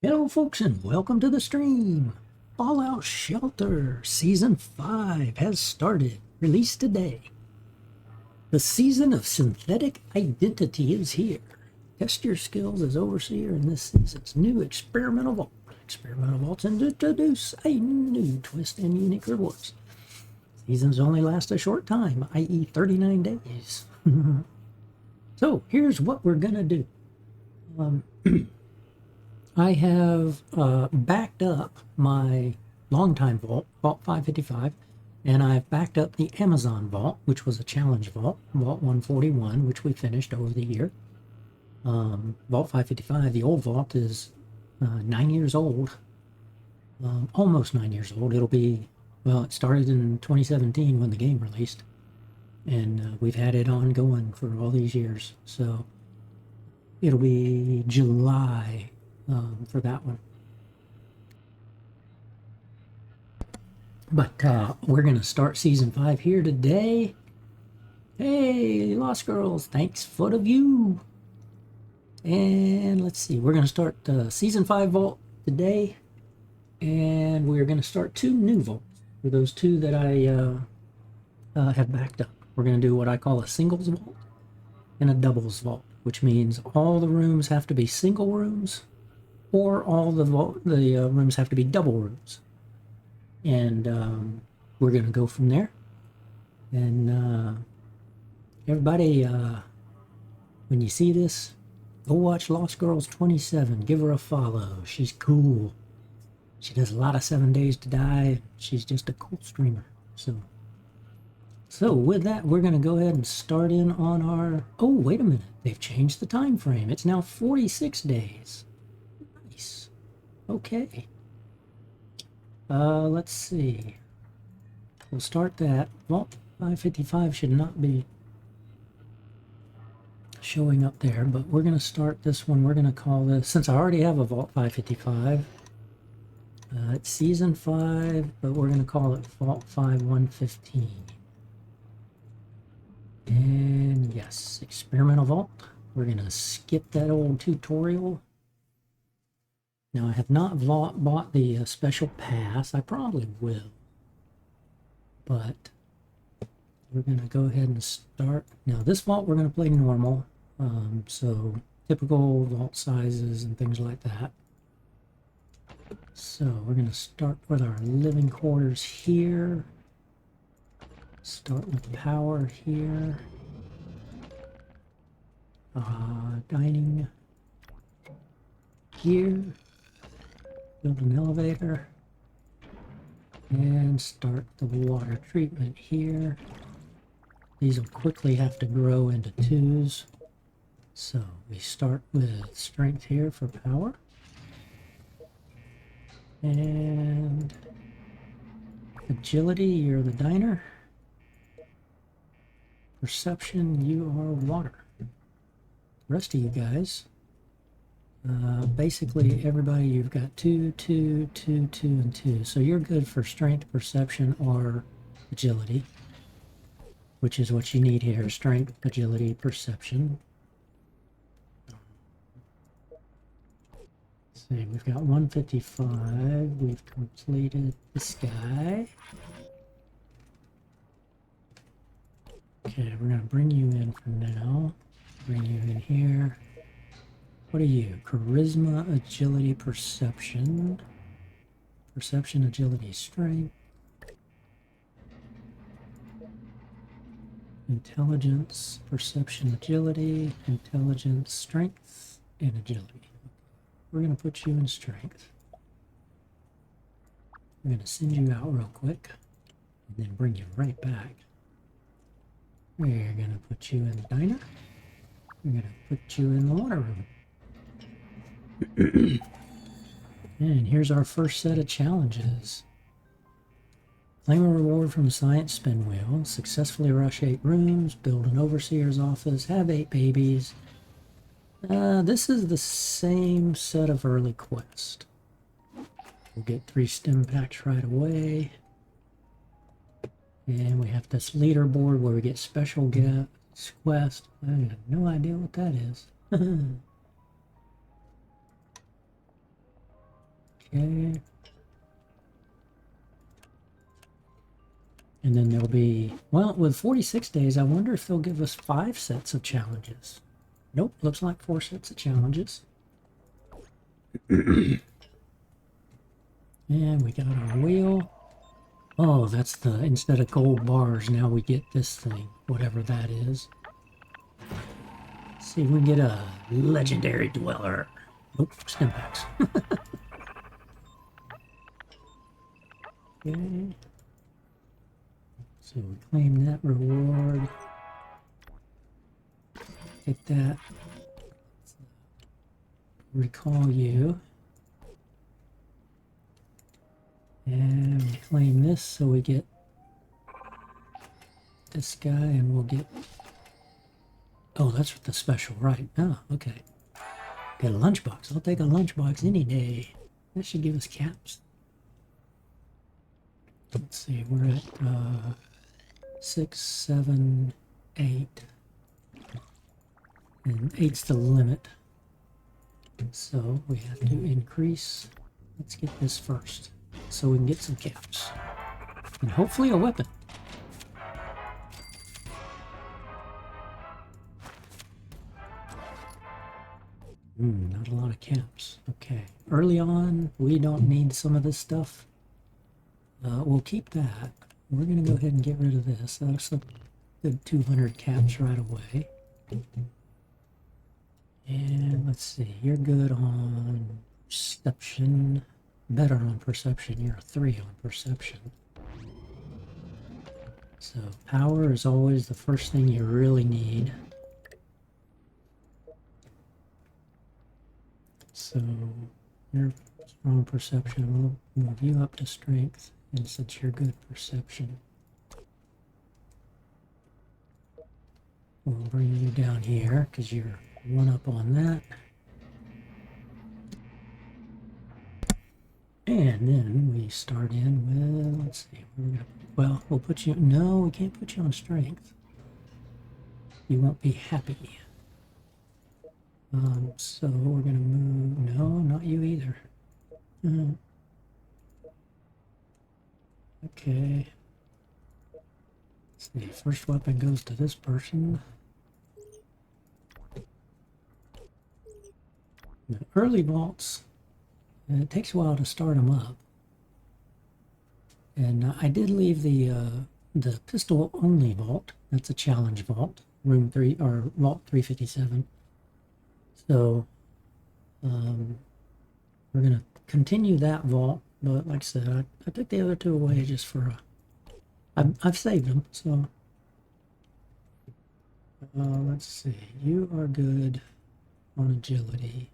Hello folks and welcome to the stream. Fallout Shelter Season 5 has started, released today. The season of synthetic identity is here. Test your skills as overseer in this season's new experimental vault. Experimental vaults introduce a new twist and unique rewards. Seasons only last a short time, i.e. 39 days. So here's what we're gonna do. I have backed up my longtime vault, Vault 555, and I've backed up the Amazon vault, which was a challenge vault, Vault 141, which we finished over the year. Vault 555, the old vault, is 9 years old, almost 9 years old. It'll be, well, it started in 2017 when the game released, and we've had it ongoing for all these years. So it'll be July for that one. But we're going to start Season 5 here today. Hey, Lost Girls, thanks for the view. And let's see, we're going to start Season 5 Vault today. And we're going to start 2 new vaults for those 2 that I have backed up. We're going to do what I call a singles vault and a doubles vault, which means all the rooms have to be single rooms, or all the rooms have to be double rooms. And we're going to go from there. And everybody, when you see this, go watch Lost Girls 27. Give her a follow. She's cool. She does a lot of 7 Days to Die. She's just a cool streamer. So with that, we're going to go ahead and start in on our... Oh, wait a minute. They've changed the time frame. It's now 46 days. Nice. Okay. Let's see. We'll start that. Vault 555 should not be showing up there, but we're going to start this one. We're going to call this, since I already have a Vault 555, it's Season 5, but we're going to call it Vault 5115. And yes, Experimental Vault. We're going to skip that old tutorial. Now, I have not bought the special pass. I probably will. But we're going to go ahead and start. Now, this vault we're going to play normal. So, typical vault sizes and things like that. So, we're going to start with our living quarters here. Start with power here. Dining here. Build an elevator. And start the water treatment here. These will quickly have to grow into 2s. So we start with strength here for power. And agility, you're the diner. Perception, you are water. The rest of you guys, basically everybody, you've got 2, 2, 2, 2, and 2. So you're good for strength, perception, or agility, which is what you need here. Strength, agility, perception. Let's see, we've got 155. We've completed this guy. Okay, we're going to bring you in for now. Bring you in here. What are you? Charisma, agility, perception. Perception, agility, strength. Intelligence, perception, agility, intelligence, strength, and agility. We're going to put you in strength. We're going to send you out real quick and then bring you right back. We're going to put you in the diner. We're going to put you in the water room. And here's our first set of challenges. Claim a reward from the science spin wheel. Successfully rush 8 rooms. Build an overseer's office. Have 8 babies. This is the same set of early quest. We'll get 3 stim packs right away. And we have this leaderboard where we get special guest quest. I have no idea what that is. Okay. And then there'll be, well, with 46 days, I wonder if they'll give us 5 sets of challenges. Nope, looks like 4 sets of challenges. And we got our wheel. Oh, that's the, instead of gold bars, now we get this thing, whatever that is. Let's see if we can get a legendary dweller. Nope, stim packs. Okay. So we claim that reward. Get that. Recall you. And we claim this, so we get this guy, and we'll get... Oh, that's the special, right. Oh, okay. Got a lunchbox. I'll take a lunchbox any day. That should give us caps. Let's see, we're at 6, 7, 8. And 8's the limit. So we have to increase. Let's get this first, so we can get some caps. And hopefully a weapon. Not a lot of caps. Okay. Early on, we don't need some of this stuff. We'll keep that. We're going to go ahead and get rid of this. That's a good 200 caps right away. And let's see. You're good on perception. Better on perception. You're a 3 on perception. So power is always the first thing you really need. So you're strong perception. We'll move you up to strength, and since you're good perception, we'll bring you down here because you're 1 up on that. And then we start in with, let's see, well, we'll put you, no, we can't put you on strength. You won't be happy. So we're going to move, no, not you either. Okay. Let's see, first weapon goes to this person. The early vaults, it takes a while to start them up. And I did leave the pistol only vault. That's a challenge vault, room 3 or vault 357. So we're gonna continue that vault, but like I said, I took the other 2 away just for I've saved them. So let's see, you are good on agility.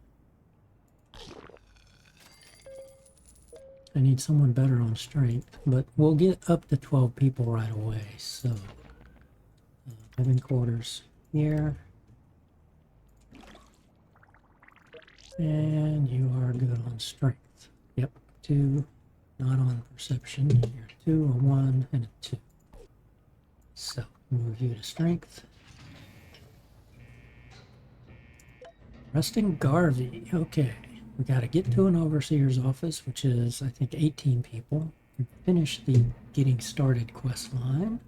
I need someone better on strength, but we'll get up to 12 people right away. So living quarters here. And you are good on strength. Yep, 2, not on perception. You're 2, a 1, and a 2. So move you to strength. Rusting Garvey. Okay, we got to get to an overseer's office, which is, I think, 18 people. And finish the getting started quest line.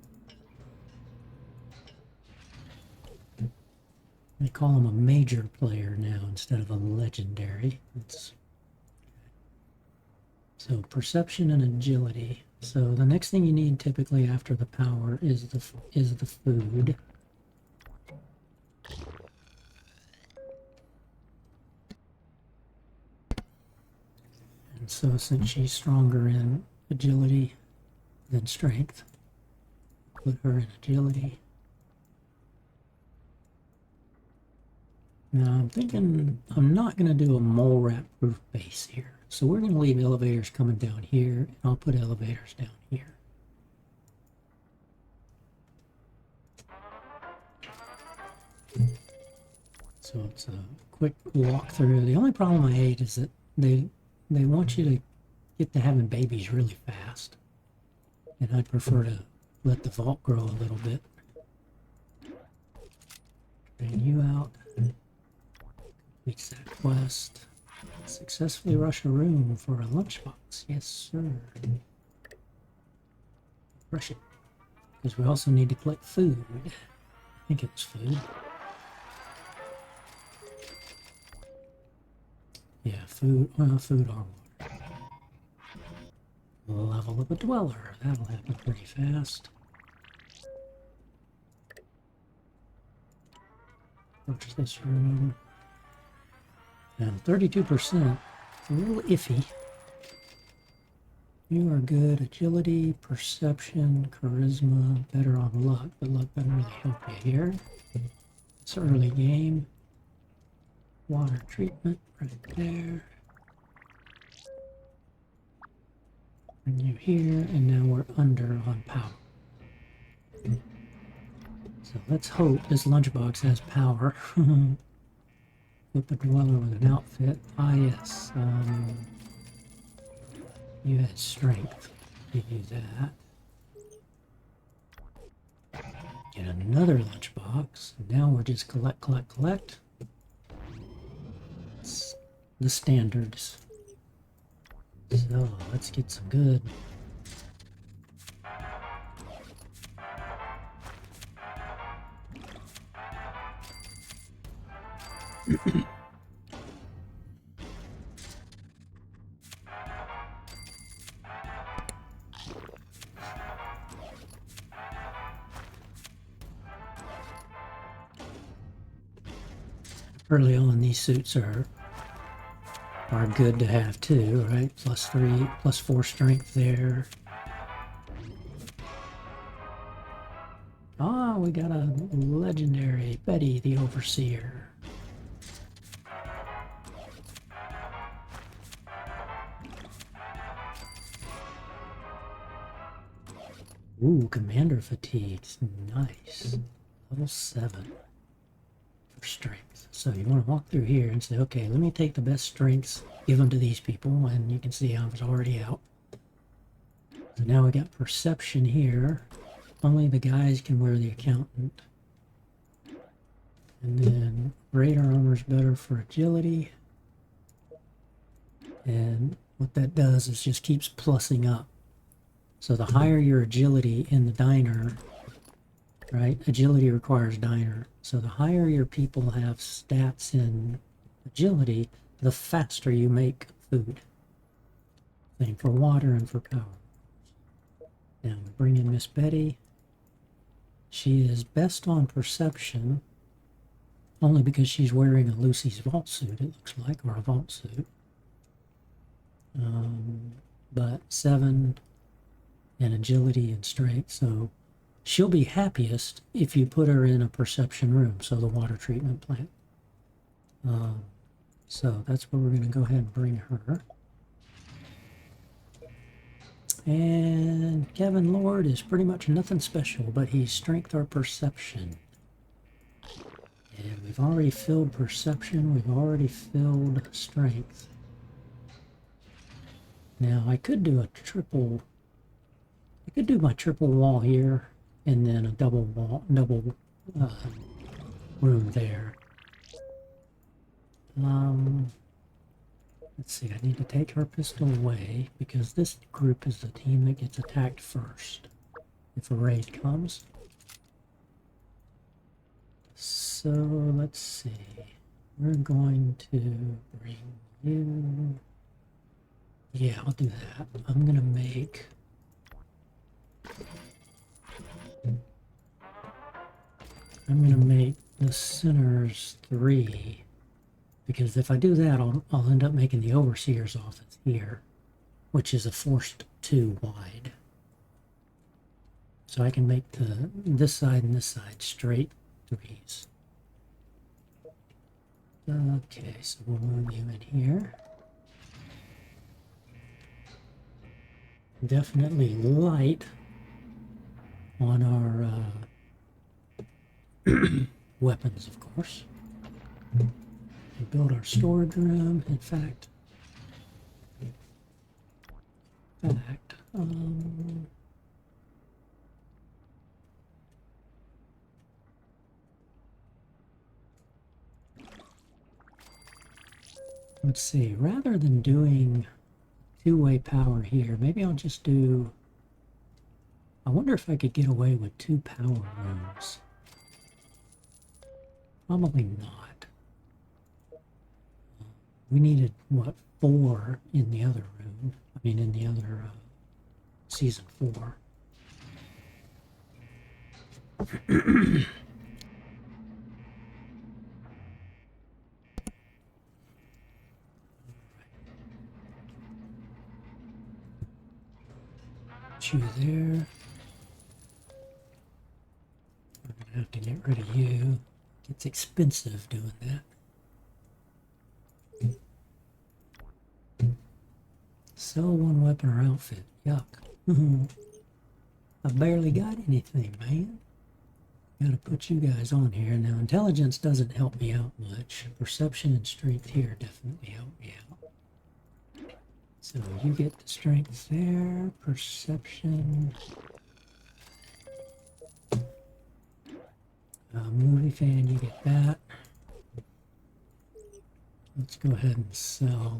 They call him a major player now instead of a legendary. So perception and agility. So the next thing you need typically after the power is the food. And so since she's stronger in agility than strength, put her in agility. Now I'm thinking I'm not going to do a mole rat proof base here. So we're going to leave elevators coming down here, and I'll put elevators down here. So it's a quick walkthrough. The only problem I hate is that they want you to get to having babies really fast. And I'd prefer to let the vault grow a little bit. Bring you out. Completes that quest. Successfully rush a room for a lunchbox. Yes, sir. Rush it. Because we also need to collect food. I think it was food. Yeah, food. Well, food or water. Level of a dweller. That'll happen pretty fast. Approach this room. And 32%. It's a little iffy. You are good. Agility, perception, charisma, better on luck, but luck doesn't really help you here. It's early game. Water treatment right there. Bring you here, and now we're under on power. So let's hope this lunchbox has power. Equip a dweller with an outfit. Ah, yes. You had strength. Give you that. Get another lunchbox. Now we're just collect. It's the standards. So let's get some good. Early on, these suits are good to have too, right? +3, +4 strength there. Ah, we got a legendary Betty the Overseer. Ooh, Commander Fatigues. Nice. Level 7 for strength. So you want to walk through here and say, okay, let me take the best strengths, give them to these people, and you can see I was already out. So now we got perception here. Only the guys can wear the accountant. And then radar armor is better for agility. And what that does is just keeps plussing up. So the higher your agility in the diner, right? Agility requires diner. So the higher your people have stats in agility, the faster you make food. Same for water and for power. Now we bring in Miss Betty. She is best on perception, only because she's wearing a Lucy's vault suit, it looks like, or a vault suit. But 7 in agility and strength, so she'll be happiest if you put her in a perception room, so the water treatment plant. So that's where we're going to go ahead and bring her. And Kevin Lord is pretty much nothing special, but he's strength or perception. And we've already filled perception, we've already filled strength. Now I could do a triple, I could do my triple wall here, and then a double wall, room there. Let's see, I need to take her pistol away, because this group is the team that gets attacked first if a raid comes. So, let's see. We're going to bring you... Yeah, I'll do that. I'm going to make... the centers 3. Because if I do that, I'll end up making the Overseer's office here, which is a forced 2 wide. So I can make this side and this side straight 3s. Okay, so we'll move you in here. Definitely light on our weapons, of course. We build our storage room. In fact, Let's see, rather than doing two-way power here, maybe I'll just do... I wonder if I could get away with 2 power rooms. Probably not. We needed, what, 4 in the other room? I mean, in the other season 4. You there. I'm gonna have to get rid of you. It's expensive doing that. Sell 1 weapon or outfit. Yuck. I barely got anything, man. Gotta put you guys on here. Now, intelligence doesn't help me out much. Perception and strength here definitely help me out. So you get the strength there, perception. Movie fan, you get that. Let's go ahead and sell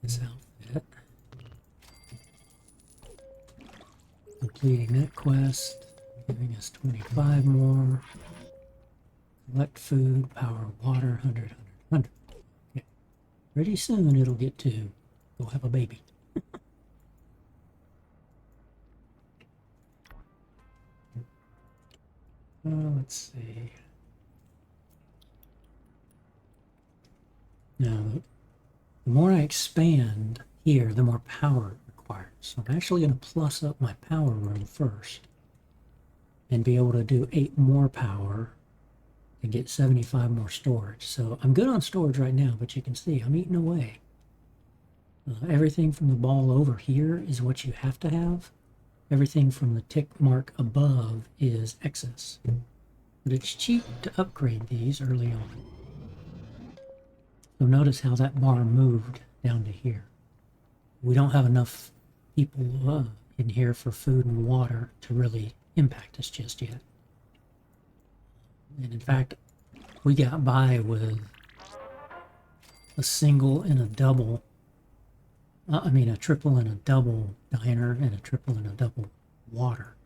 this outfit. Completing that quest, giving us 25 more. Collect food, power, water, 100, 100. Okay. Pretty soon it'll get to go have a baby. Let's see. Now, the more I expand here, the more power it requires. So I'm actually going to plus up my power room first and be able to do 8 more power and get 75 more storage. So I'm good on storage right now, but you can see I'm eating away. Everything from the ball over here is what you have to have. Everything from the tick mark above is excess. But it's cheap to upgrade these early on. So notice how that bar moved down to here. We don't have enough people in here for food and water to really impact us just yet. And in fact, we got by with a single and a double. A triple and a double diner and a triple and a double water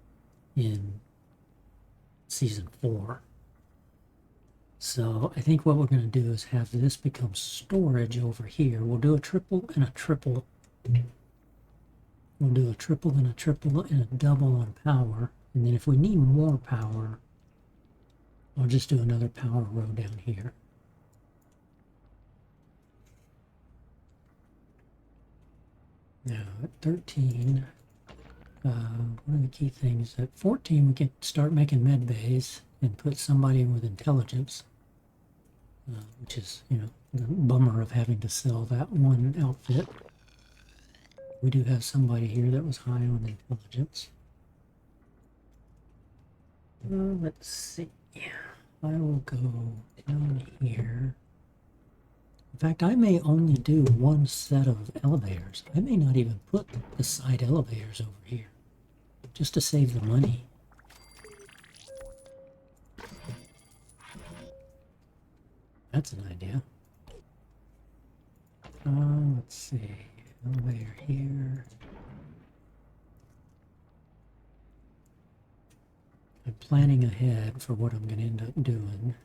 in season 4. So I think what we're going to do is have this become storage over here. We'll do a triple and a triple. We'll do a triple and a triple and a double on power. And then if we need more power, I'll just do another power row down here. Now at 13, one of the key things at 14 we can start making med bays and put somebody with intelligence, which is, you know, the bummer of having to sell that one outfit. We do have somebody here that was high on intelligence. Let's see. I will go down here. In fact, I may only do 1 set of elevators. I may not even put the side elevators over here, just to save the money. That's an idea. Let's see. Elevator here. I'm planning ahead for what I'm going to end up doing,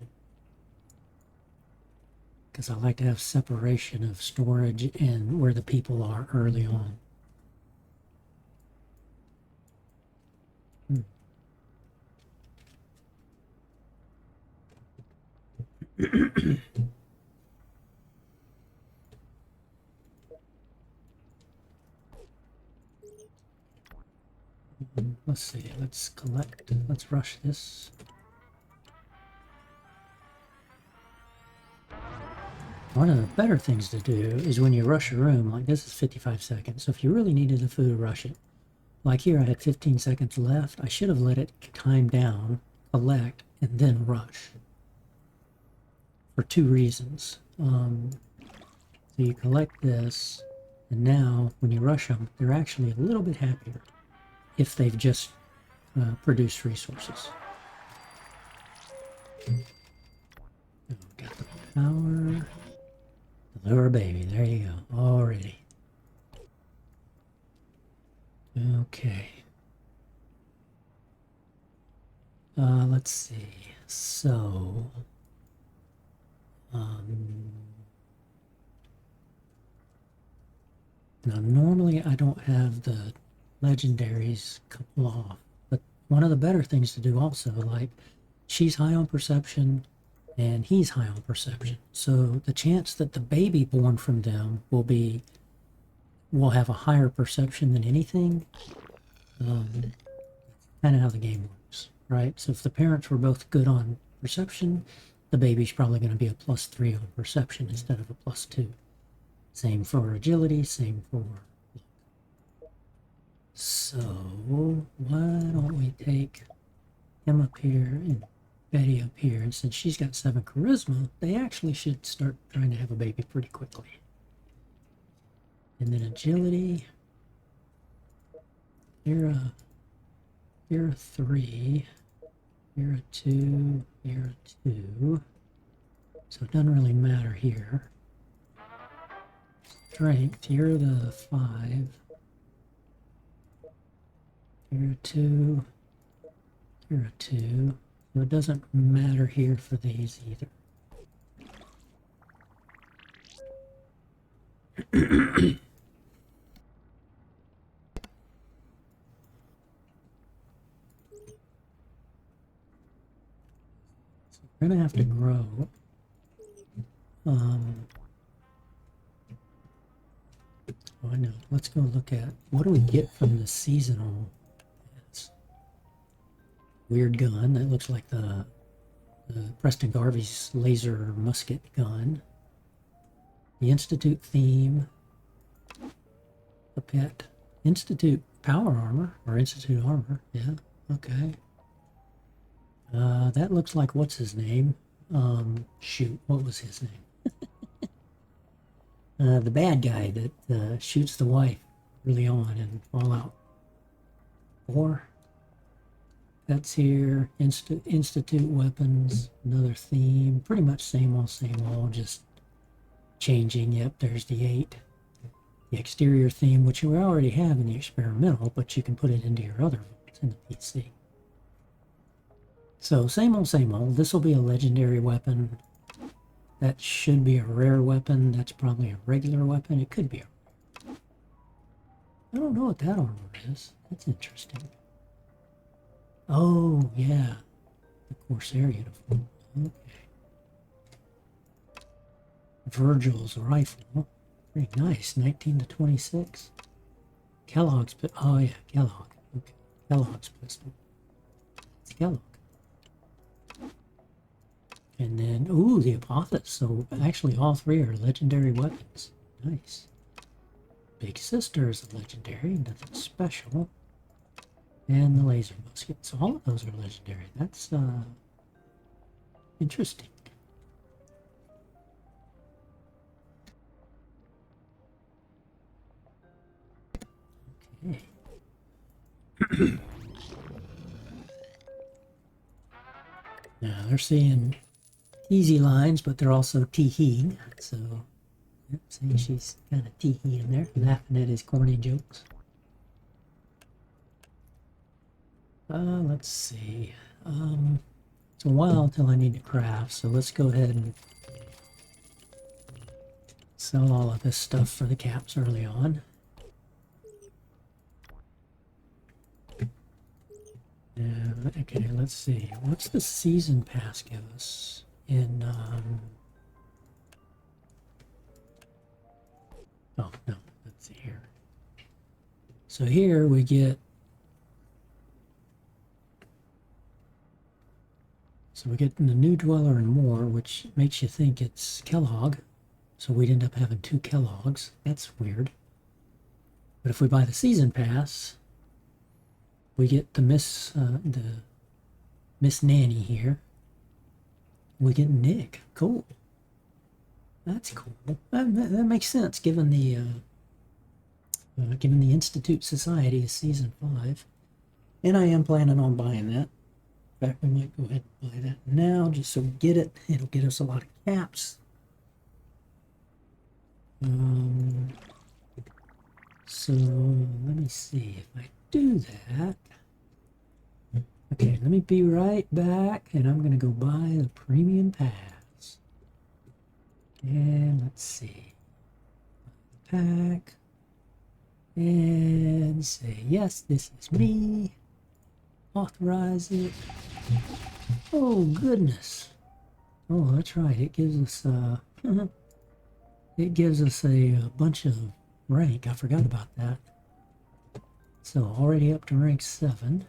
because I like to have separation of storage and where the people are early on. Let's see, let's collect, let's rush this. One of the better things to do is when you rush a room, like this is 55 seconds, so if you really needed the food, rush it. Like here I had 15 seconds left, I should have let it time down, collect, and then rush. For 2 reasons. So you collect this, and now when you rush them, they're actually a little bit happier if they've just produced resources. Got the power, Deliver a baby. There you go. Already. Okay. Let's see. So, now normally I don't have the legendaries couple off, but one of the better things to do also, like she's high on perception and he's high on perception. So the chance that the baby born from them will have a higher perception than anything. Kind of how the game works, right? So if the parents were both good on perception, the baby's probably going to be a +3 on perception instead of a +2. Same for agility, same for luck. So why don't we take him up here and Betty up here, and since she's got 7 charisma, they actually should start trying to have a baby pretty quickly. And then agility, you're a 3, you're a 2, you're a 2, so it doesn't really matter here. Strength, you're the 5, you're a 2, you're a 2, so it doesn't matter here for these either. We're gonna have to grow. Oh, I know. Let's go look at what do we get from the seasonal. It's weird gun that looks like the Preston Garvey's laser musket gun. The Institute theme. The pet. Institute power armor or Institute armor. Yeah. Okay. That looks like what's his name? Shoot, what was his name? The bad guy that shoots the wife early on in Fallout 4. That's here. Institute weapons, another theme. Pretty much same old, just changing. Yep, there's the 8. The exterior theme, which you already have in the experimental, but you can put it into your other vaults in the PC. So same old. This will be a legendary weapon. That should be a rare weapon. That's probably a regular weapon. It could be a... I don't know what that armor is. That's interesting. Oh, yeah. The Corsair uniform. Okay. Virgil's rifle. Pretty nice. 19 to 26. Kellogg's... Oh, yeah. Kellogg. Okay. Kellogg's pistol. It's Kellogg. And then, ooh, the Apophis. So actually all 3 are legendary weapons. Nice. Big Sister is a legendary, nothing special. And the laser musket. So all of those are legendary. That's interesting. Okay. Now they're seeing easy lines, but they're also teeheeing. So, yep, saying she's kind of teeheeing there, laughing at his corny jokes. Let's see. It's a while until I need to craft, so let's go ahead and sell all of this stuff for the caps early on. Okay, let's see. What's the season pass give us in, oh, no, let's see here. So here we get, so we're getting the New Dweller and more, which makes you think it's Kellogg. So we'd end up having 2 Kellogg's. That's weird. But if we buy the season pass, we get the Miss Nanny here. We get Nick. Cool. That's cool. That makes sense given the Institute Society is season 5, and I am planning on buying that. In fact, we might go ahead and buy that now just so we get it. It'll get us a lot of caps. So let me see if I do that. Okay, let me be right back, and I'm gonna go buy the premium pass. And let's see, pack, and say yes, this is me. Authorize it. Oh goodness! Oh, that's right. It gives us it gives us a bunch of rank. I forgot about that. So already up to rank 7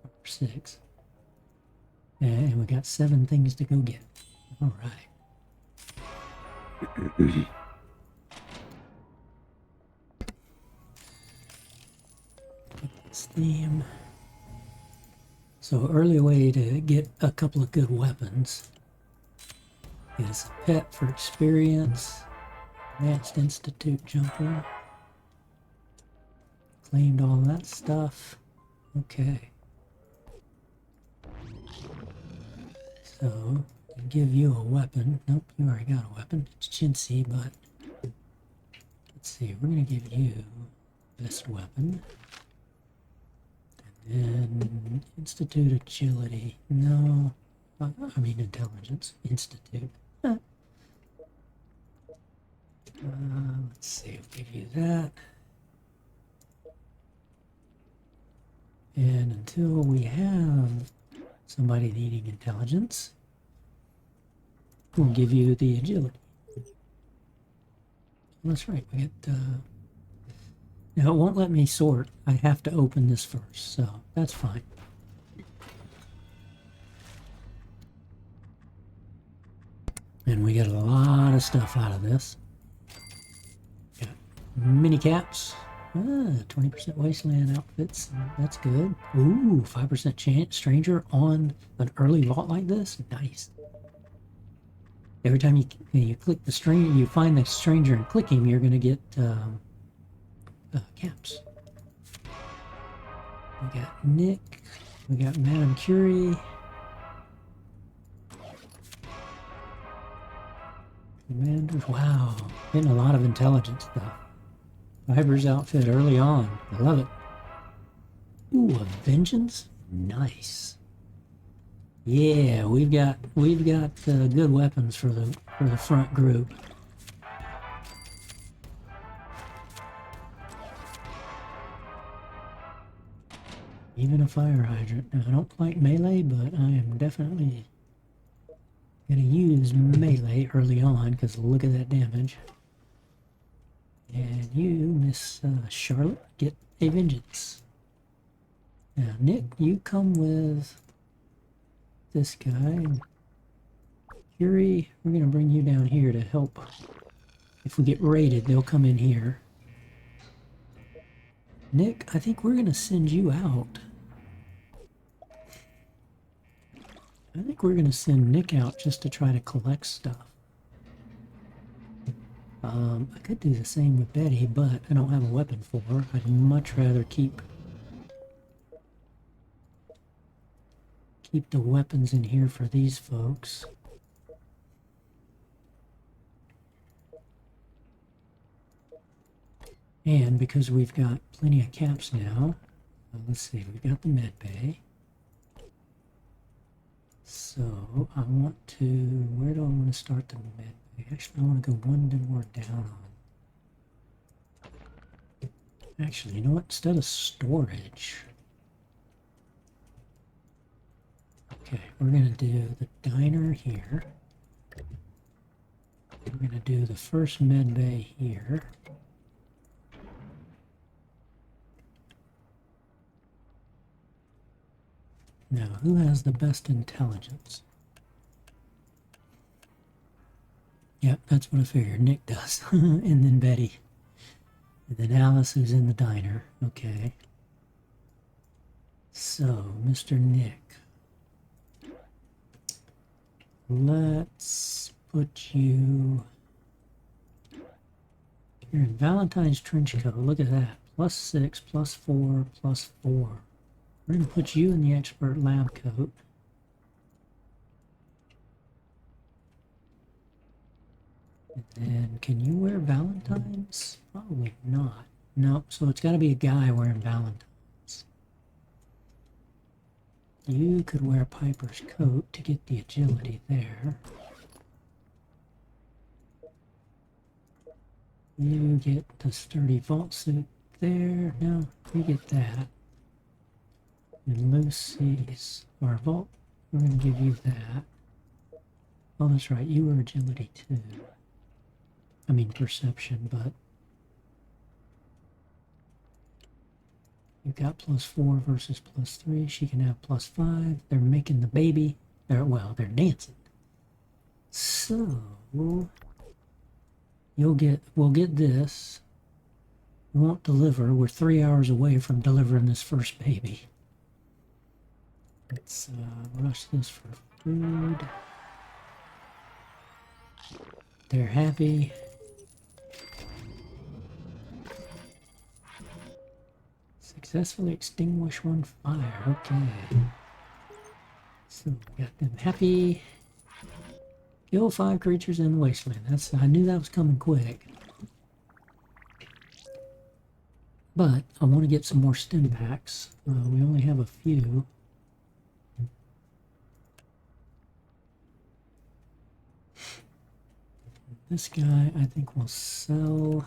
or 6, and we got 7 things to go get. All right. This theme. So early way to get a couple of good weapons is a pet for experience, advanced institute jumper, claimed all that stuff. Okay. So give you a weapon. Nope, you already got a weapon. It's chintzy, but let's see. We're gonna give you best weapon. And institute agility. No, I mean intelligence. Institute. Let's see. I'll give you that. And until we have somebody needing intelligence, we'll give you the agility. That's right. We get. Now it won't let me sort. I have to open this first, so that's fine. And we get a lot of stuff out of this. Got mini caps. 20% wasteland outfits. That's good. Ooh, 5% chance stranger on an early vault like this. Nice. Every time you click the stranger, you find the stranger and click him, you're gonna get caps. We got Nick. We got Madame Curie. Commanders. Wow, getting a lot of intelligence stuff. Fiber's outfit early on. I love it. Ooh, a vengeance. Nice. Yeah, we've got good weapons for the front group. Even a fire hydrant. Now, I don't like melee, but I am definitely gonna use melee early on because look at that damage. And you, Miss Charlotte, get a vengeance. Now, Nick, you come with this guy. Curie, we're gonna bring you down here to help. If we get raided, they'll come in here. Nick, I think we're gonna send you out. I think we're gonna send Nick out just to try to collect stuff. I could do the same with Betty, but I don't have a weapon for her. I'd much rather keep the weapons in here for these folks. And because we've got plenty of caps now, let's see, we've got the med bay. So I want to, where do I want to start the med bay? Actually, I want to go one more down on. Actually, you know what? Instead of storage. Okay, we're going to do the diner here. We're going to do the first med bay here. Now, who has the best intelligence? Yep, that's what I figured. Nick does. And then Betty. And then Alice, who's in the diner. Okay. So, Mr. Nick. Let's put you... You're in Valentine's trench coat. Look at that. +6, +4, +4. We're going to put you in the expert lab coat. And can you wear Valentine's? Probably not. Nope, so it's got to be a guy wearing Valentine's. You could wear Piper's coat to get the agility there. You get the sturdy vault suit there. No, you get that. And Lucy's, or vault, we're going to give you that. Oh, that's right, you were agility too. I mean perception, but you've got +4 versus +3. She can have +5. They're making the baby. Well, they're dancing. So we'll get this. We won't deliver. We're 3 hours away from delivering this first baby. Let's rush this for food. They're happy. Successfully extinguish one fire. Okay. So we got them happy. Kill 5 creatures in the wasteland. I knew that was coming quick. But I want to get some more stim packs. We only have a few. This guy I think will sell.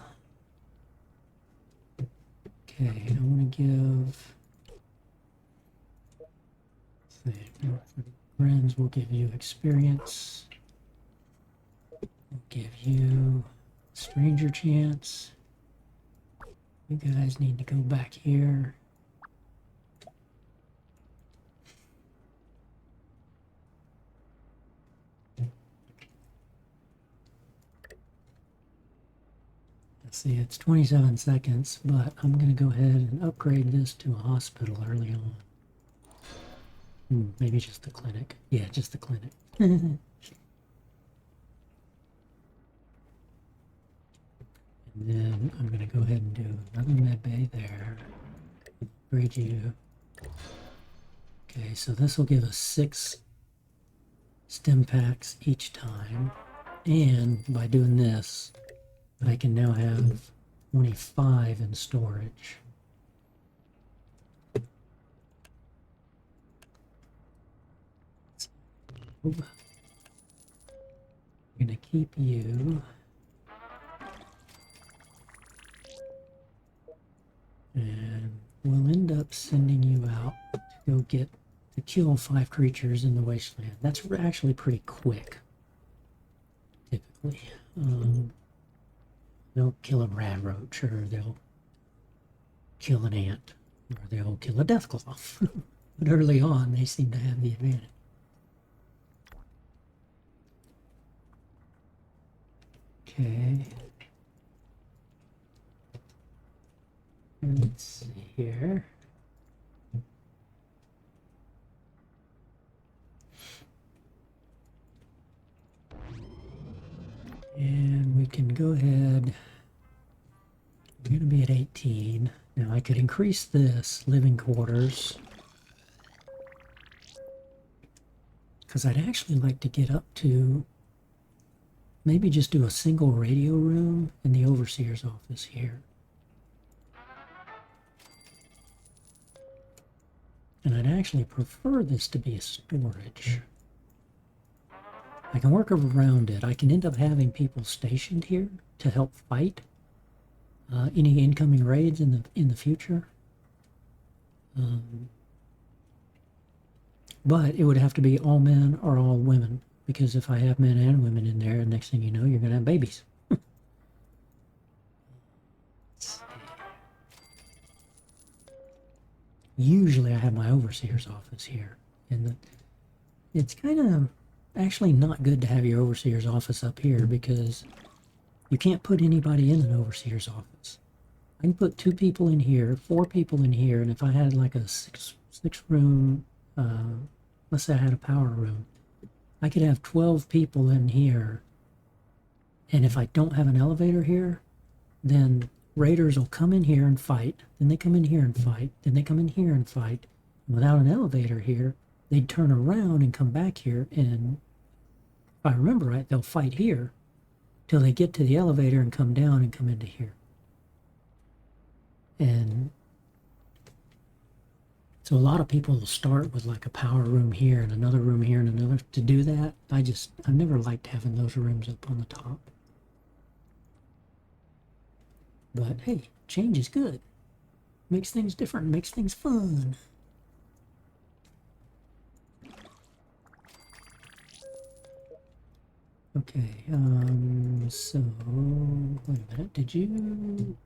Okay, I want to give. Let's see, for friends, we'll give you experience. We'll give you stranger chance. You guys need to go back here. Let's see, it's 27 seconds, but I'm going to go ahead and upgrade this to a hospital early on. Maybe just the clinic. Yeah, just the clinic. And then I'm going to go ahead and do another med bay there. Upgrade you. Okay, so this will give us 6 stim packs each time. And by doing this, I can now have 25 in storage. I'm gonna keep you. And we'll end up sending you out to go to kill 5 creatures in the wasteland. That's actually pretty quick, typically. They'll kill a rad roach, or they'll kill an ant, or they'll kill a deathclaw. But early on, they seem to have the advantage. Okay. Let's see here. And we can go ahead. We're going to be at 18. Now I could increase this living quarters, because I'd actually like to get up to maybe just do a single radio room in the overseer's office here. And I'd actually prefer this to be a storage. I can work around it. I can end up having people stationed here to help fight any incoming raids in the future. But it would have to be all men or all women, because if I have men and women in there, next thing you know, you're going to have babies. Usually I have my overseer's office here, and it's kind of actually not good to have your overseer's office up here, because you can't put anybody in an overseer's office. I can put 2 people in here, 4 people in here, and if I had like a six room, let's say I had a power room, I could have 12 people in here, and if I don't have an elevator here, then raiders will come in here and fight, then they come in here and fight, then they come in here and fight. And without an elevator here, they'd turn around and come back here, and if I remember right, they'll fight here till they get to the elevator and come down and come into here. And so a lot of people will start with like a power room here and another room here and another. To do that, I've never liked having those rooms up on the top. But hey, change is good. Makes things different, makes things fun. Okay, so, wait a minute, did you...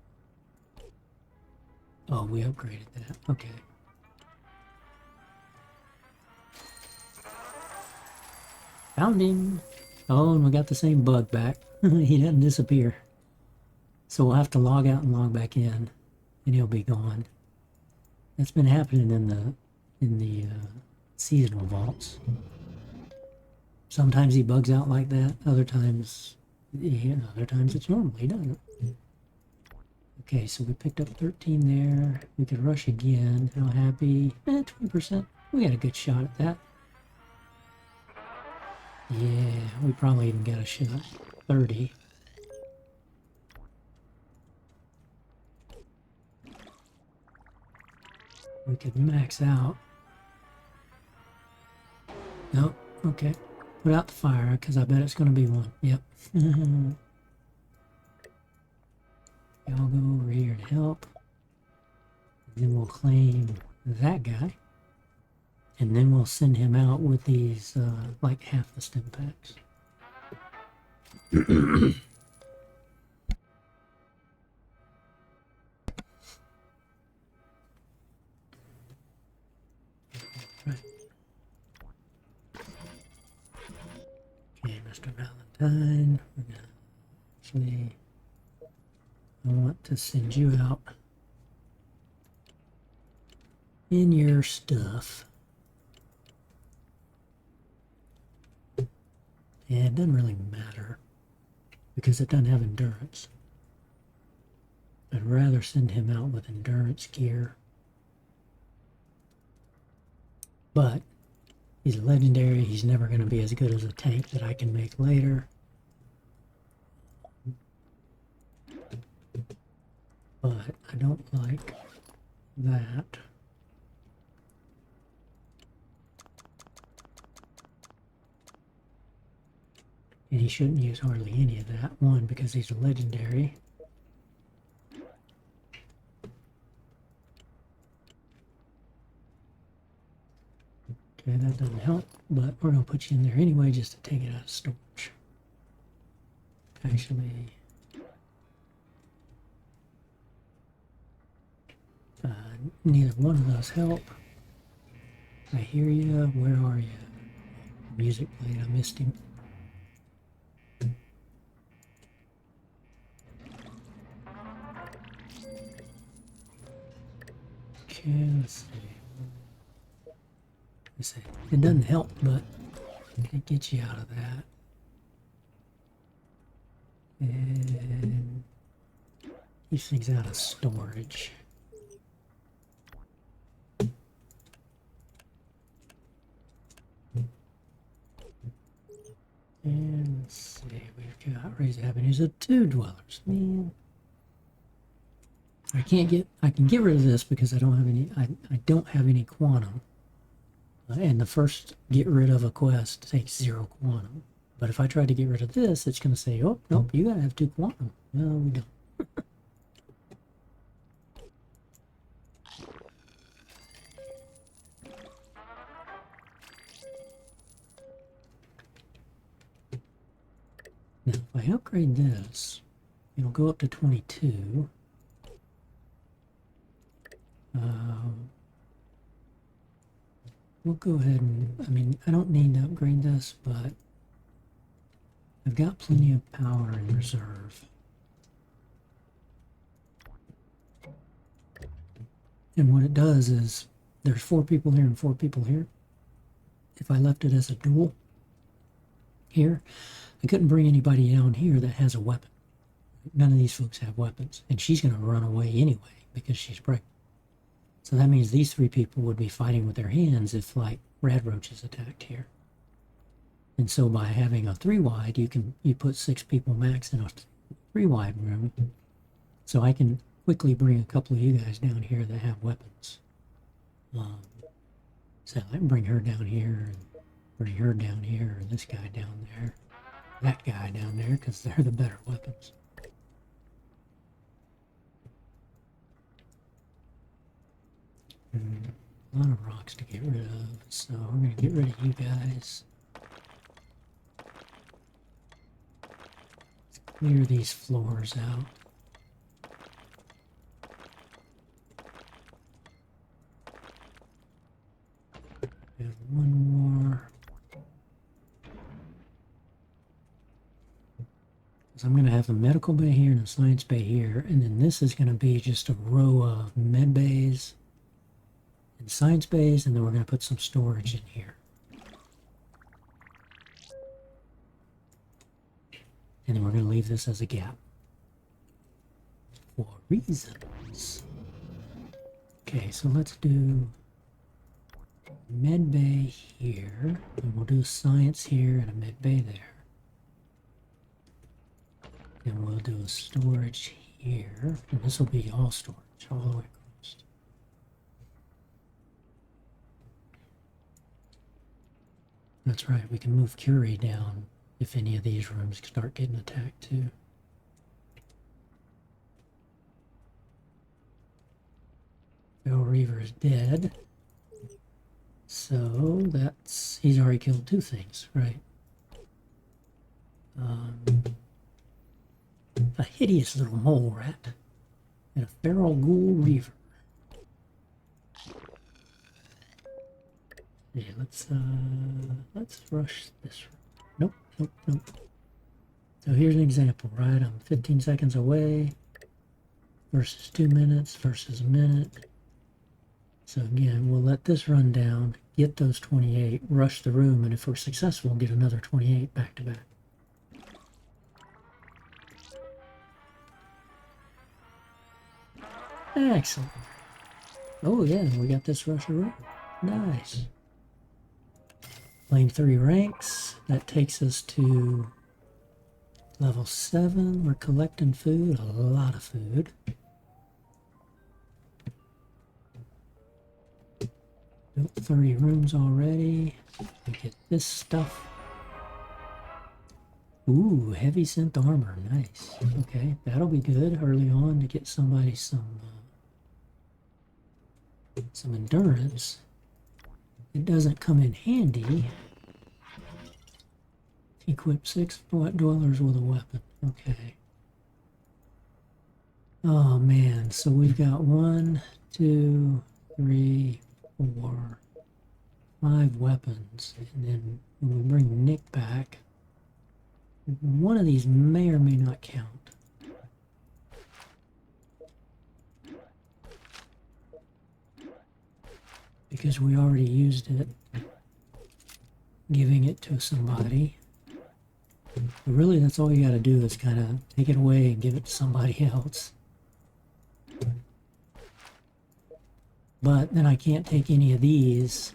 Oh, we upgraded that, okay. Found him! Oh, and we got the same bug back. He doesn't disappear. So we'll have to log out and log back in, and he'll be gone. That's been happening in the seasonal vaults. Sometimes he bugs out like that. Other times it's normal. He doesn't. Okay, so we picked up 13 there. We could rush again. How happy? 20%. We got a good shot at that. Yeah, we probably even got a shot. 30. We could max out. Nope. Okay. Put out the fire, because I bet it's going to be one. Yep. I'll go over here to help. And then we'll claim that guy. And then we'll send him out with these, like half the stim packs. Okay, Mr. Valentine, we're gonna actually, I want to send you out in your stuff. And it doesn't really matter because it doesn't have endurance. I'd rather send him out with endurance gear. But he's a legendary. He's never going to be as good as a tank that I can make later. But I don't like that. And he shouldn't use hardly any of that. One, because he's a legendary. Okay, that doesn't help, but we're going to put you in there anyway just to take it out of storage. Actually, neither one of those help. I hear you. Where are you? Music played. I missed him. Okay, let's see. It doesn't help, but it gets you out of that. And these things out of storage. And let's see, we've got raised avenues of 2 dwellers. Man. I can get rid of this because I don't have any, I don't have any quantum. And the first get rid of a quest takes 0 quantum. But if I try to get rid of this, it's going to say, oh, nope, you got to have 2 quantum. No, we don't. Now, if I upgrade this, it'll go up to 22. We'll go ahead and, I mean, I don't need to upgrade this, but I've got plenty of power in reserve. And what it does is, there's 4 people here and 4 people here. If I left it as a duel here, I couldn't bring anybody down here that has a weapon. None of these folks have weapons. And she's going to run away anyway because she's pregnant. So that means these 3 people would be fighting with their hands if, like, Red Roaches attacked here. And so by having a 3 wide, you put 6 people max in a 3 wide room. So I can quickly bring a couple of you guys down here that have weapons. So I can bring her down here, and bring her down here, and this guy down there, that guy down there, because they're the better weapons. A lot of rocks to get rid of, so we're going to get rid of you guys. Let's clear these floors out. We have one more. So I'm going to have a medical bay here and a science bay here, and then this is going to be just a row of med bays and science bays, and then we're going to put some storage in here. And then we're going to leave this as a gap. For reasons. Okay, so let's do med bay here, and we'll do science here and a med bay there. And we'll do a storage here, and this will be all storage, all the way across. That's right, we can move Curie down if any of these rooms start getting attacked too. Phil Reaver is dead. So he's already killed 2 things, right? A hideous little mole rat and a feral ghoul reaver. Yeah, let's rush this. Nope. So here's an example, right? I'm 15 seconds away versus 2 minutes versus a minute. So again, we'll let this run down, get those 28, rush the room, and if we're successful, get another 28 back to back. Excellent. Oh yeah, we got this rush of room. Nice. Claim 3 ranks. That takes us to level 7. We're collecting food, a lot of food. Built 30 rooms already. We get this stuff. Ooh, heavy synth armor. Nice. Okay, that'll be good early on to get somebody some endurance. It doesn't come in handy. Equip 6 dwellers with a weapon. Okay. Oh man, so we've got 1, 2, 3, 4, 5 weapons, and then when we bring Nick back, one of these may or may not count. Because we already used it, giving it to somebody. But really, that's all you gotta do is kind of take it away and give it to somebody else. But then I can't take any of these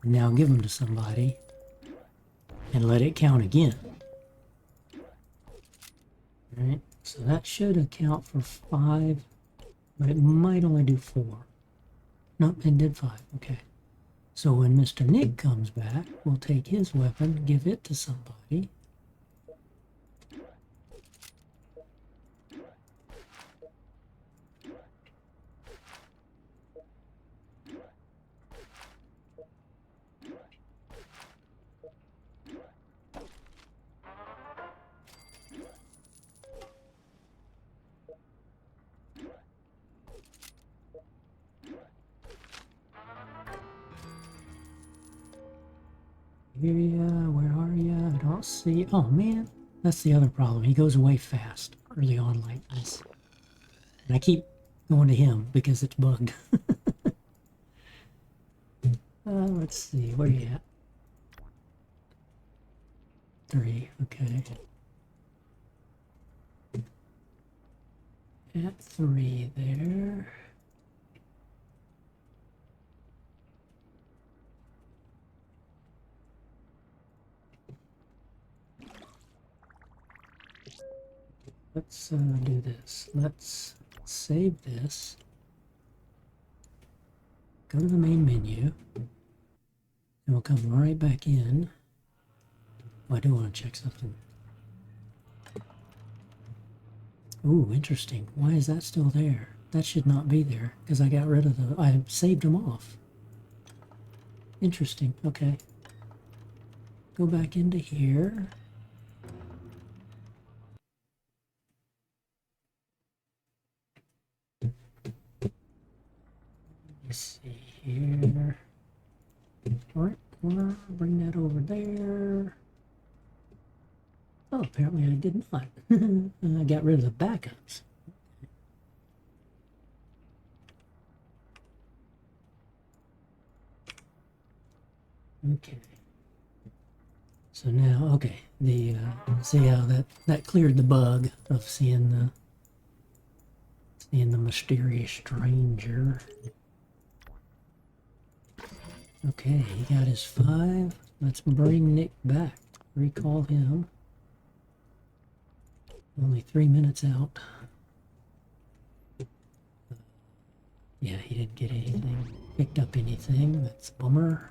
and now give them to somebody and let it count again. Alright, so that should account for 5, but it might only do 4. Nope, it did 5, okay. So when Mr. Nick comes back, we'll take his weapon, give it to somebody. Where are ya? I don't see. Oh man, that's the other problem. He goes away fast early on like this. And I keep going to him because it's bugged. Let's see, where you at? 3, okay. At 3 there. Let's do this. Let's save this. Go to the main menu. And we'll come right back in. Oh, I do want to check something. Ooh, interesting. Why is that still there? That should not be there because I got rid of the... I saved them off. Interesting. Okay. Go back into here. Let's see here. Right corner. Bring that over there. Oh, apparently I did not. I got rid of the backups. Okay. So now, okay, the see how that cleared the bug of seeing the mysterious stranger. Okay, he got his 5. Let's bring Nick back. Recall him. Only 3 minutes out. Yeah, he didn't get anything. Picked up anything. That's a bummer.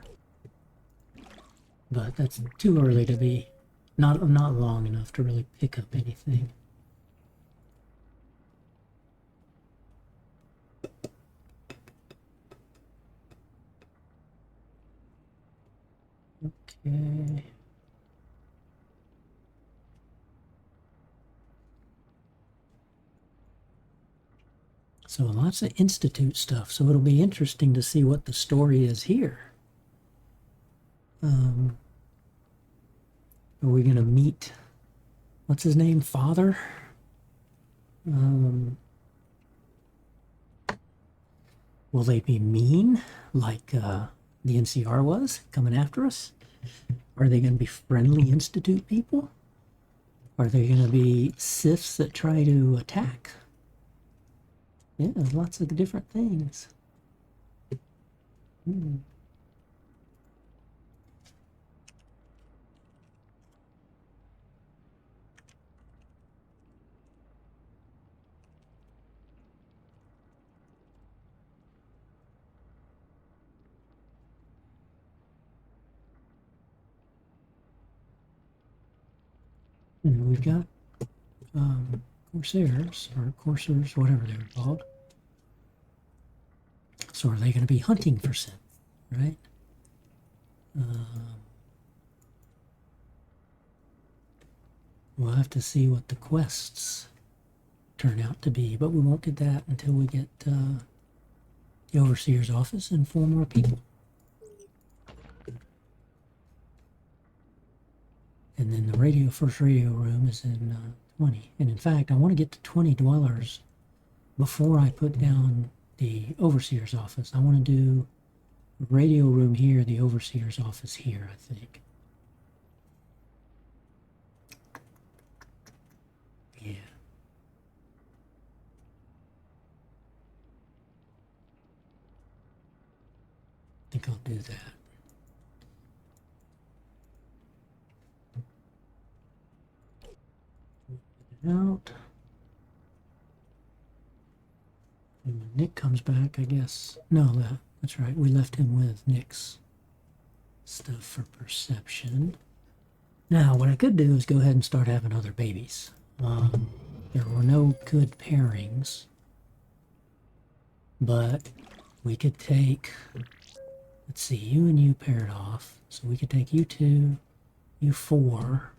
But that's too early to be. Not long enough to really pick up anything. Okay. So lots of Institute stuff. So it'll be interesting to see what the story is here. Are we going to meet, what's his name, Father? Will they be mean like the NCR was coming after us? Are they going to be friendly Institute people? Are they going to be Siths that try to attack? Yeah, lots of different things. And we've got Corsairs, or Coursers, whatever they're called. So are they going to be hunting for Sith, right? We'll have to see what the quests turn out to be, but we won't get that until we get the Overseer's office and 4 more people. And then the first radio room is in 20. And in fact, I want to get to 20 dwellers before I put down the Overseer's office. I want to do radio room here, the Overseer's office here, I think. Yeah. I think I'll do that. Out. And when Nick comes back, I guess. No, that's right. We left him with Nick's stuff for perception. Now, what I could do is go ahead and start having other babies. There were no good pairings, but we could take, let's see, you and you paired off. So we could take you 2, you 4.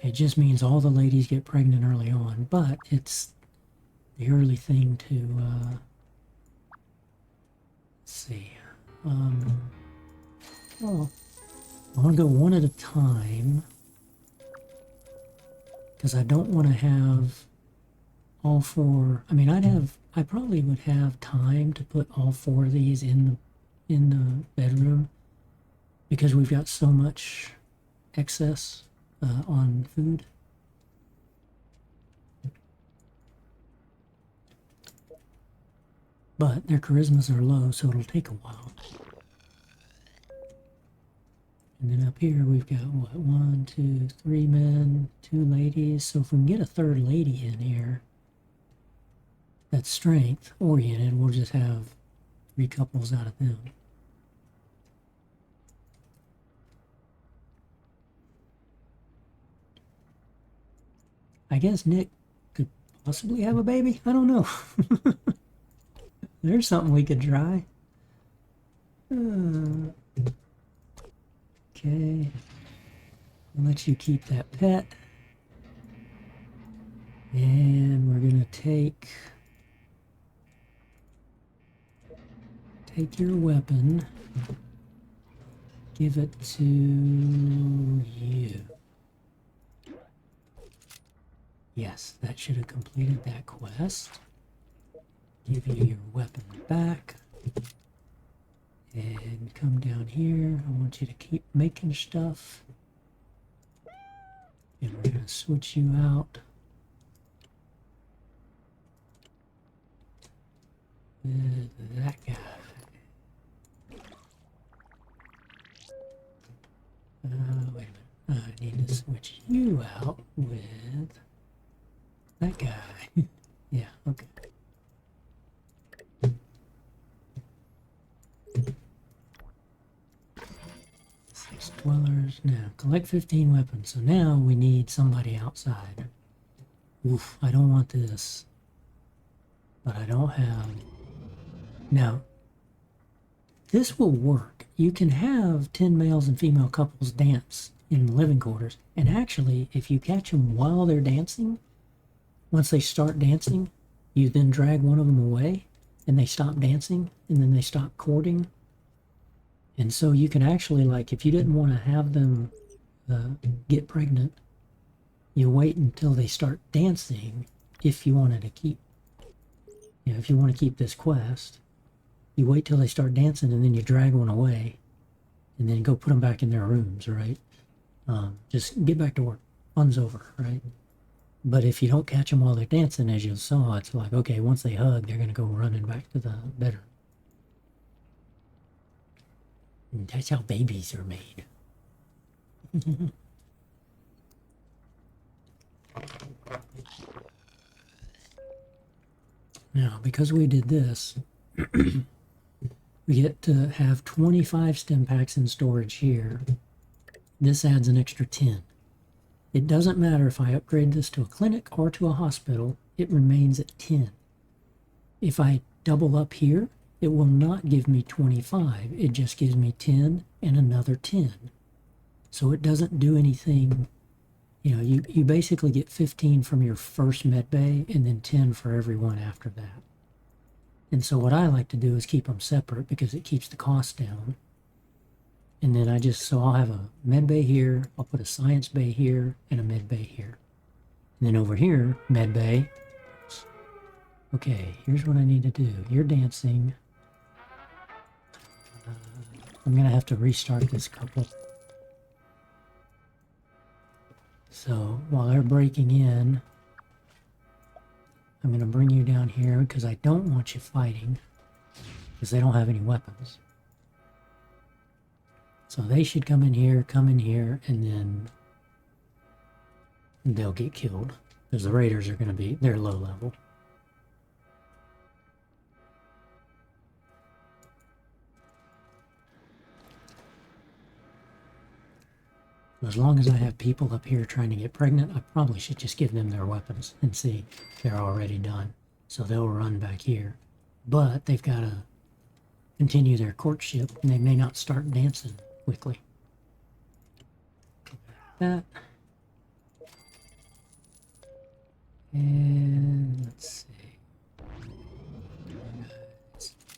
It just means all the ladies get pregnant early on, but it's the early thing to, let's see. Well, I want to go one at a time because I don't want to have all 4. I mean, I probably would have time to put all 4 of these in the bedroom because we've got so much excess on food. But their charismas are low, so it'll take a while. And then up here we've got what, 1, 2, 3 men, 2 ladies. So if we can get a third lady in here that's strength oriented, we'll just have 3 couples out of them. I guess Nick could possibly have a baby. I don't know. There's something we could try. Okay. I'll let you keep that pet. And we're going to take your weapon. Give it to you. Yes, that should have completed that quest. Give you your weapon back. And come down here. I want you to keep making stuff. And we're going to switch you out with that guy. Wait a minute. I need to switch you out with that guy. Yeah, okay. Six dwellers. Now, collect 15 weapons. So now we need somebody outside. Oof, I don't want this. But I don't have... Now, this will work. You can have 10 males and female couples dance in living quarters. And actually, if you catch them while they're dancing, once they start dancing, you then drag one of them away, and they stop dancing, and then they stop courting. And so you can actually, like, if you didn't want to have them get pregnant, you wait until they start dancing if you wanted to keep, you know, if you want to keep this quest. You wait till they start dancing, and then you drag one away, and then go put them back in their rooms, right? Just get back to work. Fun's over, right? But if you don't catch them while they're dancing, as you saw, it's like, okay, once they hug, they're going to go running back to the bedroom. And that's how babies are made. Now, because we did this, we get to have 25 stim packs in storage here. This adds an extra 10. It doesn't matter if I upgrade this to a clinic or to a hospital, it remains at 10. If I double up here, it will not give me 25. It just gives me 10 and another 10. So it doesn't do anything. You know, you basically get 15 from your first med bay and then 10 for every one after that. And so what I like to do is keep them separate because it keeps the cost down. And then so I'll have a med bay here, I'll put a science bay here, and a med bay here. And then over here, med bay. Okay, here's what I need to do. You're dancing. I'm going to have to restart this couple. So while they're breaking in, I'm going to bring you down here because I don't want you fighting because they don't have any weapons. So they should come in here, and then they'll get killed because the raiders are going to be, they're low level. As long as I have people up here trying to get pregnant, I probably should just give them their weapons and see if they're already done. So they'll run back here. But they've got to continue their courtship, and they may not start dancing quickly. That. And let's see.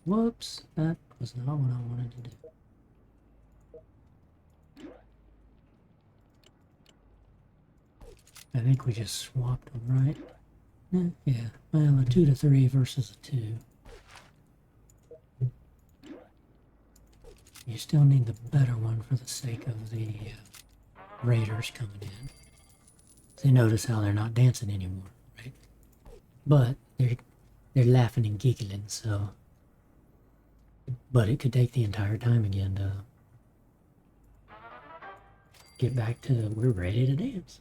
Whoops, that was not what I wanted to do. I think we just swapped them, right? Yeah, well, a 2 to 3 versus a 2. You still need the better one for the sake of the raiders coming in. They notice how they're not dancing anymore, right? But they're laughing and giggling, so. But it could take the entire time again to get back to we're ready to dance.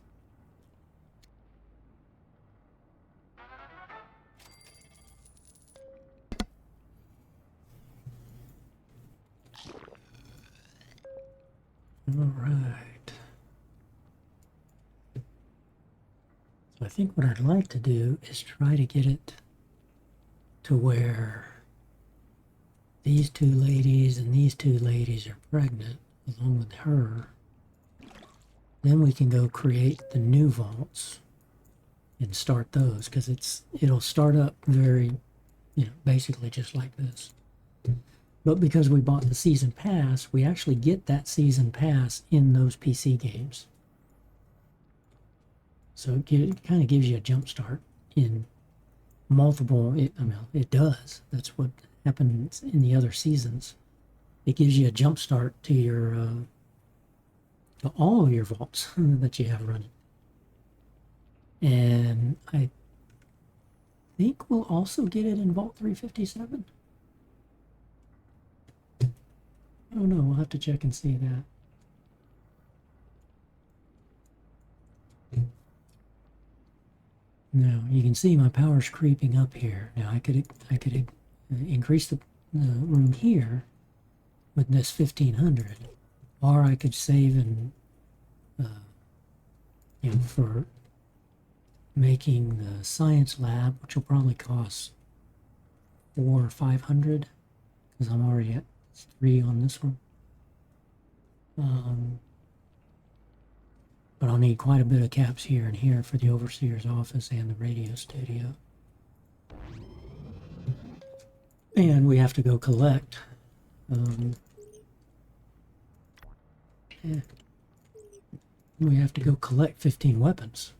All right. So I think what I'd like to do is try to get it to where these two ladies and these two ladies are pregnant along with her. Then we can go create the new vaults and start those, because it'll start up very, basically just like this. But because we bought the season pass, we actually get that season pass in those PC games. So it kind of gives you a jump start in multiple, it does. That's what happens in the other seasons. It gives you a jump start to your, to all of your vaults that you have running. And I think we'll also get it in Vault 357. I don't know, we'll have to check and see that. Now you can see my power's creeping up here. Now I could increase the room here with this 1500, or I could save and for making the science lab, which will probably cost 400 or 500, because I'm already at 3 on this one. But I'll need quite a bit of caps here and here for the overseer's office and the radio studio. And we have to go collect. We have to go collect 15 weapons.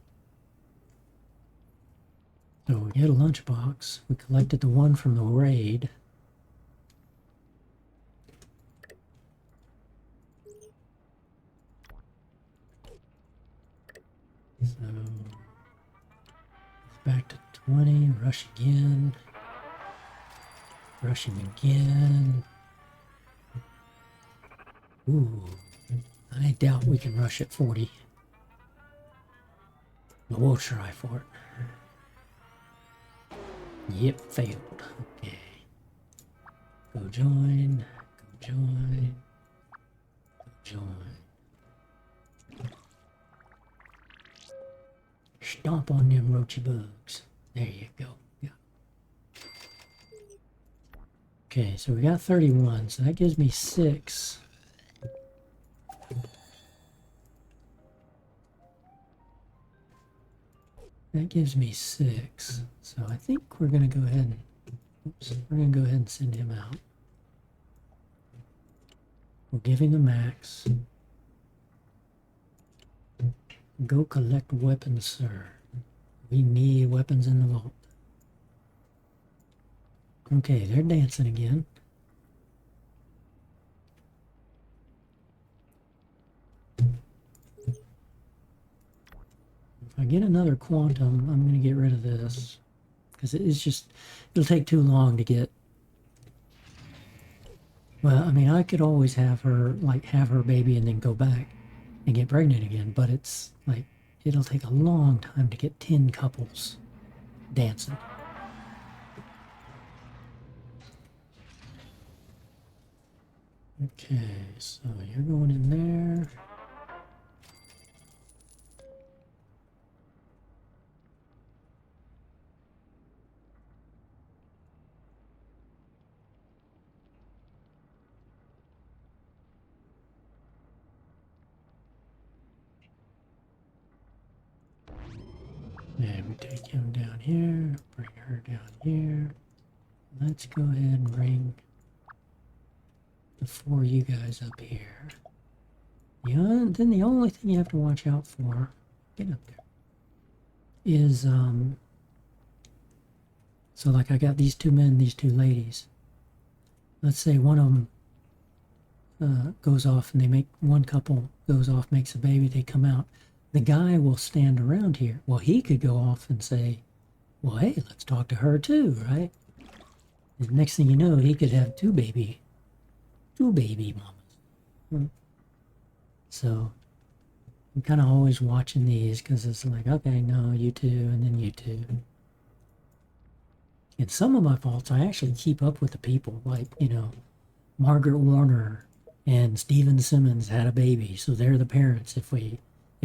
So we get a lunchbox. We collected the one from the raid. So back to 20, rush again, rushing again. Ooh, I doubt we can rush at 40. But we'll try for it. Yep, failed. Okay. Go join, go join, go join. Stomp on them roachy bugs. There you go. Yeah. Okay, so we got 31, so that gives me 6. That gives me 6. So I think we're gonna go ahead and send him out. We'll give him the max. Go collect weapons, sir. We need weapons in the vault. Okay, they're dancing again. If I get another quantum, I'm going to get rid of this. Because it'll take too long to get. Well, I mean, I could always have her baby and then go back and get pregnant again, but it's like, it'll take a long time to get 10 couples dancing. Okay, so you're going in there. And we take him down here, bring her down here. Let's go ahead and bring the 4 of you guys up here. Then the only thing you have to watch out for, get up there, is, so like I got these 2 men, these 2 ladies. Let's say one of them goes off and one couple goes off, makes a baby, they come out. The guy will stand around here. Well, he could go off and say, well, hey, let's talk to her too, right? And next thing you know, he could have two baby mamas. So I'm kind of always watching these because it's like, okay, no, you two, and then you two. And some of my faults, I actually keep up with the people. Like, you know, Margaret Warner and Steven Simmons had a baby, so they're the parents. If we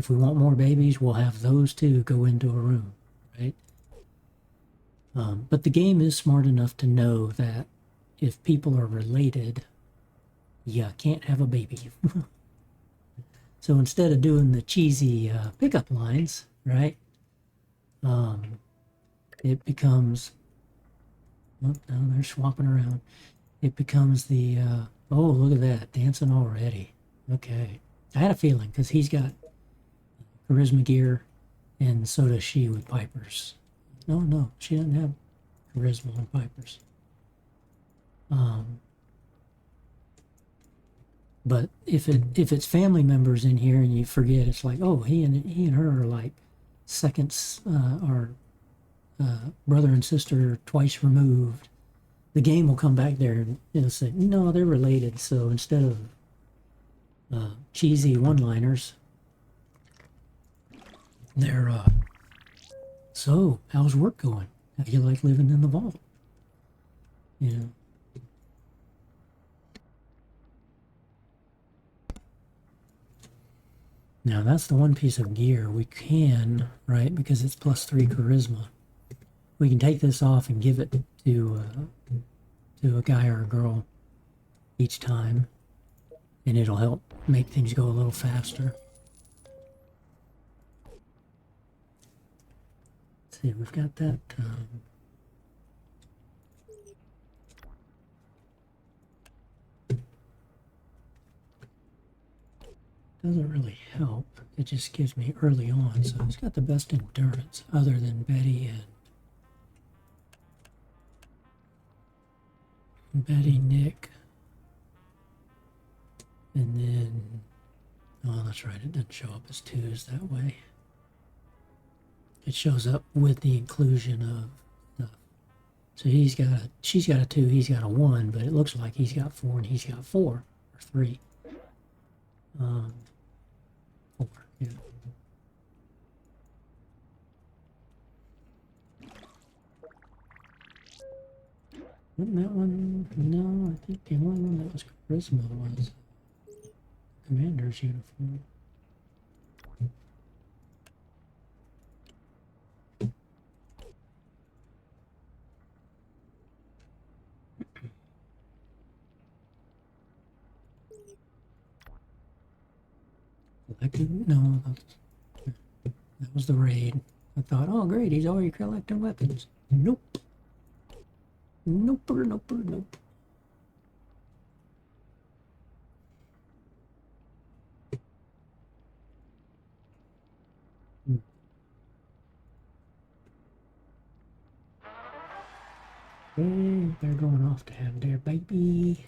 want more babies, we'll have those two go into a room, right? But the game is smart enough to know that if people are related, you can't have a baby. So instead of doing the cheesy pickup lines, right? It becomes, oh, no, they're swapping around. It becomes the, oh, look at that, dancing already. Okay. I had a feeling because he's got charisma gear and so does she with Pipers. No, she doesn't have charisma on Pipers. But if it's family members in here and you forget, it's like, oh, he and her are like seconds, or brother and sister twice removed. The game will come back there and it'll say, no, they're related. So instead of cheesy one-liners, they're so how's work going? How do you like living in the vault? You know. Now that's the one piece of gear we can, right, because it's +3 charisma. We can take this off and give it to a guy or a girl each time, and it'll help make things go a little faster. Let's see, we've got that. Doesn't really help. It just gives me early on, so it's got the best endurance other than Betty, Nick, and then, oh, that's right, it doesn't show up as twos that way. It shows up with the inclusion of stuff. So she's got a 2, he's got a 1, but it looks like he's got 4 and he's got 4 or 3. 4, yeah. Wasn't that one? No, I think the only one that was charisma was commander's uniform. No, that was the raid. I thought, oh great, he's already collecting weapons. Nope. Nope. Hey, they're going off to have their baby.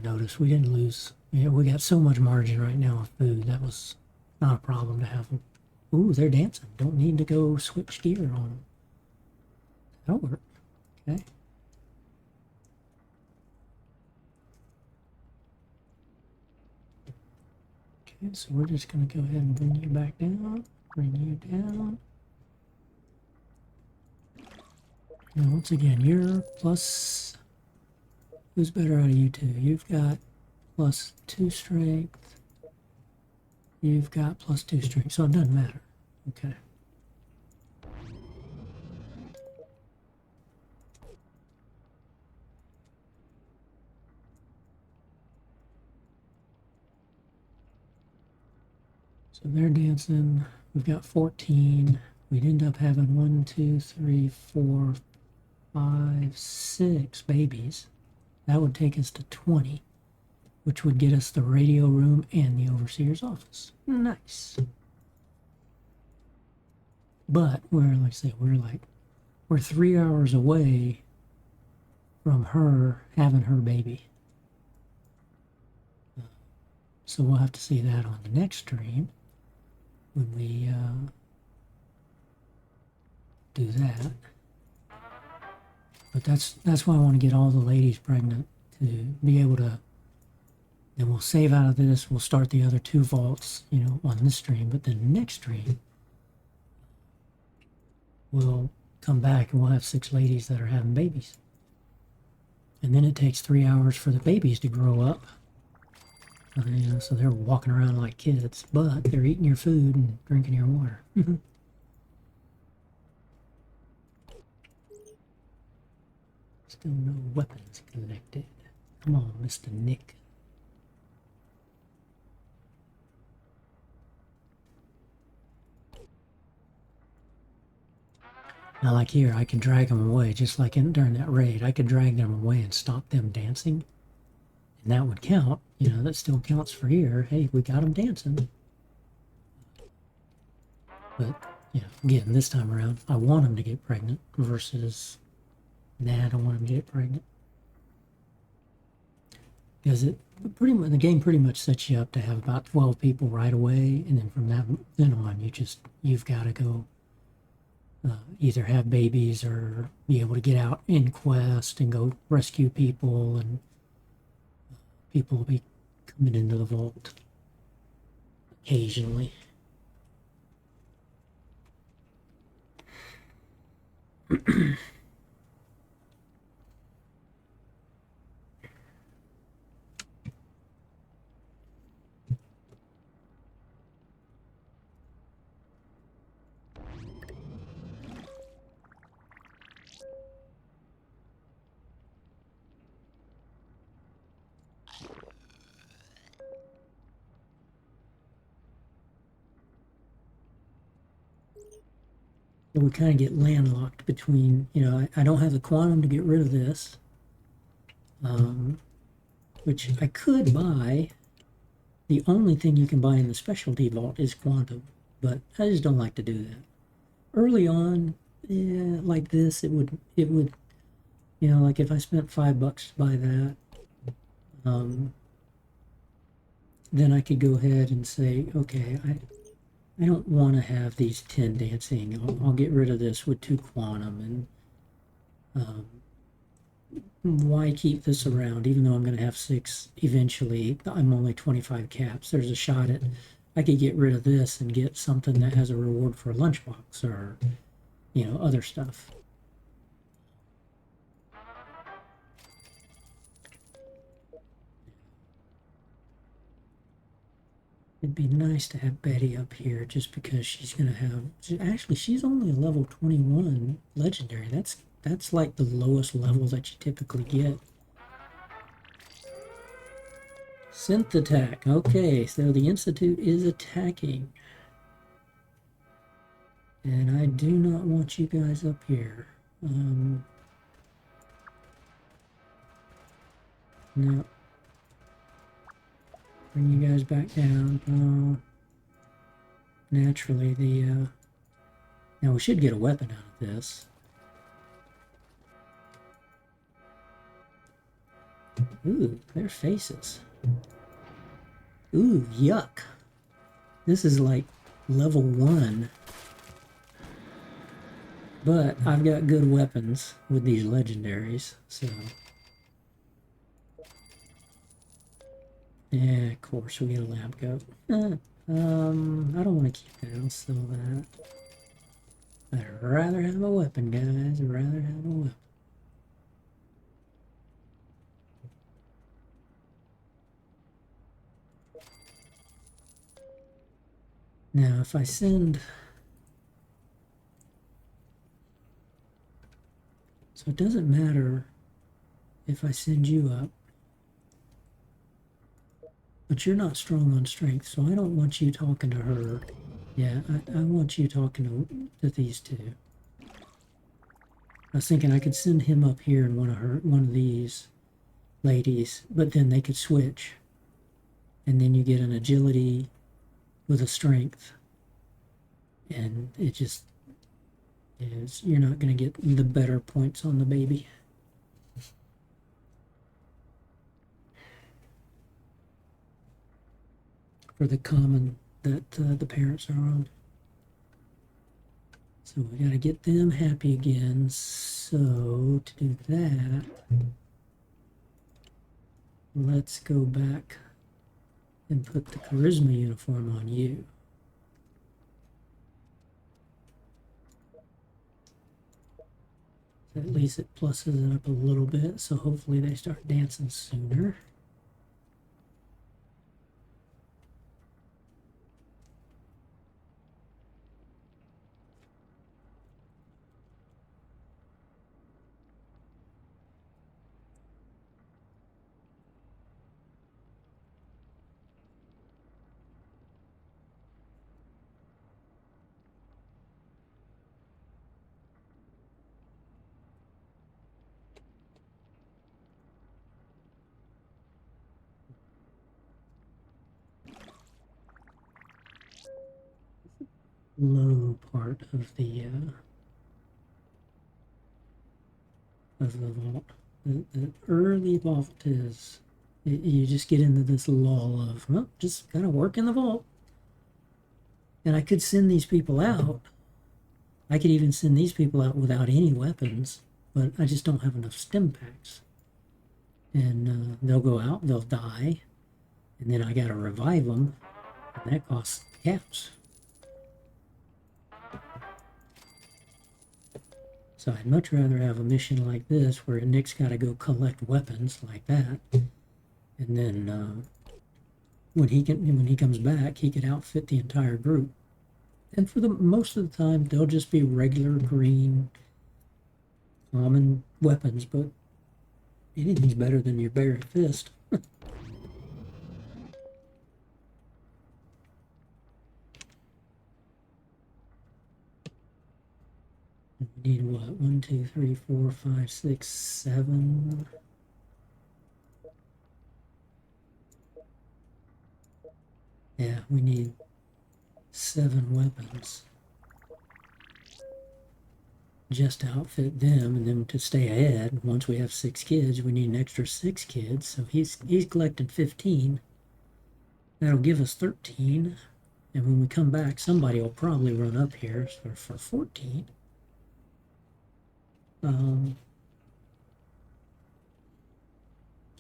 Notice we didn't lose. Yeah, we got so much margin right now of food. That was not a problem to have them. Ooh, they're dancing. Don't need to go switch gear on them. That'll work. Okay. Okay, so we're just going to go ahead and bring you back down. Bring you down. Now, once again, you're plus... Who's better out of you two? You've got +2 strength. You've got +2 strength, so it doesn't matter. Okay. So they're dancing. We've got 14. We'd end up having 1, 2, 3, 4, 5, 6 babies. That would take us to 20, which would get us the radio room and the overseer's office. Nice. But like I say, we're 3 hours away from her having her baby. So we'll have to see that on the next stream when we do that. But that's why I want to get all the ladies pregnant, to be able to Then we'll save out of this. We'll start the other 2 vaults, you know, on this stream. But then next stream, we'll come back and we'll have 6 ladies that are having babies. And then it takes 3 hours for the babies to grow up. You know, so they're walking around like kids, but they're eating your food and drinking your water. Still no weapons connected. Come on, Mr. Nick. Now, like here, I can drag them away, just like during that raid. I could drag them away and stop them dancing. And that would count. You know, that still counts for here. Hey, we got them dancing. But, you know, again, this time around, I want them to get pregnant versus, nah, I don't want them to get pregnant. Because the game pretty much sets you up to have about 12 people right away. And then from that then on, you've got to go either have babies or be able to get out in quest and go rescue people, and people will be coming into the vault occasionally. We kind of get landlocked between, you know, I don't have the quantum to get rid of this, which I could buy. The only thing you can buy in the specialty vault is quantum, but I just don't like to do that. Early on, yeah, like this, it would, you know, like if I spent $5 to buy that, then I could go ahead and say, okay, I don't want to have these 10 dancing. I'll get rid of this with 2 quantum, and why keep this around? Even though I'm going to have 6 eventually, I'm only 25 caps. There's a shot at I could get rid of this and get something that has a reward for a lunchbox or, you know, other stuff. It'd be nice to have Betty up here just because she's going to have... Actually, she's only a level 21 legendary. That's like the lowest level that you typically get. Synth attack. Okay, so the Institute is attacking. And I do not want you guys up here. No. Bring you guys back down. Naturally, now we should get a weapon out of this. Ooh, their faces. Ooh, yuck. This is like level 1. But I've got good weapons with these legendaries, so... Yeah, of course, we get a lab goat. I don't want to keep that. I'll sell that. I'd rather have a weapon, guys. I'd rather have a weapon. Now, if I send... So it doesn't matter if I send you up. But you're not strong on strength, so I don't want you talking to her. Yeah, I want you talking to these 2. I was thinking I could send him up here and one of these ladies, but then they could switch. And then you get an agility with a strength. And it just is, you're not going to get the better points on the baby. For the common that the parents are on. So we got to get them happy again. So to do that, let's go back and put the charisma uniform on you. At least it pluses it up a little bit, so hopefully they start dancing sooner. Low part of the vault. The early vault is you just get into this lull of, well, just gotta work in the vault. And I could send these people out. I could even send these people out without any weapons, but I just don't have enough stim packs. And they'll go out, they'll die, and then I gotta revive them, and that costs caps. So I'd much rather have a mission like this where Nick's got to go collect weapons like that, and then when he comes back, he could outfit the entire group. And for the most of the time, they'll just be regular green, common weapons, but anything's better than your bare fist. We need what? 1, 2, 3, 4, 5, 6, 7. Yeah, we need 7 weapons just to outfit them, and then to stay ahead. Once we have 6 kids, we need an extra 6 kids. So he's collecting 15. That'll give us 13. And when we come back, somebody will probably run up here for 14.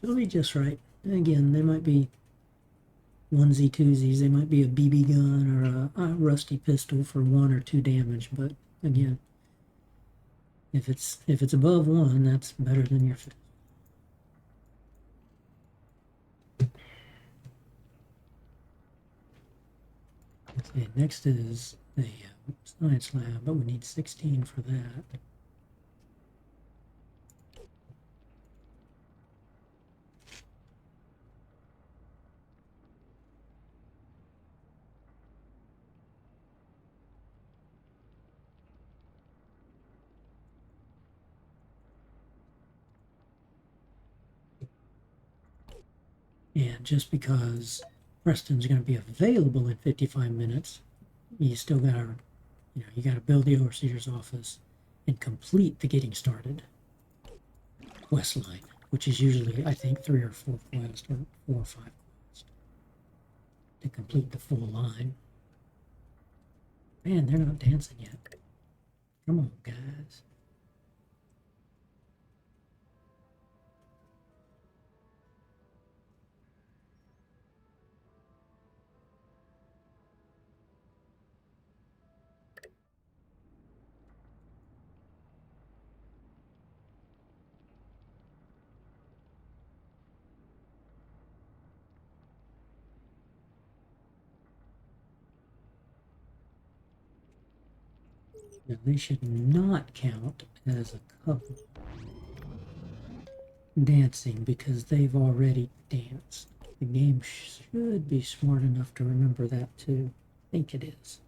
It'll be just right. And again, they might be onesie twosies. They might be a BB gun or a rusty pistol for 1 or 2 damage. But again, if it's above 1, that's better than your fist. Okay, next is the science lab, but we need 16 for that. And just because Preston's going to be available in 55 minutes, you still got to, you got to build the overseer's office and complete the getting started quest line, which is usually, I think, 3 or 4 quests or 4 or 5 quests to complete the full line. Man, they're not dancing yet. Come on, guys. Now, they should not count as a couple dancing because they've already danced. The game should be smart enough to remember that too. I think it is.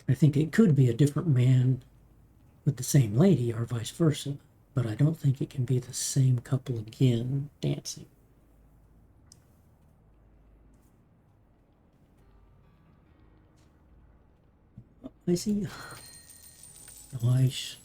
I think it could be a different man with the same lady or vice versa, but I don't think it can be the same couple again dancing. I see. Nice.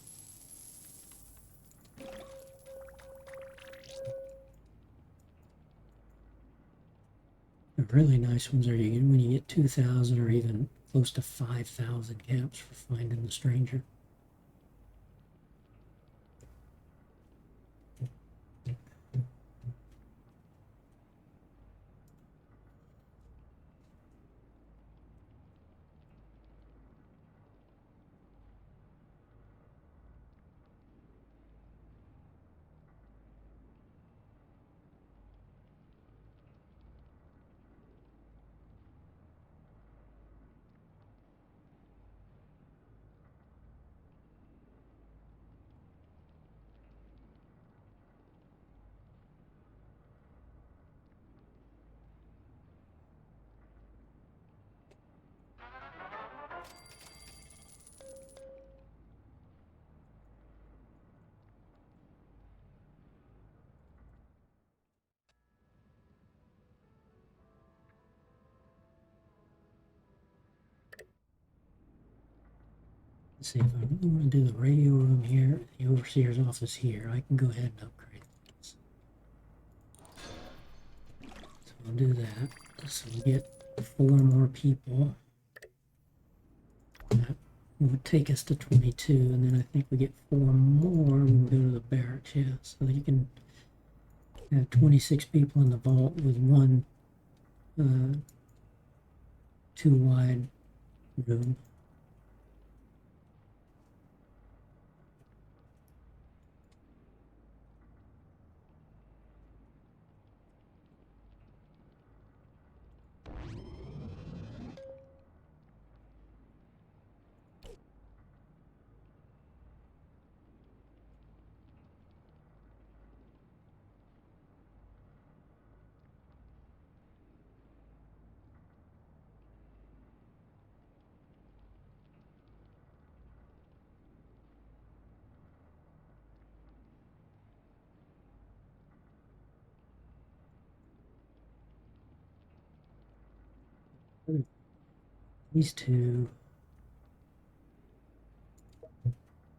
The really nice ones are when you get 2,000 or even close to 5,000 caps for finding the stranger. Let's see, if I really want to do the radio room here, the overseer's office here, I can go ahead and upgrade this. So I'll do that. So we get 4 more people. That would take us to 22, and then I think we get 4 more. We can go to the barracks, yeah. So you can have 26 people in the vault with one 2-wide room. These two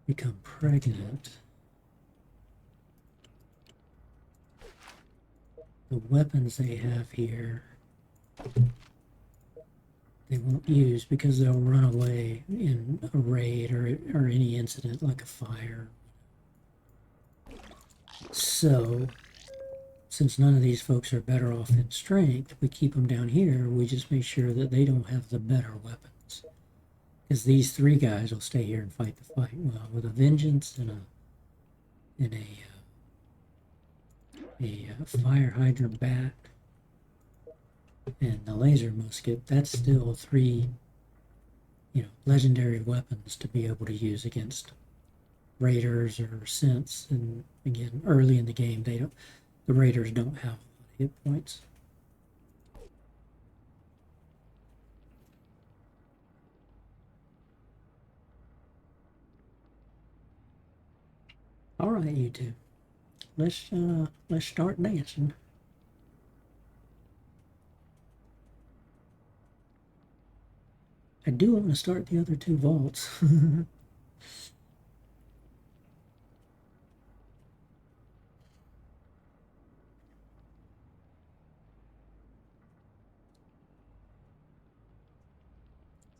become pregnant. The weapons they have here, they won't use because they'll run away in a raid or any incident like a fire. So, since none of these folks are better off in strength, we keep them down here. We just make sure that they don't have the better weapons. Because these 3 guys will stay here and fight the fight. Well, with a vengeance and a fire hydrant bat and the laser musket, that's still 3, legendary weapons to be able to use against raiders or synths. And again, early in the game, the raiders don't have hit points. All right, you two. Let's start dancing. I do want to start the other 2 vaults.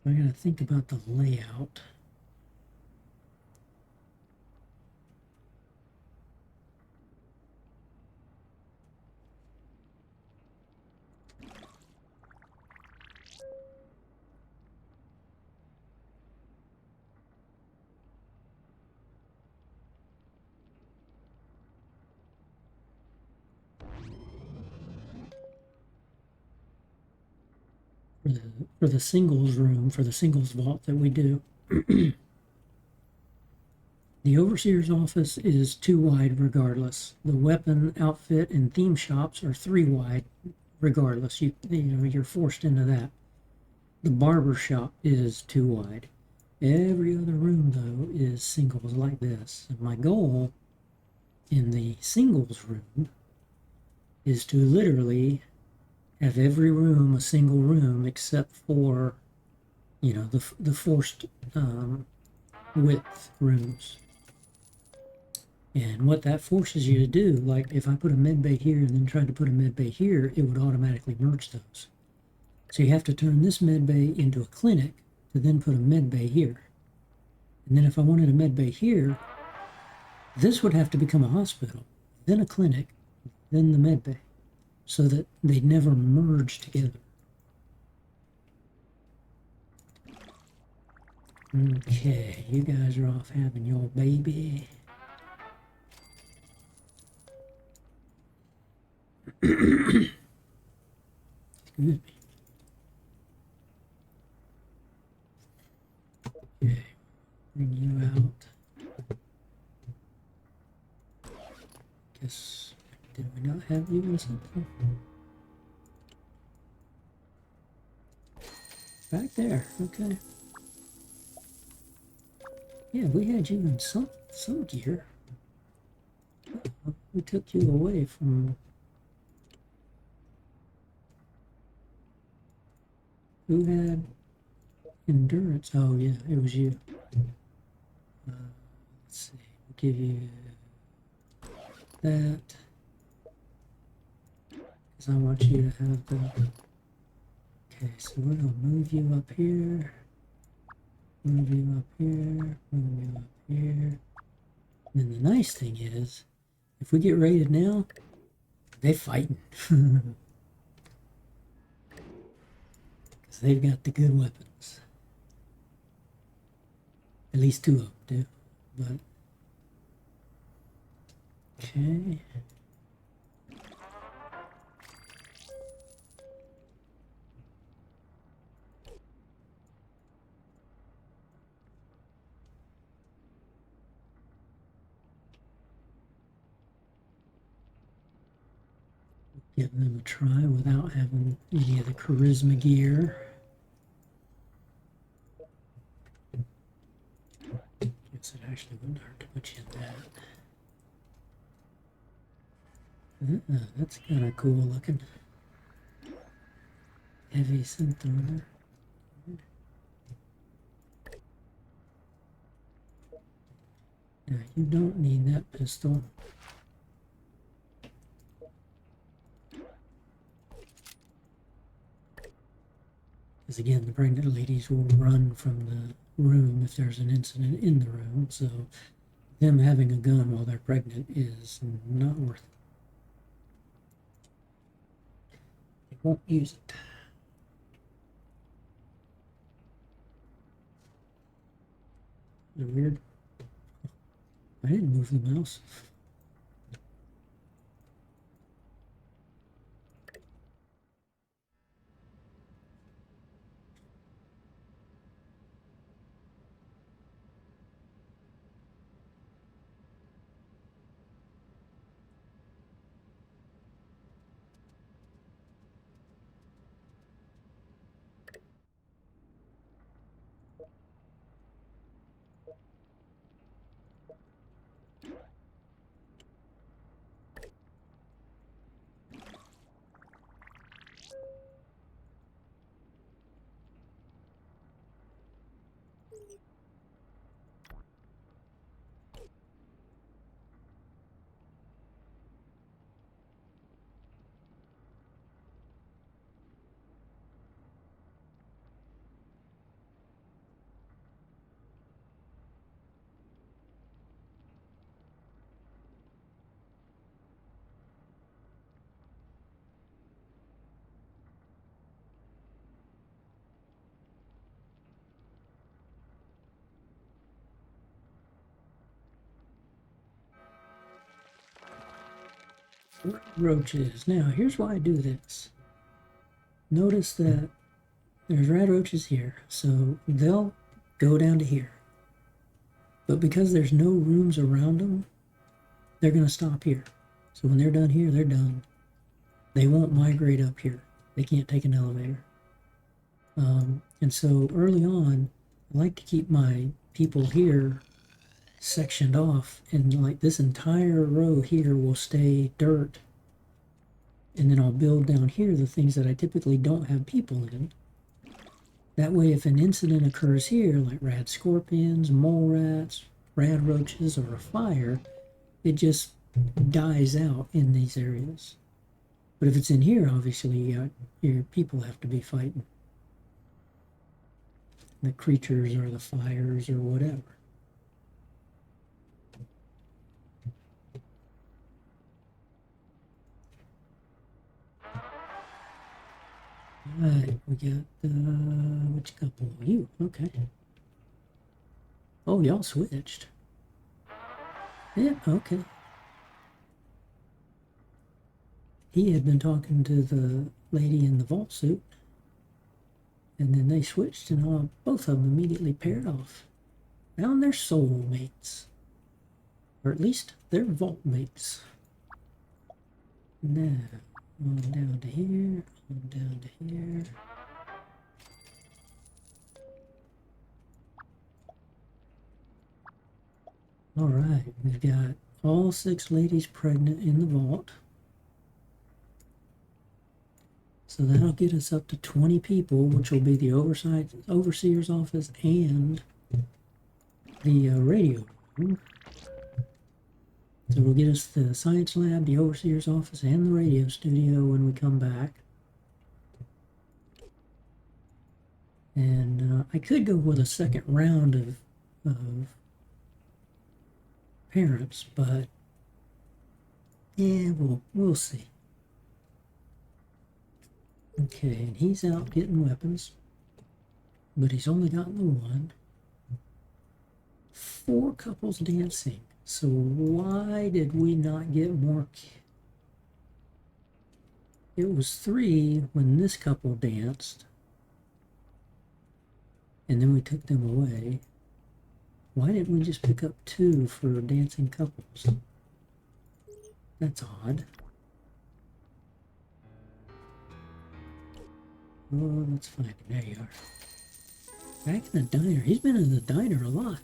I gotta think about the layout. For the singles room, for the singles vault that we do, the overseer's office is 2 wide regardless. The weapon, outfit, and theme shops are 3 wide regardless. You're forced into that. The barber shop is 2 wide. Every other room though is singles like this. And my goal in the singles room is to literally have every room a single room except for the forced width rooms. And what that forces you to do, like if I put a med bay here and then tried to put a med bay here, it would automatically merge those. So you have to turn this med bay into a clinic to then put a med bay here. And then if I wanted a med bay here, this would have to become a hospital, then a clinic, then the med bay, so that they never merge together. Okay, you guys are off having your baby. Excuse me. Okay, bring you out. Guess, did we not have you in something? Back there, okay. Yeah, we had you in some gear. We took you away from... Who had endurance? Oh yeah, it was you. let's see, we'll give you that. Because I want you to have the... Okay, so we're going to move you up here. Move you up here. Move you up here. And then the nice thing is, if we get raided now, they're fighting. Because they've got the good weapons. At least 2 of them do. But okay. Give them a try without having any of the charisma gear. Guess it actually wouldn't hurt to put you in that. That's kind of cool looking. Heavy synth. Now you don't need that pistol. Because again, the pregnant ladies will run from the room if there's an incident in the room, so them having a gun while they're pregnant is not worth it. They won't use it. Is it weird? I didn't move the mouse. Roaches. Now, here's why I do this. Notice that there's rat roaches here, so they'll go down to here. But because there's no rooms around them, they're going to stop here. So when they're done here, they're done. They won't migrate up here. They can't take an elevator. And so early on, I like to keep my people here sectioned off, and like this entire row here will stay dirt, and then I'll build down here the things that I typically don't have people in. That way if an incident occurs here, like rad scorpions, mole rats, rad roaches, or a fire, it just dies out in these areas. But if it's in here, obviously your people have to be fighting the creatures or the fires or whatever. Alright, we got, which couple? You, okay. Oh, y'all switched. Yeah, okay. He had been talking to the lady in the vault suit, and then they switched, and both of them immediately paired off. Now they're soulmates. Or at least they're vault mates. Now, on down to here, on down to here. Alright, we've got all 6 ladies pregnant in the vault. So that'll get us up to 20 people, which will be the overseer's office and the radio room. So we'll get us the science lab, the overseer's office, and the radio studio when we come back. And I could go with a second round of parents, but yeah, we'll see. Okay, and he's out getting weapons, but he's only gotten the one. 4 couples dancing. So why did we not get more? It was 3 when this couple danced, and then we took them away. Why didn't we just pick up 2 for dancing couples? That's odd. Oh, let's find it. There you are. Back in the diner. He's been in the diner a lot.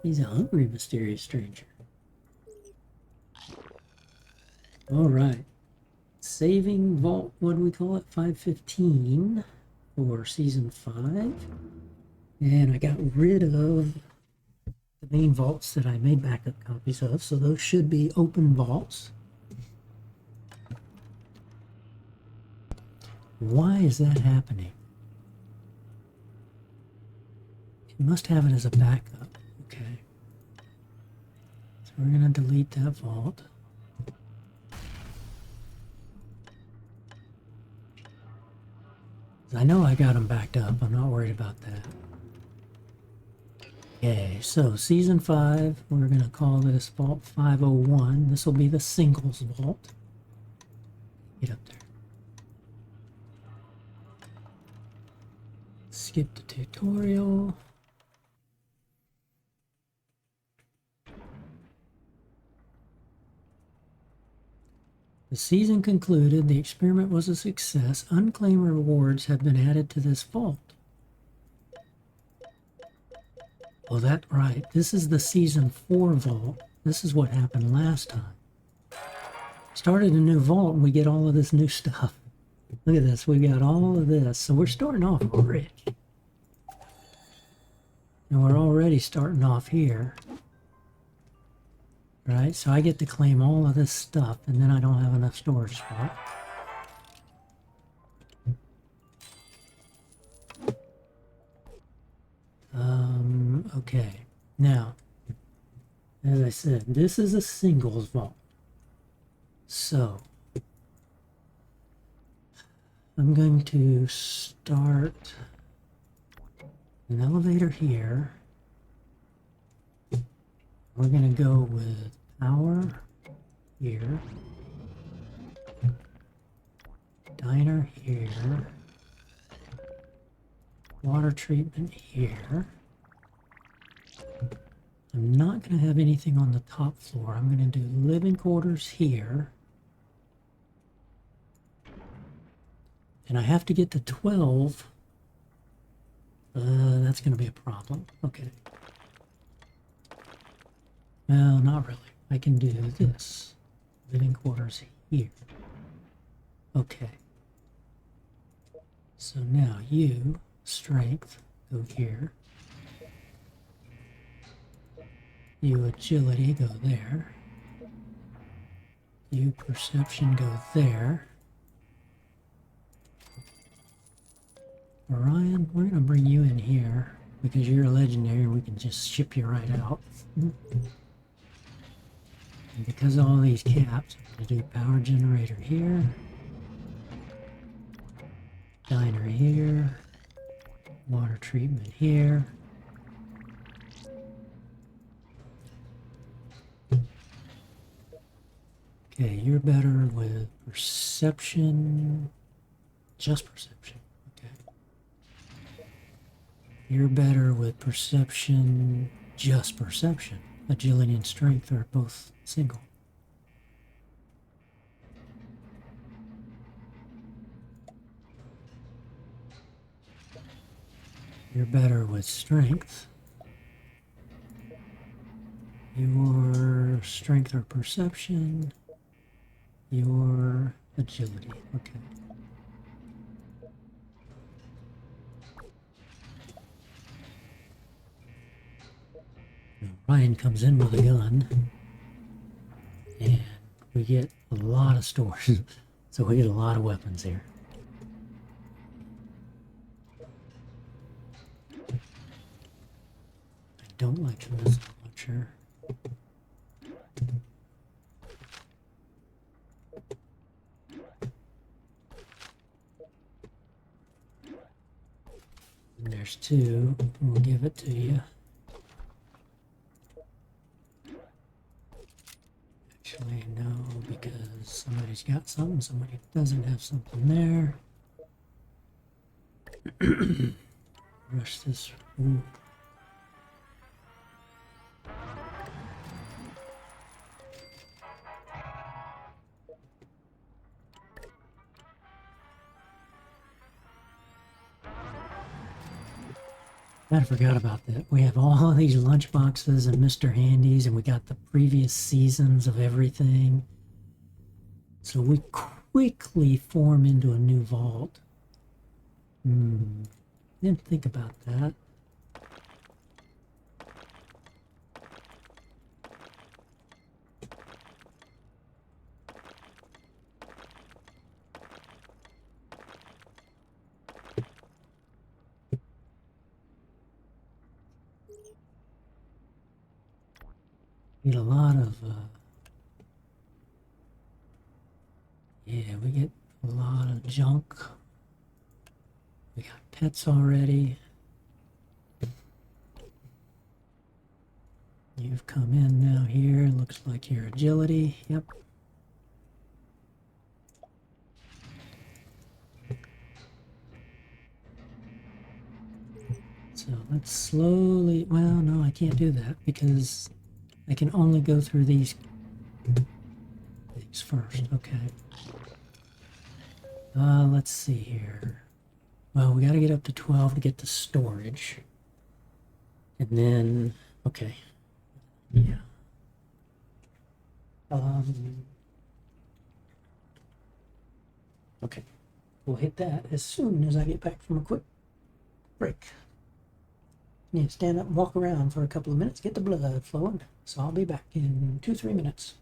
He's a hungry, mysterious stranger. All right. Saving vault, what do we call it? 515 for season 5. And I got rid of the main vaults that I made backup copies of, so those should be open vaults. Why is that happening? It must have it as a backup. Okay. So we're going to delete that vault. I know I got them backed up. I'm not worried about that. Okay, so season 5, we're going to call this vault 501. This will be the singles vault. Get up there. Skip the tutorial. The season concluded. The experiment was a success. Unclaimed rewards have been added to this vault. Oh, that's right. This is the season 4 vault. This is what happened last time. Started a new vault and we get all of this new stuff. Look at this. We got all of this. So we're starting off rich. And we're already starting off here. Right? So I get to claim all of this stuff and then I don't have enough storage spot. Okay. Now, as I said, this is a singles vault. So, I'm going to start an elevator here. We're going to go with power here. Diner here. Water treatment here. I'm not going to have anything on the top floor. I'm going to do living quarters here. And I have to get to 12. That's going to be a problem. Okay. Well, not really. I can do this. Living quarters here. Okay. So now you, strength, go here. You, agility, go there. You, perception, go there. Orion, we're going to bring you in here because you're a legendary and we can just ship you right out. And because of all these caps, I'm going to do power generator here. Diner here. Water treatment here. Okay, you're better with perception. Just perception. Okay. You're better with perception. Just perception. Agility and strength are both single. You're better with strength. Your strength or perception. Your agility. Okay. Ryan comes in with a gun, and we get a lot of stores. So we get a lot of weapons here. I don't like the missile launcher. And there's two. We'll give it to you. Actually, no, because somebody's got something, somebody doesn't have something there. Rush this. Ooh. I forgot about that. We have all of these lunch boxes and Mr. Handies, and we got the previous seasons of everything. So we quickly form into a new vault. Didn't think about that. Get a lot of, yeah, we get a lot of junk. We got pets already. You've come in now here. Looks like your agility. Yep. So let's slowly, well, no, I can't do that because I can only go through these things first. Okay. Let's see here. Well, we got to get up to 12 to get the storage. And then, okay. Yeah. Okay. We'll hit that as soon as I get back from a quick break. Need to stand up and walk around for a couple of minutes, get the blood flowing. So I'll be back in 2-3 minutes.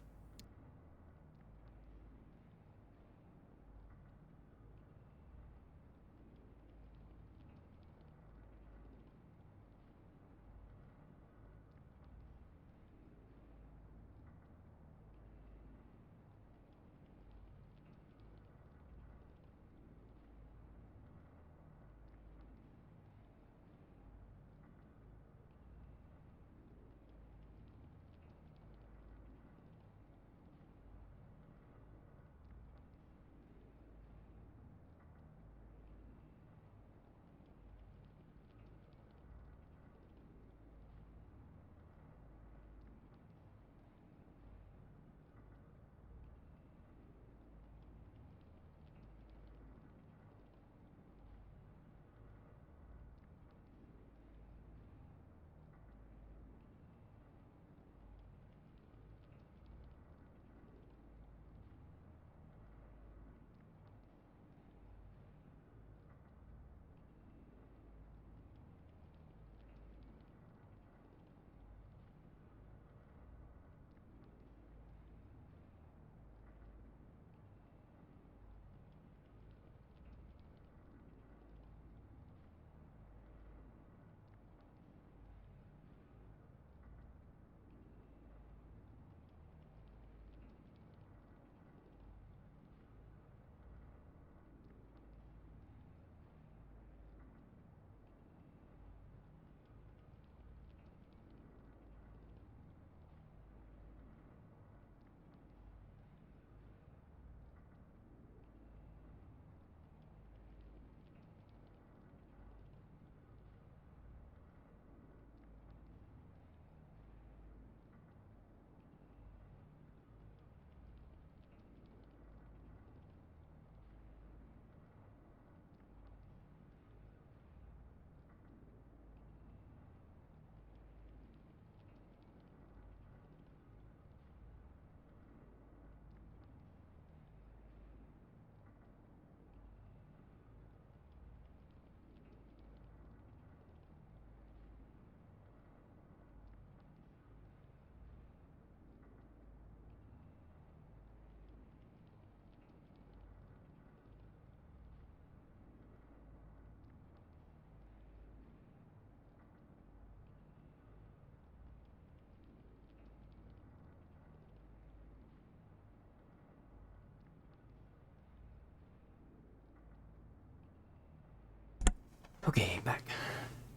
Okay, back.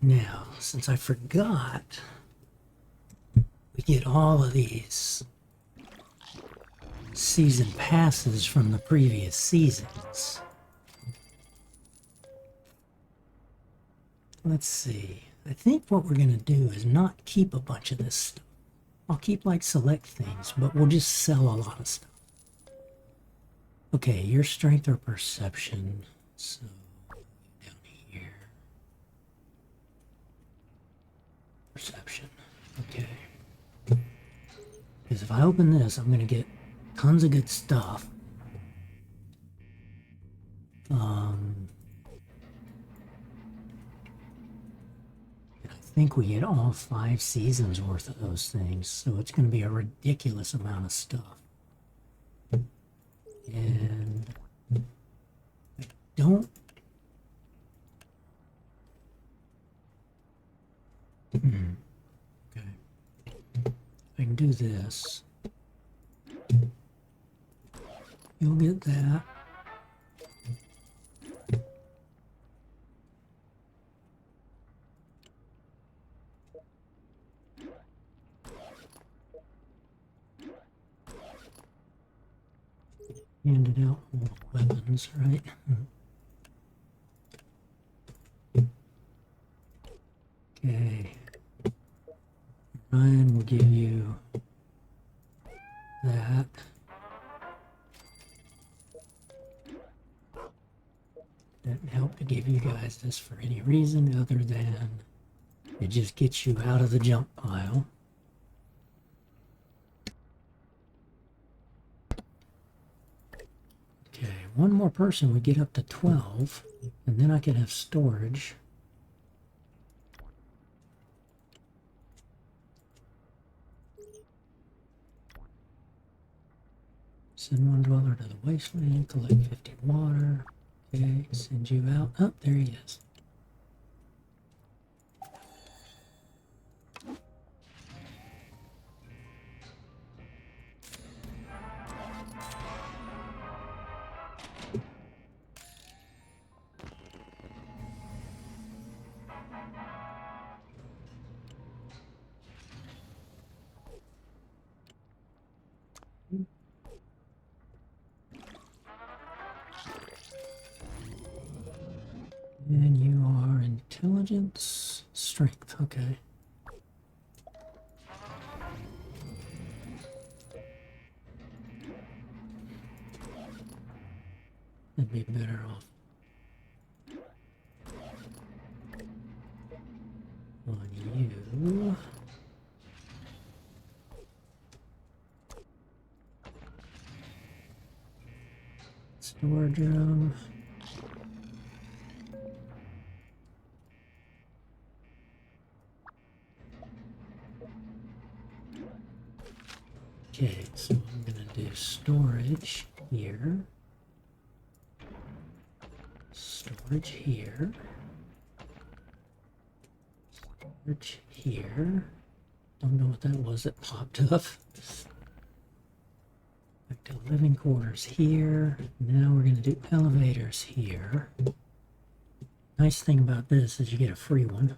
Now, since I forgot, we get all of these season passes from the previous seasons. Let's see. I think what we're going to do is not keep a bunch of this stuff. I'll keep like select things, but we'll just sell a lot of stuff. Okay, your strength or perception. So, down here. Perception. Okay. Because if I open this, I'm going to get tons of good stuff. I think we get all 5 seasons worth of those things, so it's going to be a ridiculous amount of stuff. And I don't... Okay. I can do this. You'll get that. Handed out more weapons, right? Okay. Ryan will give you that. Doesn't help to give you guys this for any reason other than it just gets you out of the jump pile. Okay, one more person would get up to 12, and then I could have storage. Send one dweller to the wasteland, collect 50 water. Okay, send you out. Oh, there he is. And you are intelligence, strength, okay. I'd be better off on you. Storage room. Okay, so I'm gonna do storage here. Storage here. Storage here. Don't know what that was that popped up. Back to living quarters here. Now we're gonna do elevators here. Nice thing about this is you get a free one.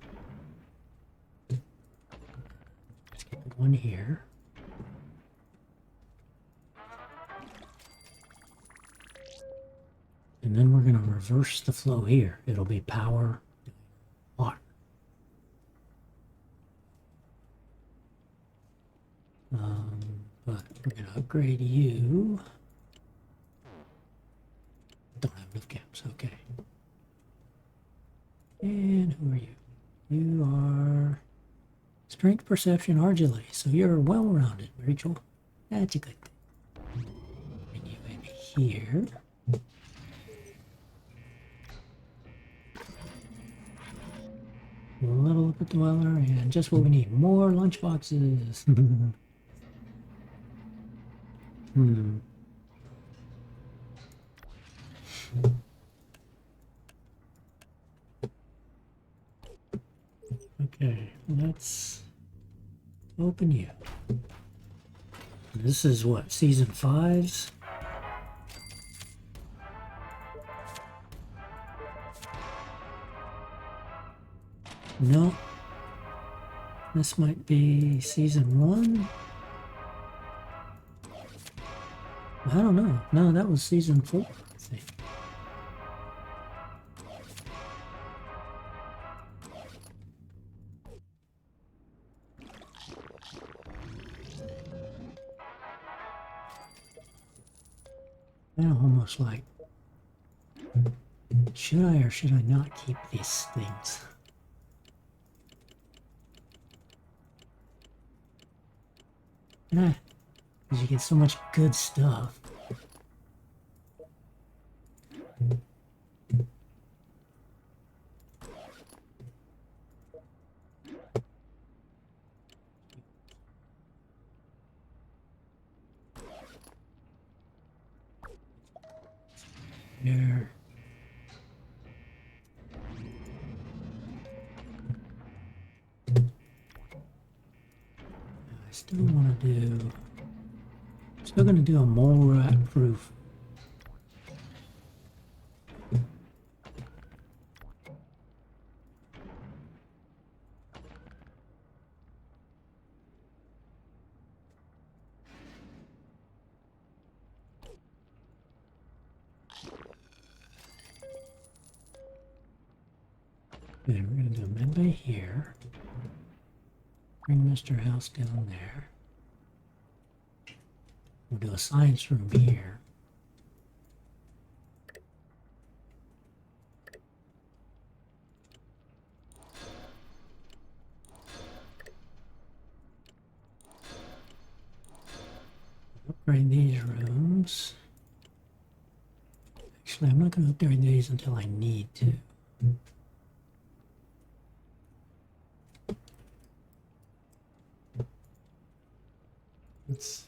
Let's get one here. And then we're going to reverse the flow here. It'll be power, water. But we're going to upgrade you. Don't have enough caps, okay. And who are you? You are strength, perception, agility. So you're well-rounded, Rachel. That's a good thing. Bring you in here. Level up the dweller, and just what we need, more lunchboxes. Okay, let's open you. This is what, season 5's? No. This might be season 1. I don't know. No, that was season 4, I think. I almost like, should I or should I not keep these things? Because you get so much good stuff. There. I still want to do. Still going to do a mole rat proof. Okay, we're going to do a medbay here. Bring Mr. House down there. We'll do a science room here. Upgrade these rooms. Actually, I'm not going to upgrade these until I need to. Let's see.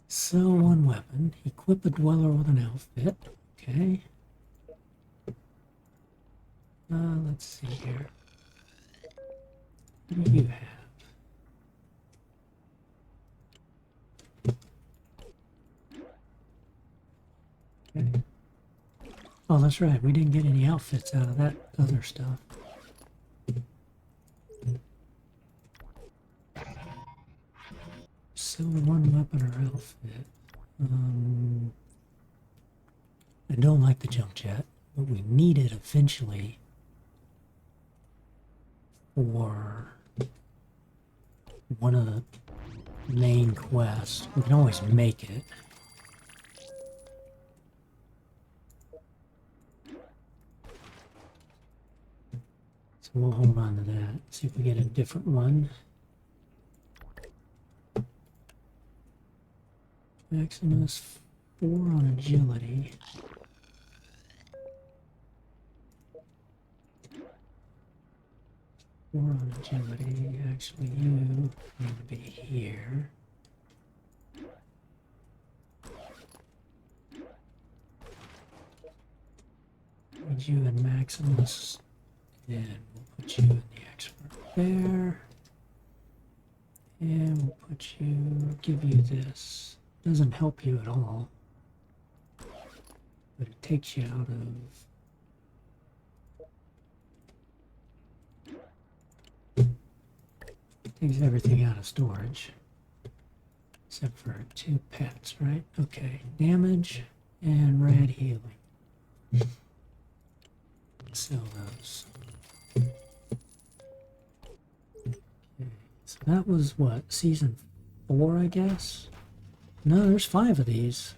Sell one weapon. Equip a dweller with an outfit. Okay. Let's see here. What do you have? Okay. Oh, that's right. We didn't get any outfits out of that other stuff. Sell one weapon or outfit. I don't like the jump jet, but we need it eventually for one of the main quests. We can always make it. So we'll hold on to that. See if we get a different one. Maximus 4 on agility. Four on agility. Actually, you need to be here. Need you and Maximus. And we'll put you in the expert there. And we'll put you, give you this. Doesn't help you at all. But it takes you out of... Takes everything out of storage. Except for 2 pets, right? Okay, damage and rad healing. Sell those. Okay, so that was what, season 4, I guess? No, there's 5 of these.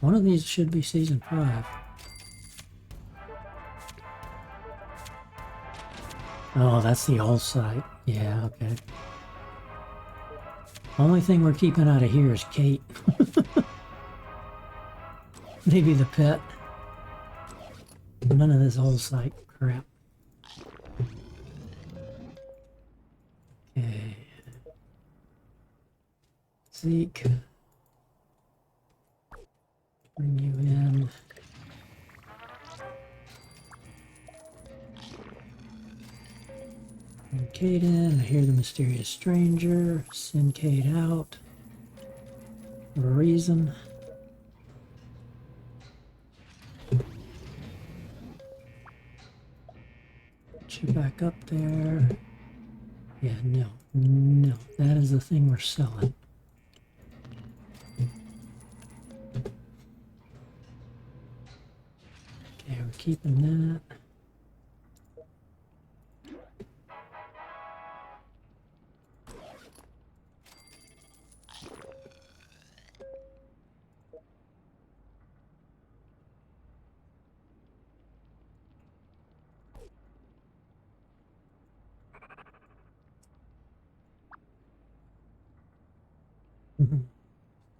One of these should be season 5. Oh, that's the old site. Yeah, okay. Only thing we're keeping out of here is Kate. Maybe the pet. None of this old site crap. Okay. Zeke. Bring you in. Bring Kate in. I hear the mysterious stranger. Send Kate out. For a reason. Get you back up there. Yeah, no. No. That is the thing we're selling. Okay, we're keeping that.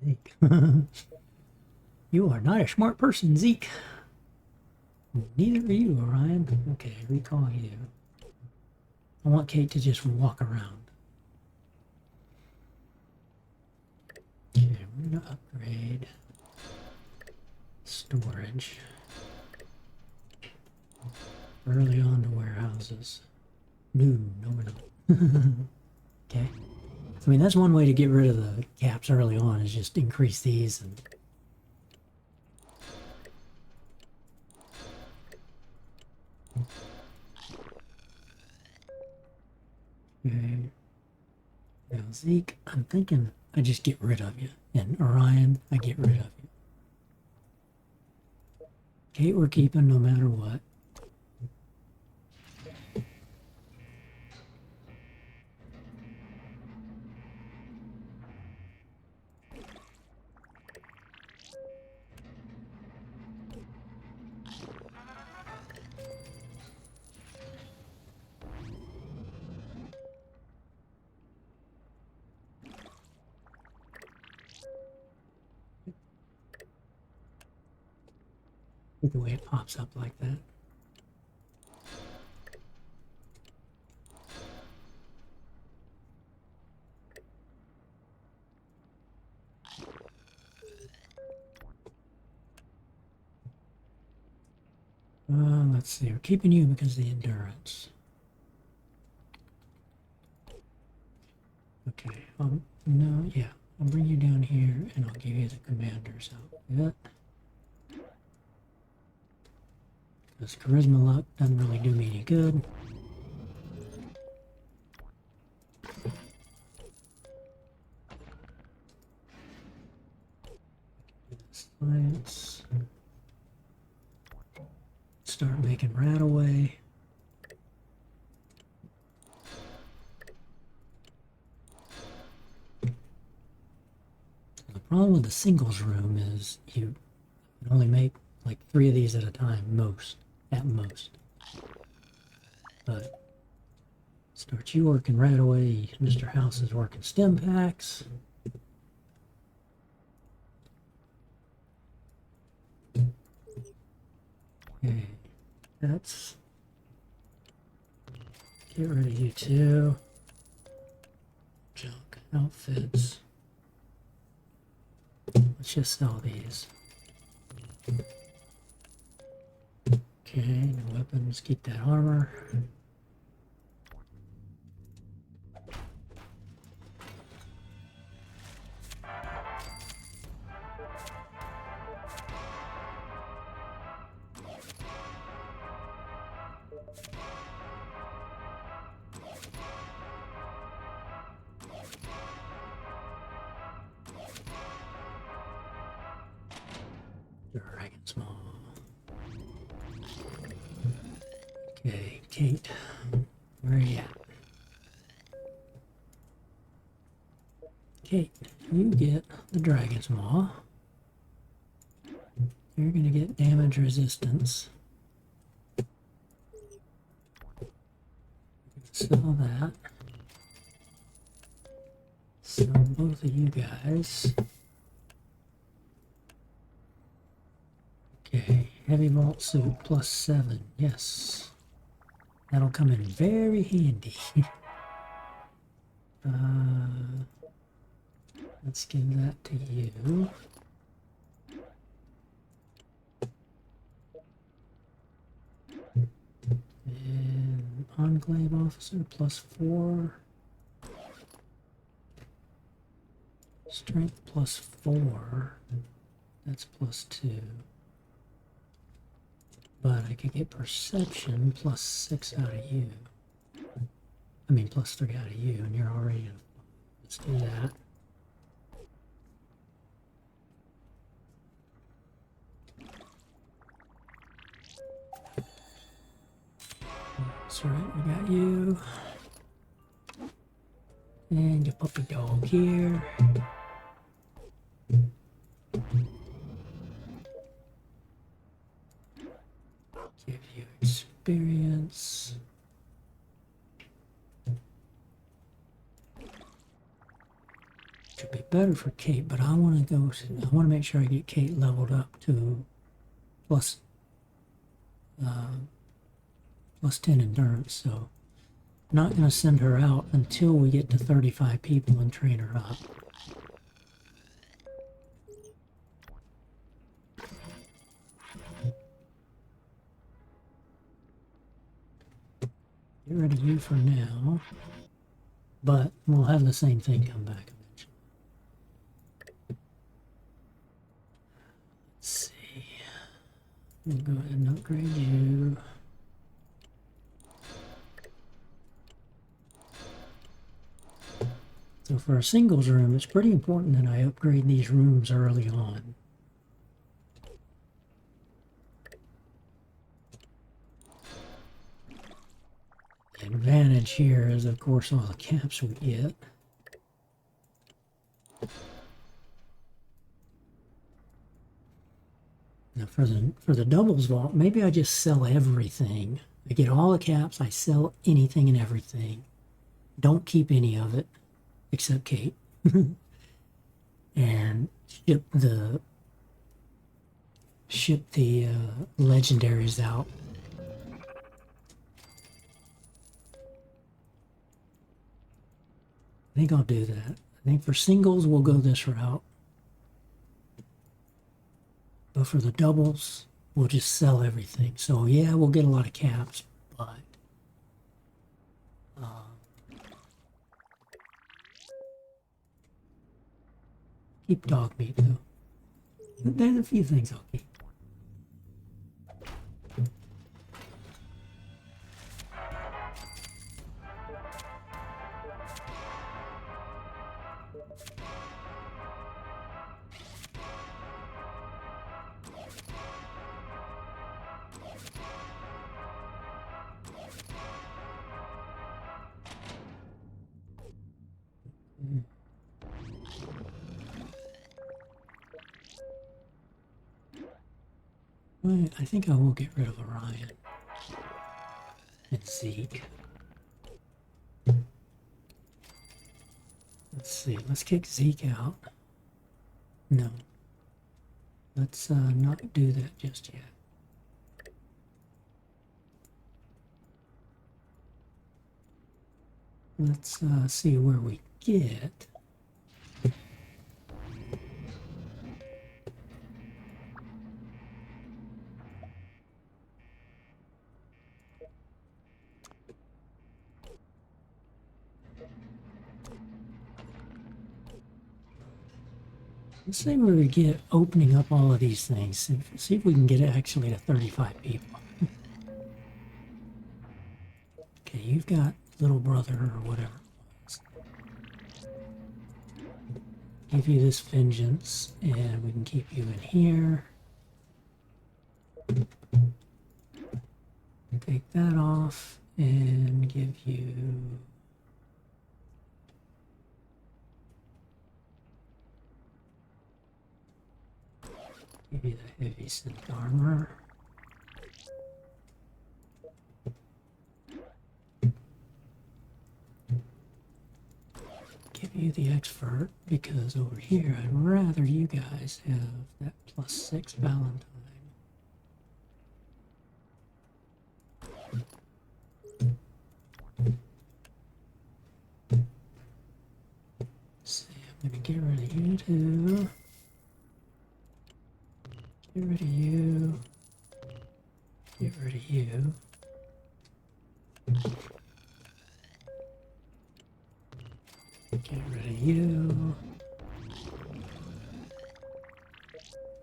Zeke. You are not a smart person, Zeke. Neither are you, Orion. Okay, recall you. I want Kate to just walk around. Okay, we're gonna upgrade storage early on to warehouses. No, we're not. Okay. I mean, that's one way to get rid of the caps early on, is just increase these and okay. Now Zeke, I'm thinking I just get rid of you. And Orion, I get rid of you. Kate we're keeping no matter what. The way it pops up like that. Let's see, we're keeping you because of the endurance. Okay, no, yeah, I'll bring you down here and I'll give you the commander's outfit. Because charisma luck doesn't really do me any good. Science. Start making Radaway. The problem with the singles room is you can only make like 3 of these at a time, at most. But start you working Radaway. Mr. House is working stim packs. Okay, that's get rid of you too. Junk outfits. Let's just sell these. Okay, no weapons, keep that armor. Dragon Small. Okay, Kate, where are you at? Kate, you get the Dragon's Maw. You're gonna get damage resistance. Sell that. Sell both of you guys. Okay, heavy vault suit +7. Yes. That'll come in very handy. Let's give that to you. And Enclave Officer +4. Strength +4. That's +2. But I could get perception plus 6 out of you. I mean, plus 3 out of you, and you're already. Let's do that. That's right, we got you. And your puppy dog here. Give you experience. Should be better for Kate, but I want to go. I want to make sure I get Kate leveled up to plus 10 endurance. So I'm not going to send her out until we get to 35 people and train her up. Get rid of you for now, but we'll have the same thing come back eventually. Let's see. We'll go ahead and upgrade you. So for a singles room, it's pretty important that I upgrade these rooms early on. The advantage here is, of course, all the caps we get. Now for the doubles vault, maybe I just sell everything. I get all the caps, I sell anything and everything. Don't keep any of it, except Kate. And ship the legendaries out. I think I'll do that. I think for singles, we'll go this route. But for the doubles, we'll just sell everything. So yeah, we'll get a lot of caps, but keep dog meat though. There's a few things I'll keep. I think I will get rid of Orion and Zeke. Let's see, let's kick Zeke out. No. Let's not do that just yet. Let's see where we get. Let's see where we get opening up all of these things. See if we can get it actually to 35 people. Okay, you've got little brother or whatever it was. Give you this vengeance, and we can keep you in here. Take that off and give you. Give you the heavy synth armor. Give you the expert, because over here I'd rather you guys have that +6 Valentine. See, I'm gonna get rid of you too. Get rid of you. Get rid of you. Get rid of you.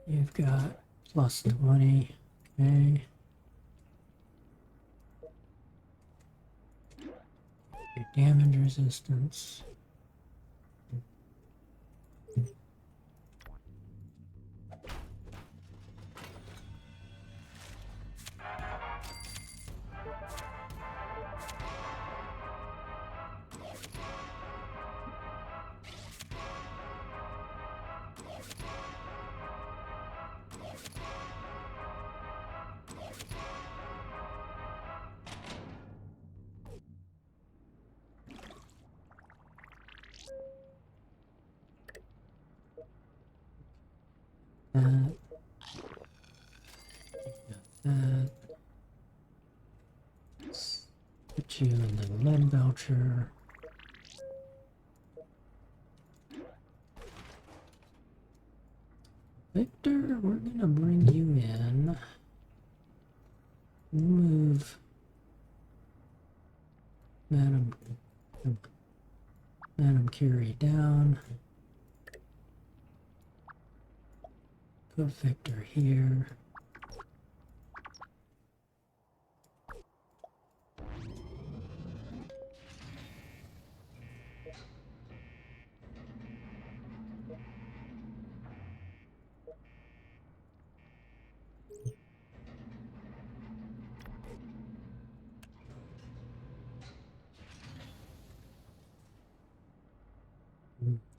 You've got +20. Okay. Your damage resistance. That. That. Put you in the lead belcher. Victor, we're gonna bring you in. Move Madam Curie down. Put Victor here.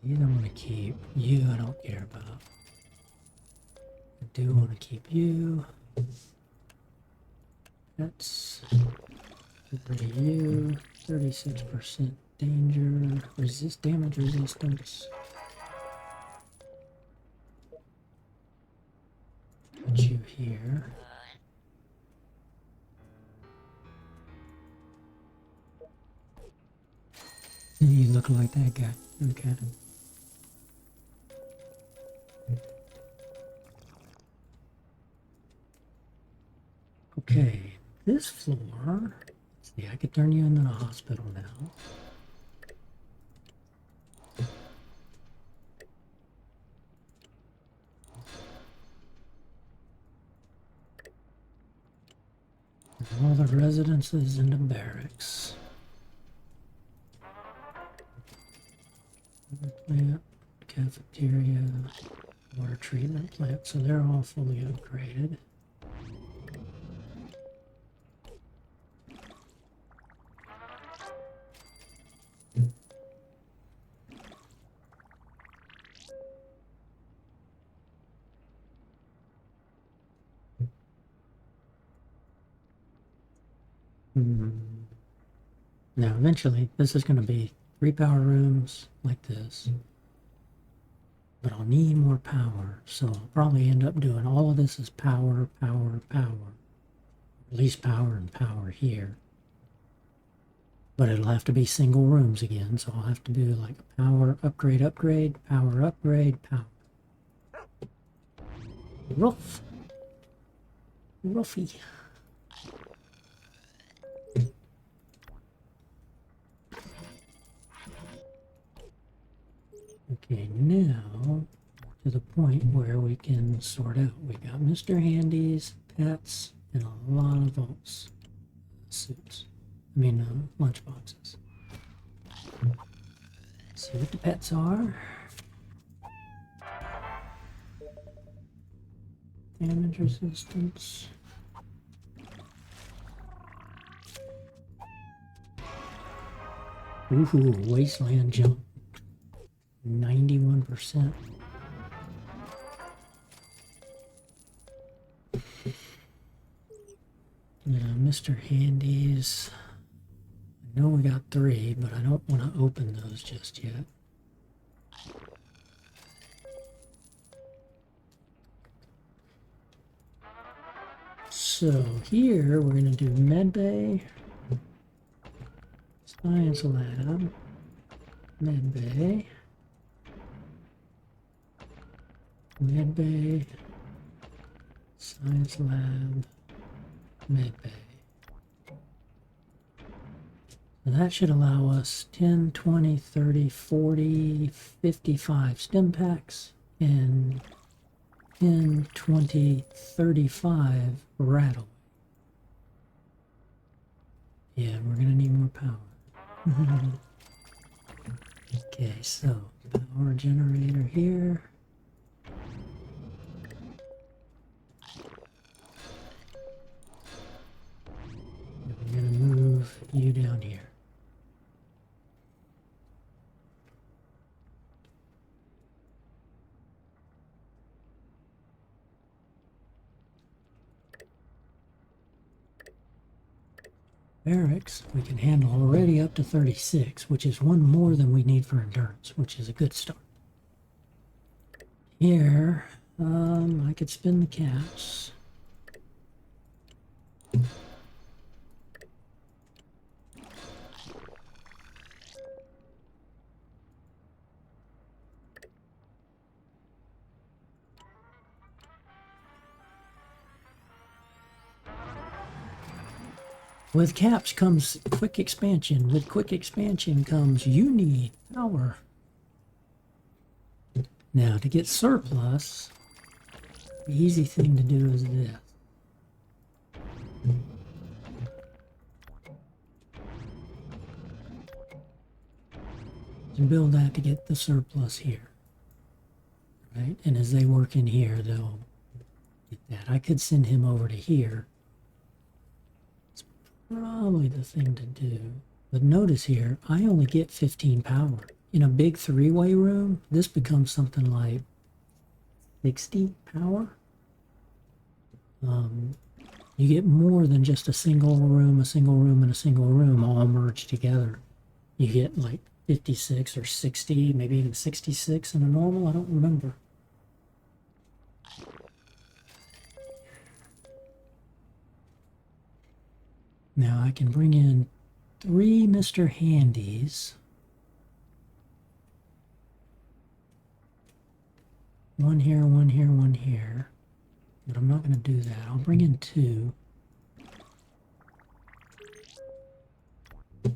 You don't want to keep you, I don't care about. I do want to keep you. That's 30 you, 36% danger, damage resistance. Put you here. You look like that guy. Okay. Okay, this floor. Let's see, I could turn you into the hospital now. All the residences into barracks. Plant, cafeteria, water treatment plant, so they're all fully upgraded. Now, eventually, this is going to be 3 power rooms like this. But I'll need more power, so I'll probably end up doing all of this as power, power, power. At least power and power here. But it'll have to be single rooms again, so I'll have to do like a power upgrade, upgrade, power upgrade, power. Roof. Roofy. Okay, now to the point where we can sort out. We got Mr. Handy's, pets, and a lot of vaults. Suits. I mean, lunch boxes. See what the pets are. Damage resistance. Ooh, wasteland jump. 91%. Mr. Handy's. I know we got 3, but I don't want to open those just yet. So here we're going to do medbay, science lab, medbay, medbay, science lab, medbay. So that should allow us 10, 20, 30, 40, 55 stim packs and 10, 20, 35 rattle. Yeah, we're going to need more power. Okay, so power generator here. I'm gonna move you down here. Barracks, we can handle already up to 36, which is one more than we need for endurance, which is a good start. Here, I could spin the caps. With caps comes quick expansion. With quick expansion comes you need power. Now, to get surplus, the easy thing to do is this. And build that to get the surplus here. Right? And as they work in here, they'll get that. I could send him over to here. It's probably the thing to do. But notice here, I only get 15 power. In a big three-way room, this becomes something like 60 power. You get more than just a single room, and a single room all merged together. You get like 56 or 60, maybe even 66 in a normal, I don't remember. Now I can bring in 3 Mr. Handies. One here, one here, one here. But I'm not going to do that. I'll bring in 2. Oh,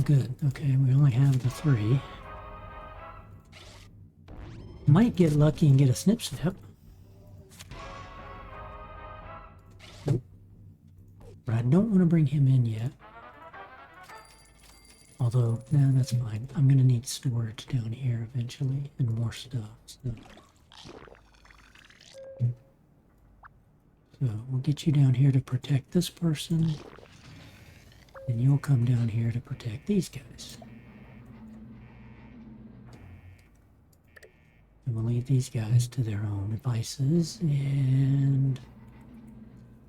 good. Okay, we only have the 3. Might get lucky and get a snip snip. Nope. But I don't want to bring him in yet. Although, no, that's fine. I'm going to need storage down here eventually and more stuff. So we'll get you down here to protect this person. And you'll come down here to protect these guys. And we'll leave these guys to their own devices. And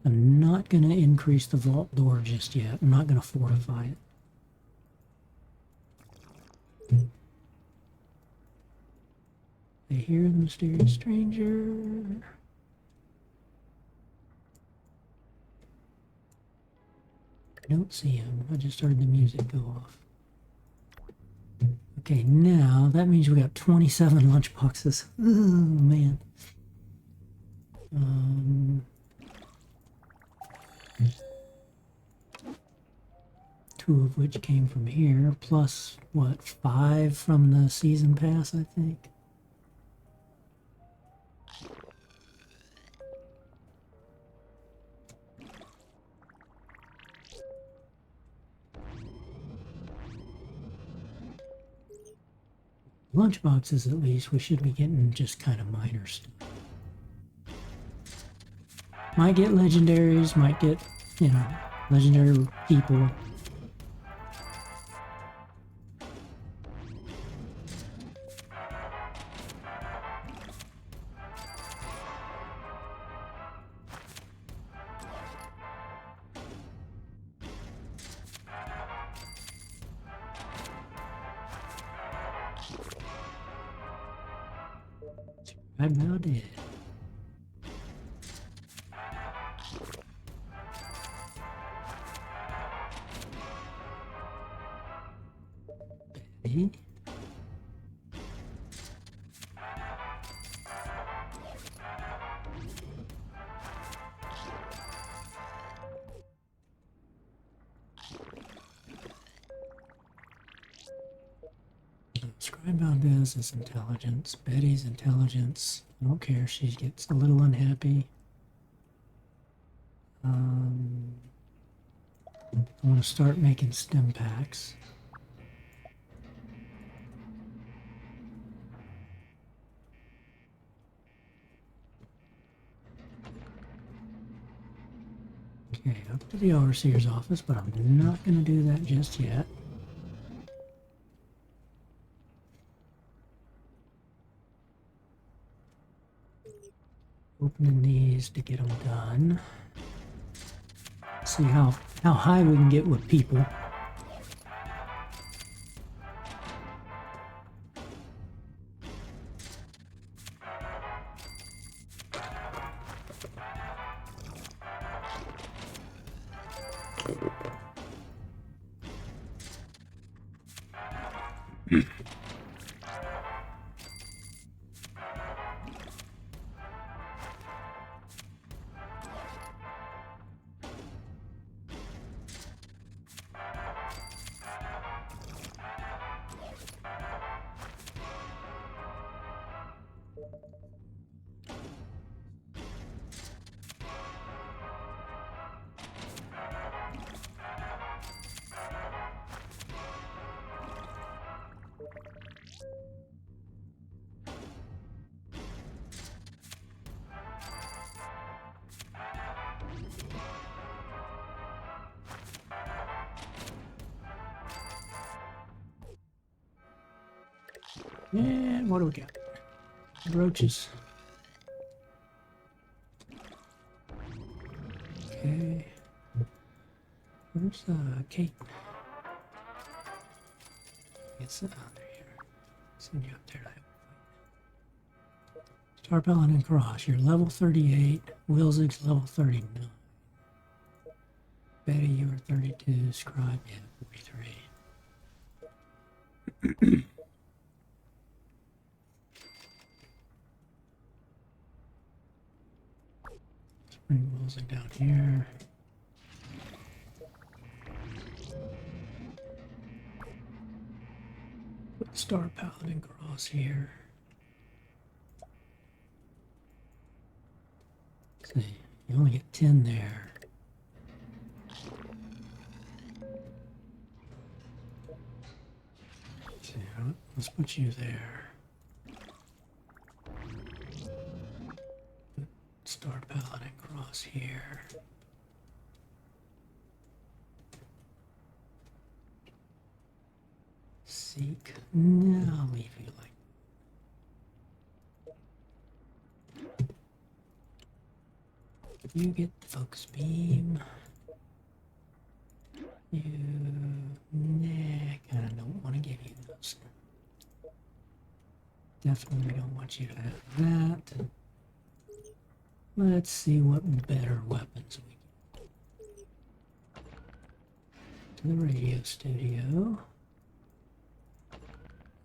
I'm not going to increase the vault door just yet. I'm not going to fortify it. I hear the mysterious stranger. I don't see him. I just heard the music go off. Okay, now that means we got 27 lunchboxes. Oh, man. 2 of which came from here, plus, what, 5 from the season pass, I think? Lunchboxes, at least, we should be getting just kind of minor stuff. Might get legendaries, might get, you know, legendary people. I'm now dead. Betty? Scribebound is intelligence. Betty's intelligence. I don't care. She gets a little unhappy. I want to start making stim packs. Okay, up to the overseer's office, but I'm not going to do that just yet. Opening these to get them done. See how high we can get with people. And what do we got? Roaches. Okay. Where's Kate? It's under here. Send you up there to Star Paladin Cross. You're level 38. Wilzig's level 39. Betty, you were 32. Scribe, yeah, 43. Bring Wilzig down here. Put Star Paladin Cross here. See, you only get 10 there. See, let's put you there. Put Star Paladin Cross here. Seek. No, I'll leave you like. You get focus beam. You. Nah, kinda don't want to give you those. Definitely don't want you to have that. Let's see what better weapons we get. To the radio studio.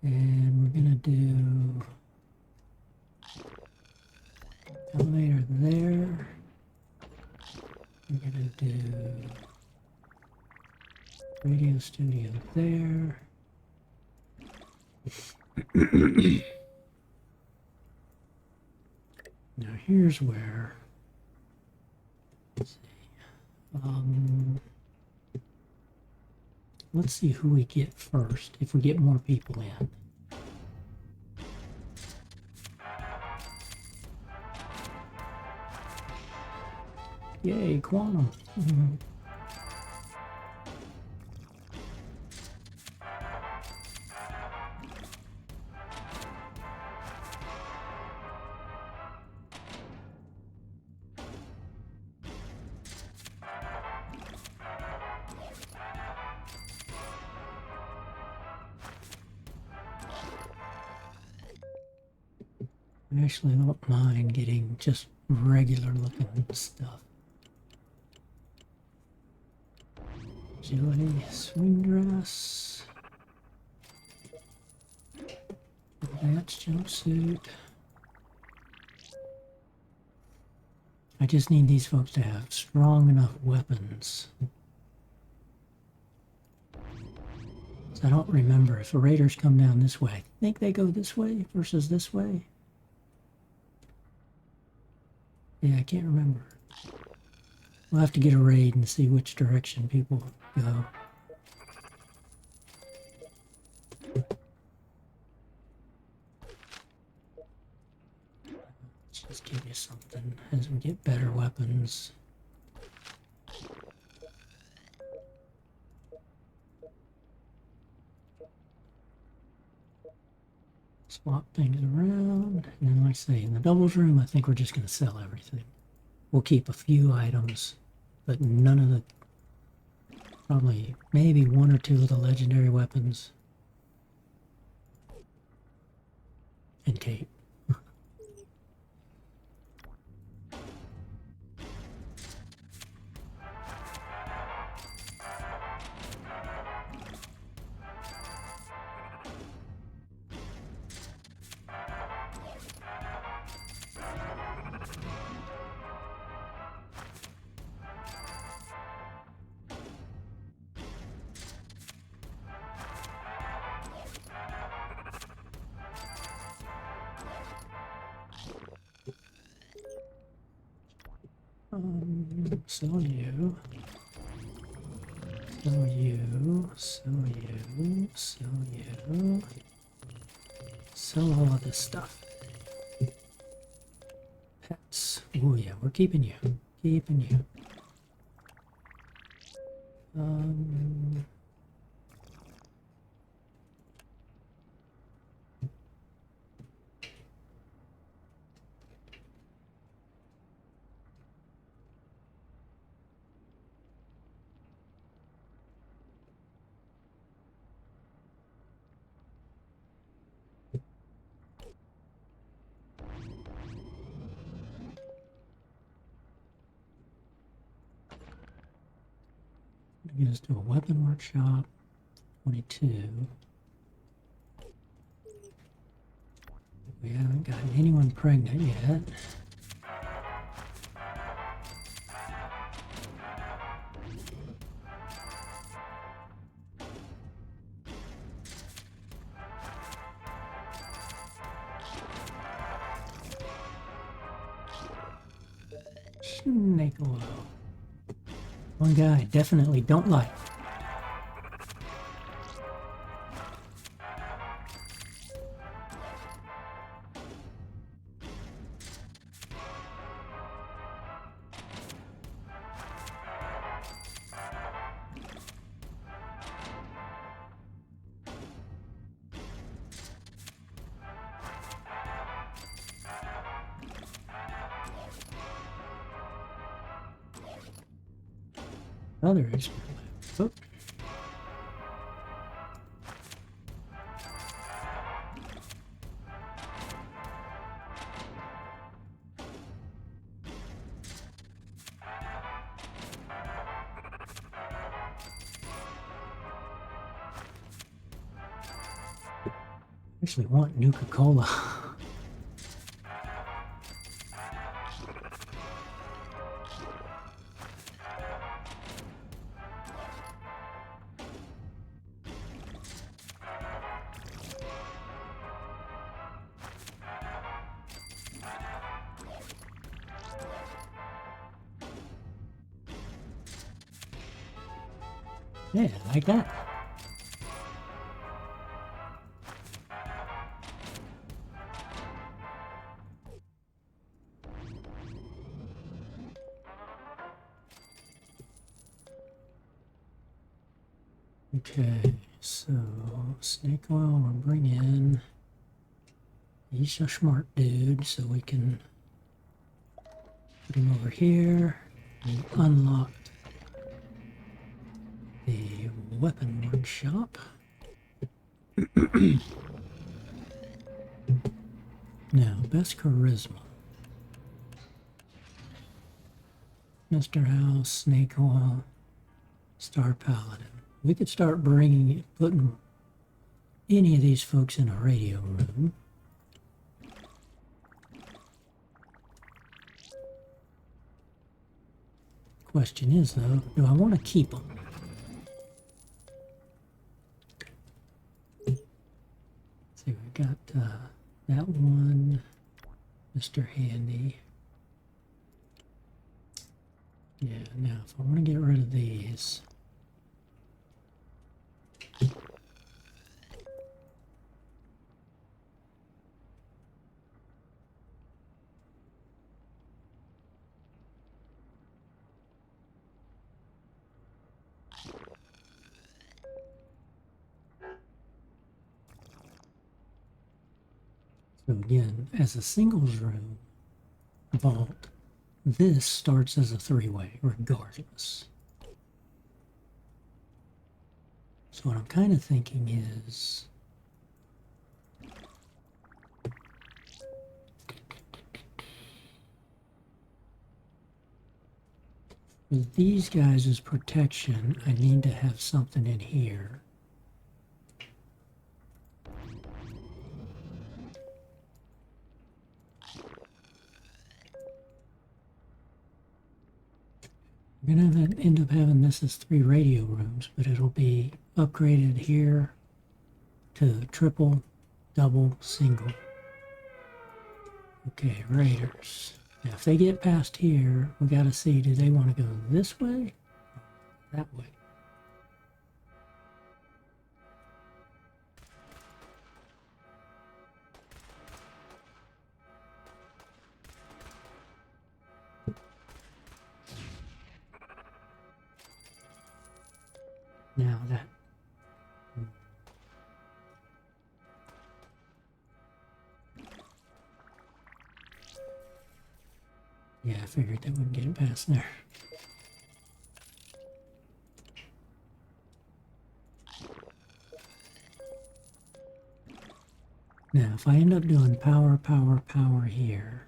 And we're gonna do elevator there. We're gonna do radio studio there. Now here's where, let's see who we get first, if we get more people in. Yay, quantum. I actually don't mind getting just regular looking stuff. Agility, swing dress, advanced jumpsuit. I just need these folks to have strong enough weapons. So I don't remember if the raiders come down this way. I think they go this way versus this way. Yeah, I can't remember. We'll have to get a raid and see which direction people go. Let's just give you something as we get better weapons. Swap things around, and then like I say, in the doubles room, I think we're just going to sell everything. We'll keep a few items, but none of the, probably maybe one or two of the legendary weapons. And Kate. So you, so you, so you, so you, sell all of this stuff. Pets. Oh yeah, we're keeping you. Keeping you. Get us to a weapon workshop. 22. We haven't gotten anyone pregnant yet. Snake oil. One guy I definitely don't like. Other expert lab. Oh. Actually want Nuka-Cola. Yeah, like that. Okay, so snake oil we'll bring in. He's a smart dude, so we can put him over here and unlock the weapon workshop. Now, best charisma. Mr. House, Snake Oil, Star Paladin. We could start putting any of these folks in a radio room. Question is, though, do I want to keep them? See, we got that one, Mr. Handy. Yeah, now if I want to get rid of these. So again, as a singles room vault, this starts as a three-way regardless. So what I'm kind of thinking is with these guys as protection, I need to have something in here. I'm going to end up having this as 3 radio rooms, but it'll be upgraded here to triple, double, single. Okay, raiders. Now if they get past here, we got to see, do they want to go this way or that way? Now that yeah, I figured they wouldn't get it past there. Now, if I end up doing power, power, power here,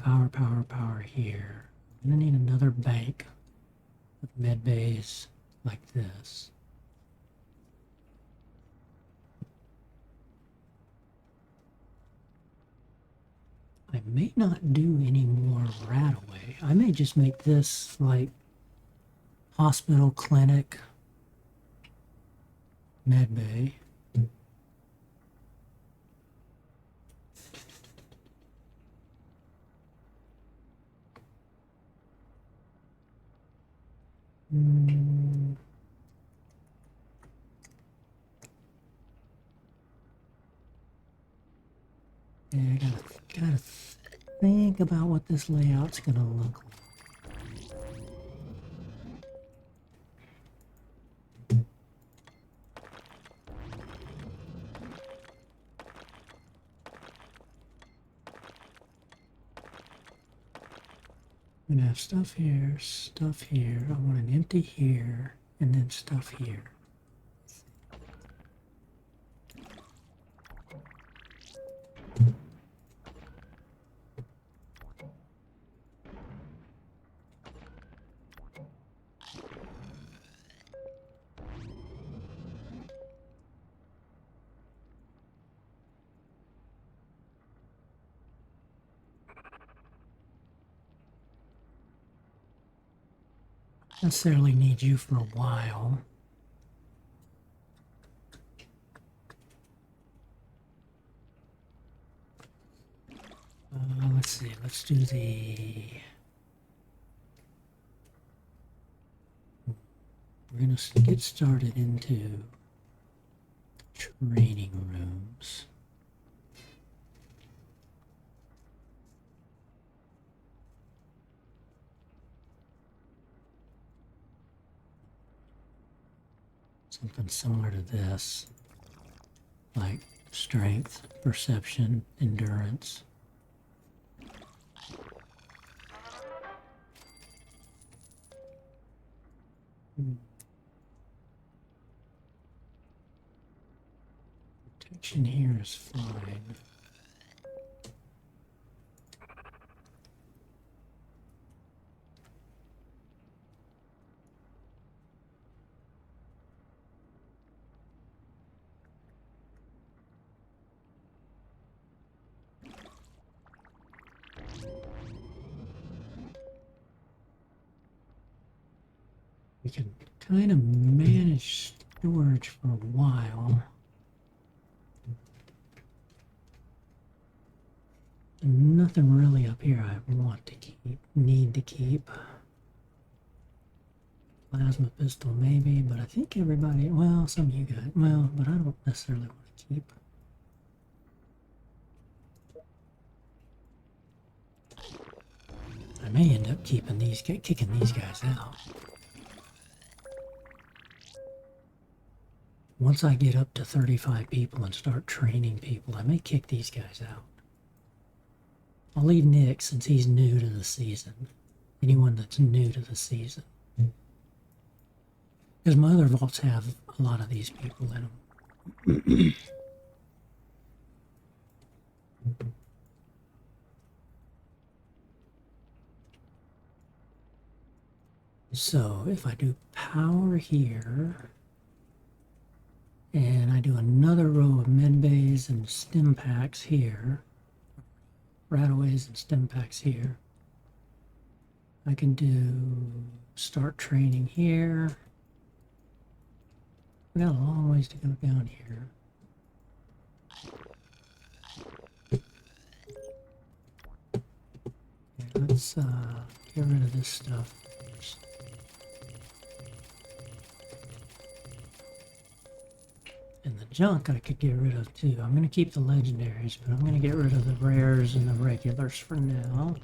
power, power, power here, I'm going to need another bank with med bays like this. I may not do any more Radaway. I may just make this like hospital, clinic, med bay. Yeah, I gotta think about what this layout's gonna look like. I'm gonna have stuff here, stuff here. I want an empty here, and then stuff here. Necessarily need you for a while. Let's see, let's do the... We're going to get started into training rooms. Something similar to this, like strength, perception, endurance. Protection here is fine. We can kind of manage storage for a while. Nothing nothing really up here I want to keep, need to keep. Plasma pistol maybe, but I think everybody, well, some of you guys, well, but I don't necessarily want to keep. I may end up keeping these, kicking these guys out. Once I get up to 35 people and start training people, I may kick these guys out. I'll leave Nick since he's new to the season. Anyone that's new to the season. Because my other vaults have a lot of these people in them. So if I do power here, and I do another row of med bays and stim packs here, rataways and stim packs here, I can do start training here. We got a long ways to go down here. Okay, let's get rid of this stuff first. And the junk I could get rid of too. I'm going to keep the legendaries, but I'm going to get rid of the rares and the regulars for now.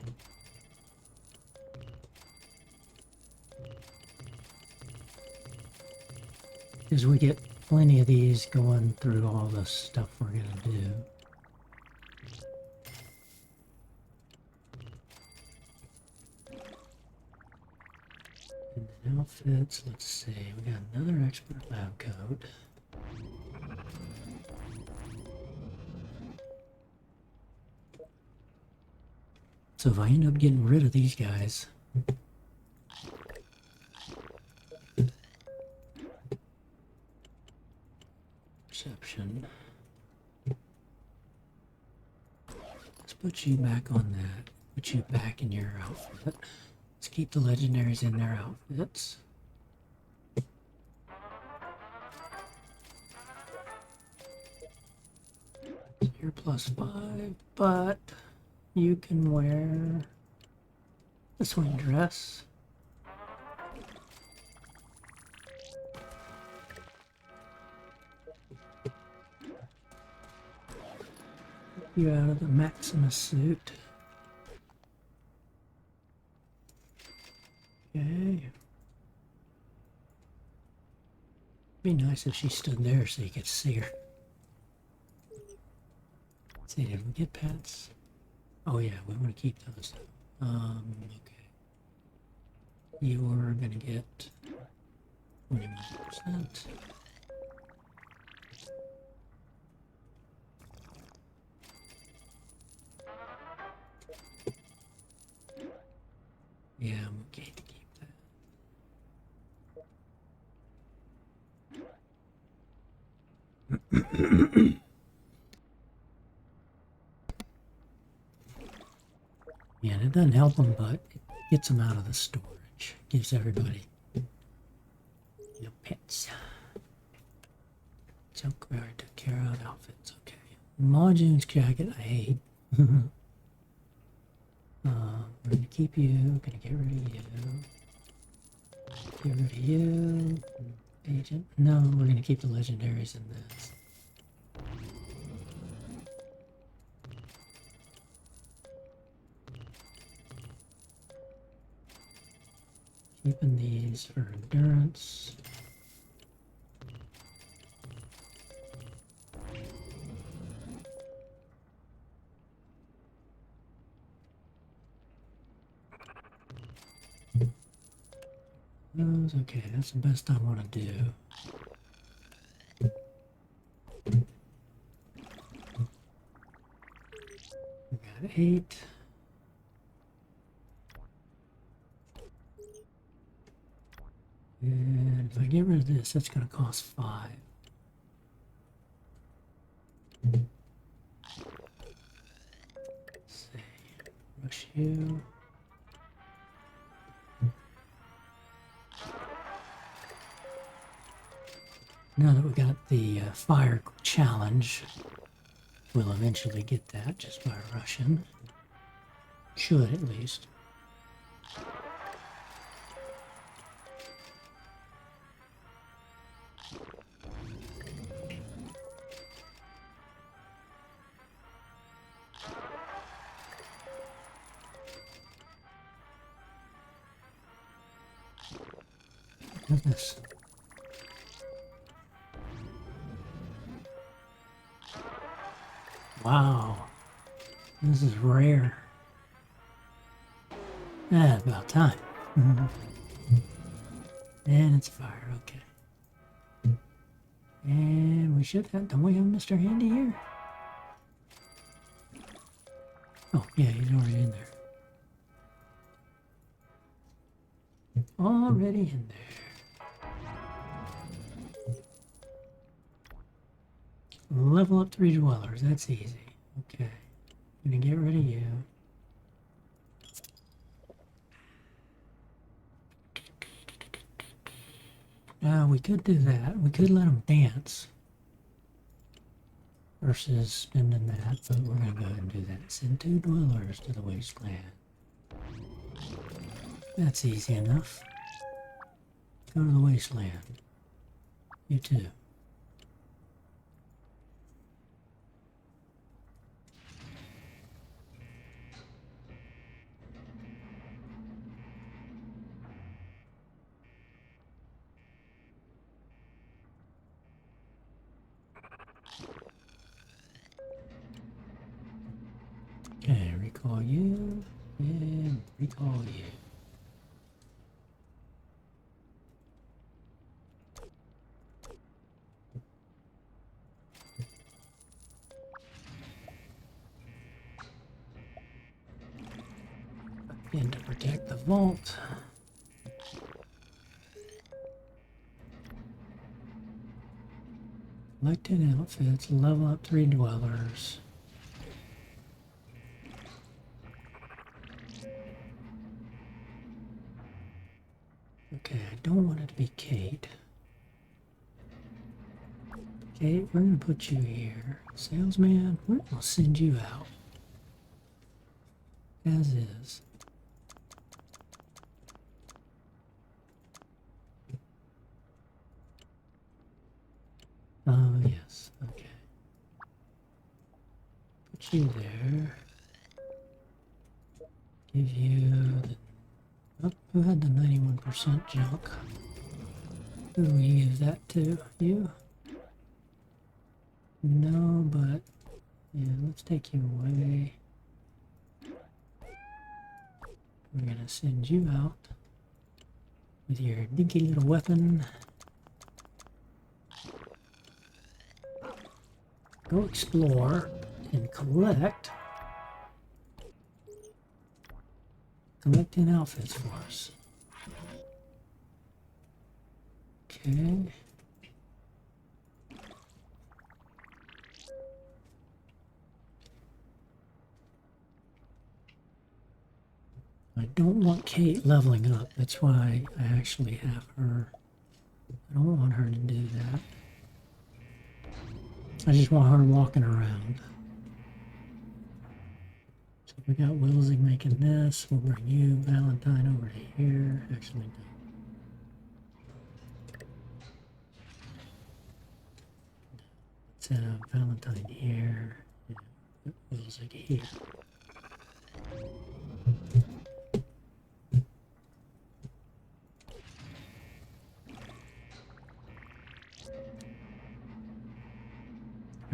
Because we get plenty of these going through all the stuff we're going to do. And then outfits, let's see, we got another expert lab coat. So if I end up getting rid of these guys, perception. Let's put you back on that. Put you back in your outfit. Let's keep the legendaries in their outfits. So you're +5, but you can wear the swing dress. You out of the Maximus suit. Okay. Be nice if she stood there so you could see her. Let's see, did we get pets? Oh yeah, we want to keep those. Okay. You're gonna get 21%. Yeah, I'm okay to keep that. Yeah, and it doesn't help them, but it gets them out of the storage. Gives everybody, pets. Junk we already took care of. Outfits, okay. Majune's jacket, I hate. We're gonna keep you. Gonna get rid of you. Get rid of you. Agent. No, we're gonna keep the legendaries in this. Keeping these for endurance. Those, okay, that's the best I want to do. We got 8. And if I get rid of this, that's going to cost 5. Let's see. Rush you. Now that we got the fire challenge, we'll eventually get that just by rushing. Should, at least. Goodness. Wow. This is rare. Ah, about time. And it's fire, okay. And we should have, don't we have Mr. Handy here? Oh, yeah, he's already in there. Already in there. Level up 3 dwellers, that's easy. Okay. Gonna get rid of you. We could do that. We could let them dance versus spending that, but we're going to go ahead and do that. Send 2 dwellers to the wasteland. That's easy enough. Go to the wasteland. You too. Okay, recall you, and recall you. And to protect the vault. Collected outfits, level up 3 dwellers. Okay, I don't want it to be Kate. Kate, we're going to put you here. Salesman, we're going to send you out. As is. Oh, yes, okay. Put you there. Give you the... Oh, who had the 91% junk? Who do we give that to? You? No, but... Yeah, let's take you away. We're gonna send you out with your dinky little weapon. Go explore and collect. Collecting outfits for us. Okay. I don't want Kate leveling up. That's why I actually have her. I don't want her to do that. I just want her walking around. So we got Wilsey making this. We'll bring you, Valentine, over to here. Actually, no. Let's Valentine here. Yeah, Wilsey here.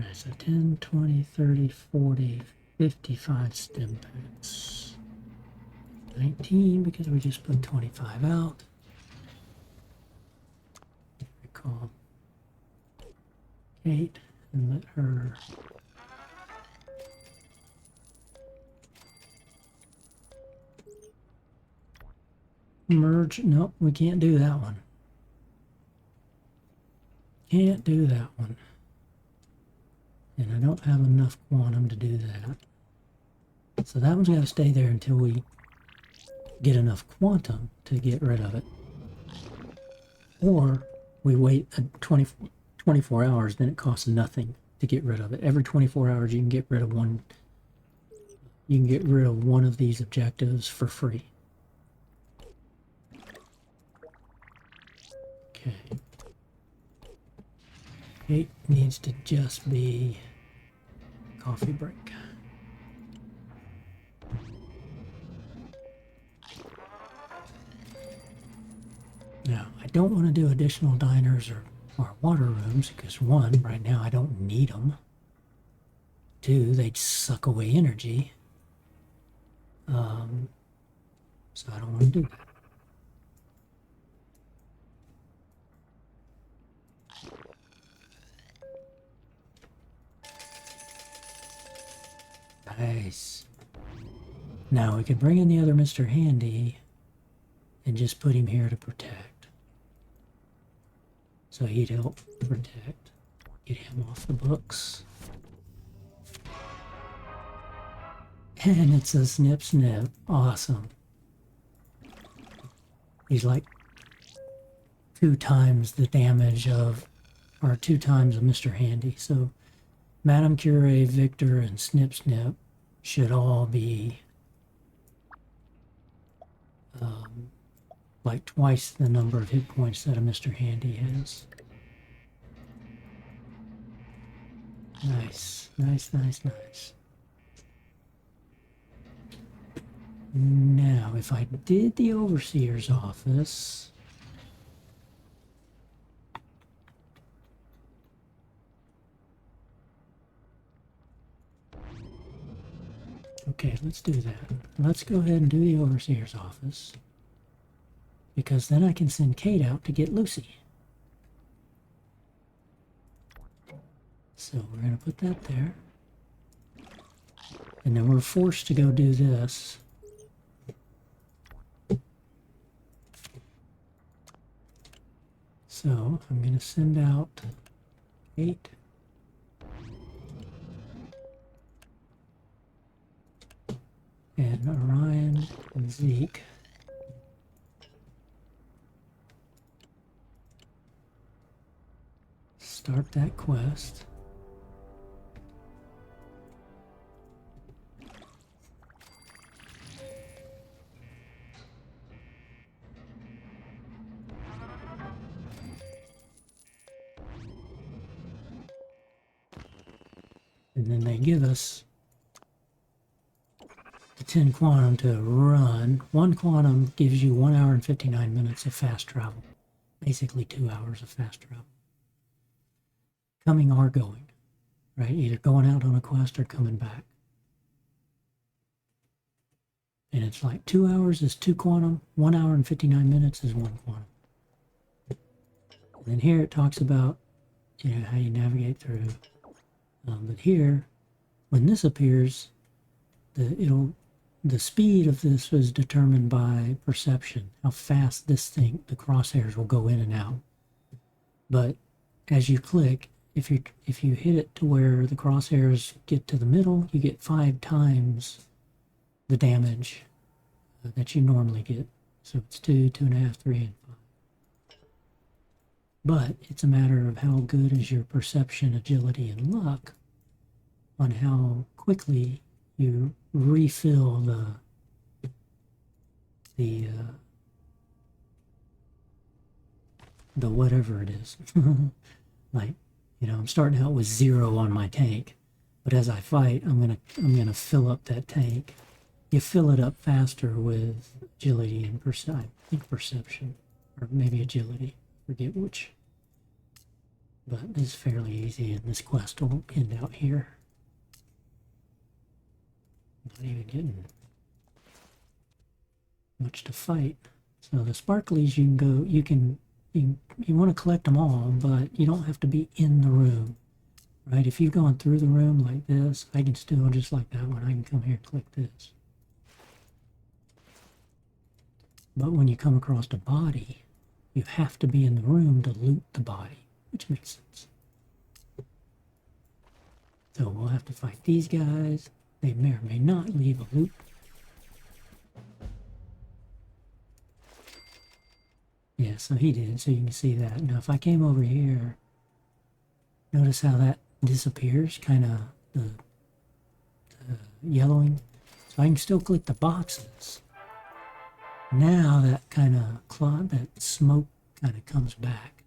Alright, so 10, 20, 30, 40, 55 stim packs. 19 because we just put 25 out. Recall Kate and let her merge. Nope, we can't do that one. Can't do that one. And I don't have enough quantum to do that. So that one's got to stay there until we get enough quantum to get rid of it. Or we wait 24 hours, then it costs nothing to get rid of it. Every 24 hours you can get rid of one you can get rid of one of these objectives for free. Okay. It needs to just be coffee break. Now, I don't want to do additional diners or water rooms because one, right now I don't need them. Two, they'd suck away energy. So I don't want to do that. Nice. Now we could bring in the other Mr. Handy and just put him here to protect. So he'd help protect. Get him off the books. And it's a snip snip. Awesome. He's like 2 times the damage of, or 2 times of Mr. Handy. So Madame Curie, Victor, and Snip Snip should all be like twice the number of hit points that a Mr. Handy has. Nice, nice, nice, nice. Now, if I did the Overseer's office, okay, let's do that. Let's go ahead and do the Overseer's office, because then I can send Kate out to get Lucy. So we're going to put that there. And then we're forced to go do this. So I'm going to send out 8. And Orion and Zeke. Start that quest. And then they give us the 10 quantum to run. 1 quantum gives you 1 hour and 59 minutes of fast travel. Basically 2 hours of fast travel. Coming or going, right? Either going out on a quest or coming back. And it's like 2 hours is 2 quantum, 1 hour and 59 minutes is 1 quantum. And then here it talks about, you know, how you navigate through. But here, when this appears, the speed of this is determined by perception, how fast this thing, the crosshairs will go in and out. But as you click, if you hit it to where the crosshairs get to the middle, you get 5 times the damage that you normally get. So it's 2, 2.5, 3, and 5. But it's a matter of how good is your perception, agility, and luck on how quickly you refill the whatever it is. Like, you know, I'm starting out with 0 on my tank, but as I fight, I'm gonna fill up that tank. You fill it up faster with agility and I think perception, or maybe agility. Forget which. But this is fairly easy, and this quest will end out here. Not even getting much to fight. So the sparklies, you can go, you want to collect them all, but you don't have to be in the room, right? If you've gone through the room like this, I can still, just like that one, I can come here and click this. But when you come across a body, you have to be in the room to loot the body, which makes sense. So we'll have to fight these guys. They may or may not leave a loot. Yeah, so he did, so you can see that. Now if I came over here, notice how that disappears, kind of the yellowing. So I can still click the boxes. Now that kind of cloud, that smoke kind of comes back.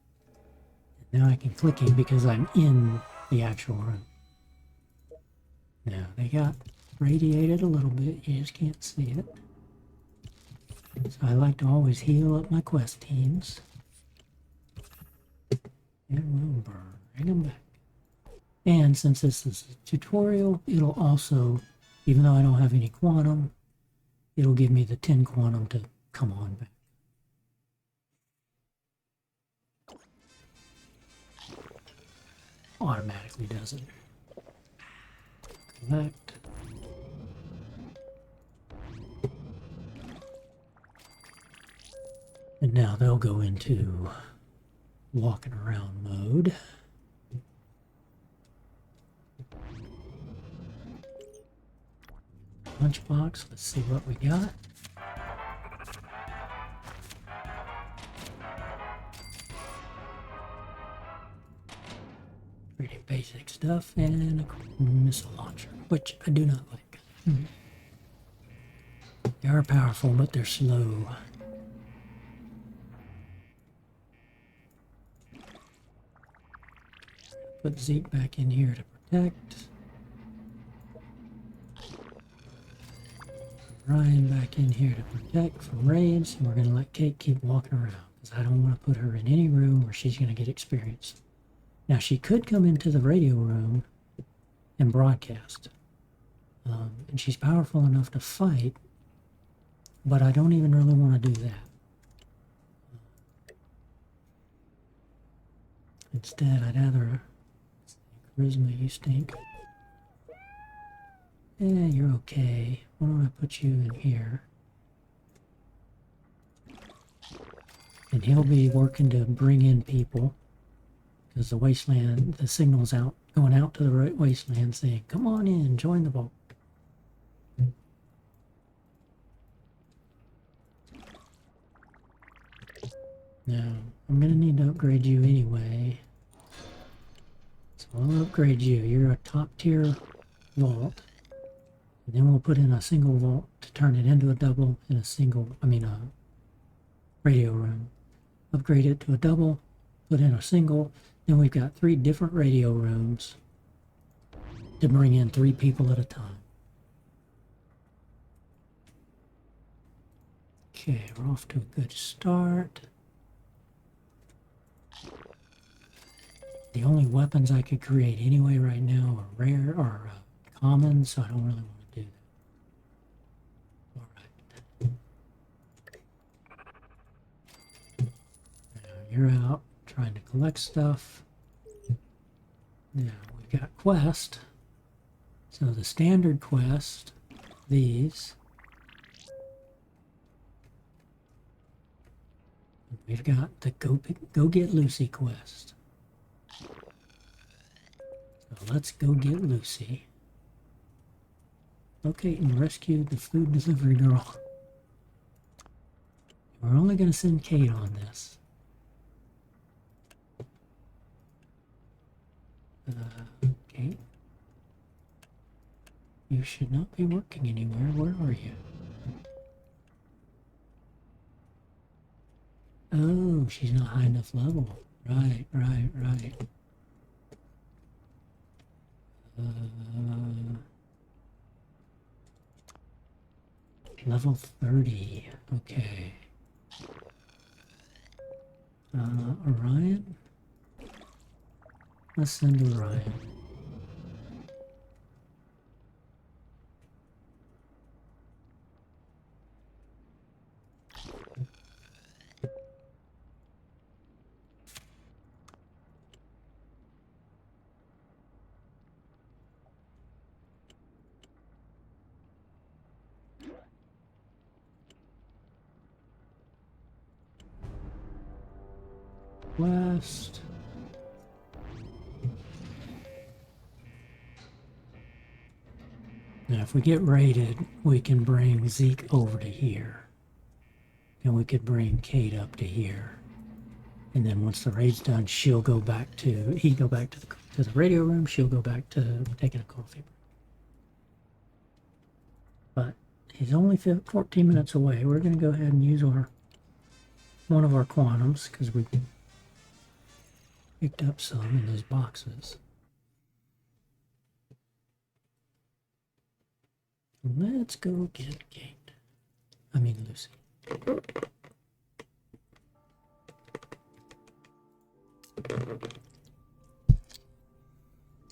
And now I can click it because I'm in the actual room. Now they got radiated a little bit, you just can't see it. So I like to always heal up my quest teams. And we'll bring them back. And since this is a tutorial, it'll also, even though I don't have any quantum, it'll give me the 10 quantum to come on back. Automatically does it. Collect. And now they'll go into walking around mode. Lunchbox, let's see what we got. Pretty basic stuff, and a missile launcher, which I do not like. They are powerful, but they're slow. Put Zeke back in here to protect. Ryan back in here to protect from raids, and we're going to let Kate keep walking around because I don't want to put her in any room where she's going to get experience. Now she could come into the radio room and broadcast, and she's powerful enough to fight, but I don't even really want to do that. Instead, I'd rather... Charisma, you stink. Yeah, you're okay. Why don't I put you in here? And he'll be working to bring in people. Because the wasteland, the signal's out, going out to the wasteland saying, come on in, join the vault. Now, I'm going to need to upgrade you anyway. So I'll upgrade you. You're a top tier vault. And then we'll put in a single vault to turn it into a double and a radio room. Upgrade it to a double, put in a single. Then we've got 3 different radio rooms to bring in 3 people at a time. Okay, we're off to a good start. The only weapons I could create anyway right now are rare or common, so I don't really want to do that. Alright. Now you're out trying to collect stuff. Now we've got quest. So the standard quest, these. We've got the Go Get Lucy quest. So let's go get Lucy. Locate and rescue the food delivery girl. We're only going to send Kate on this. Kate? You should not be working anywhere. Where are you? Oh, she's not high enough level. Right. Level 30. Okay. Orion? Let's send Orion. West. Now if we get raided, we can bring Zeke over to here. And we could bring Kate up to here. And then once the raid's done, he'd go back to the radio room, she'll go back to taking a coffee break. But he's only 14 minutes away. We're going to go ahead and use one of our quantums because we picked up some in those boxes. Let's go get Kate. I mean Lucy.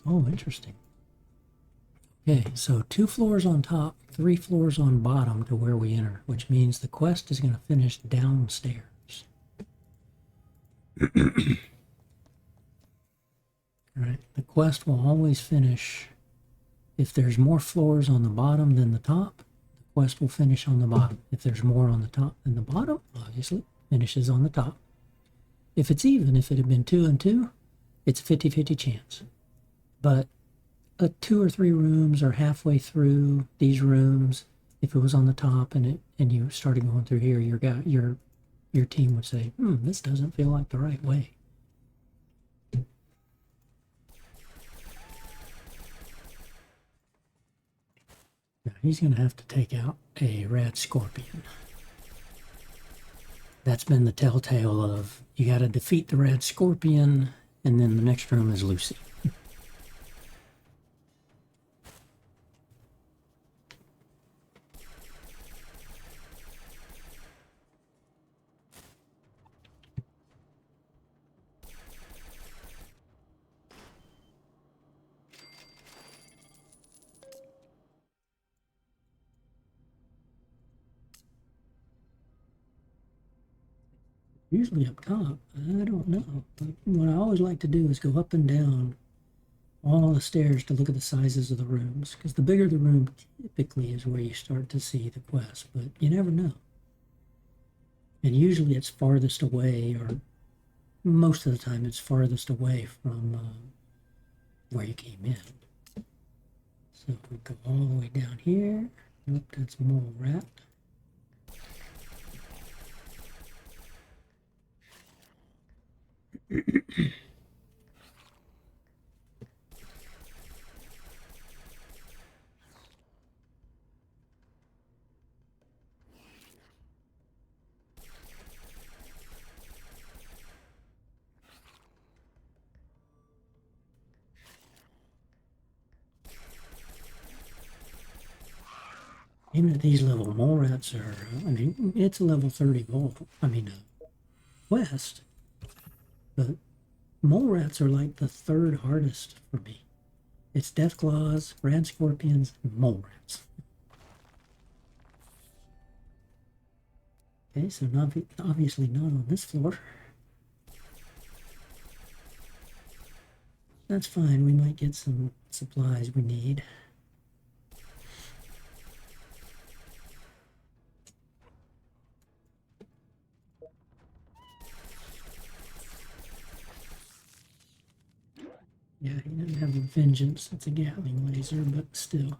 Oh, interesting. Okay, so 2 floors on top, 3 floors on bottom to where we enter, which means the quest is going to finish downstairs. Alright, the quest will always finish, if there's more floors on the bottom than the top, the quest will finish on the bottom. If there's more on the top than the bottom, obviously, finishes on the top. If it's even, if it had been 2 and 2, it's a 50-50 chance. But 2 or 3 rooms are halfway through these rooms. If it was on the top and you started going through here, your team would say, this doesn't feel like the right way. Now he's going to have to take out a rad scorpion. That's been the telltale of you got to defeat the rad scorpion, and then the next room is Lucy. Usually up top, I don't know. But what I always like to do is go up and down all the stairs to look at the sizes of the rooms, because the bigger the room typically is where you start to see the quest, but you never know. And usually it's farthest away, or most of the time it's farthest away from where you came in. So we go all the way down here. Nope, that's Mole Rat. Even at these level, Mole Rats are, I mean, it's a level 30 quest, but Mole Rats are like the 3rd hardest for me. It's Deathclaws, Rad Scorpions, and Mole Rats. Okay, so obviously not on this floor. That's fine, we might get some supplies we need. Yeah, he doesn't have a vengeance, it's a Gatling laser, but still.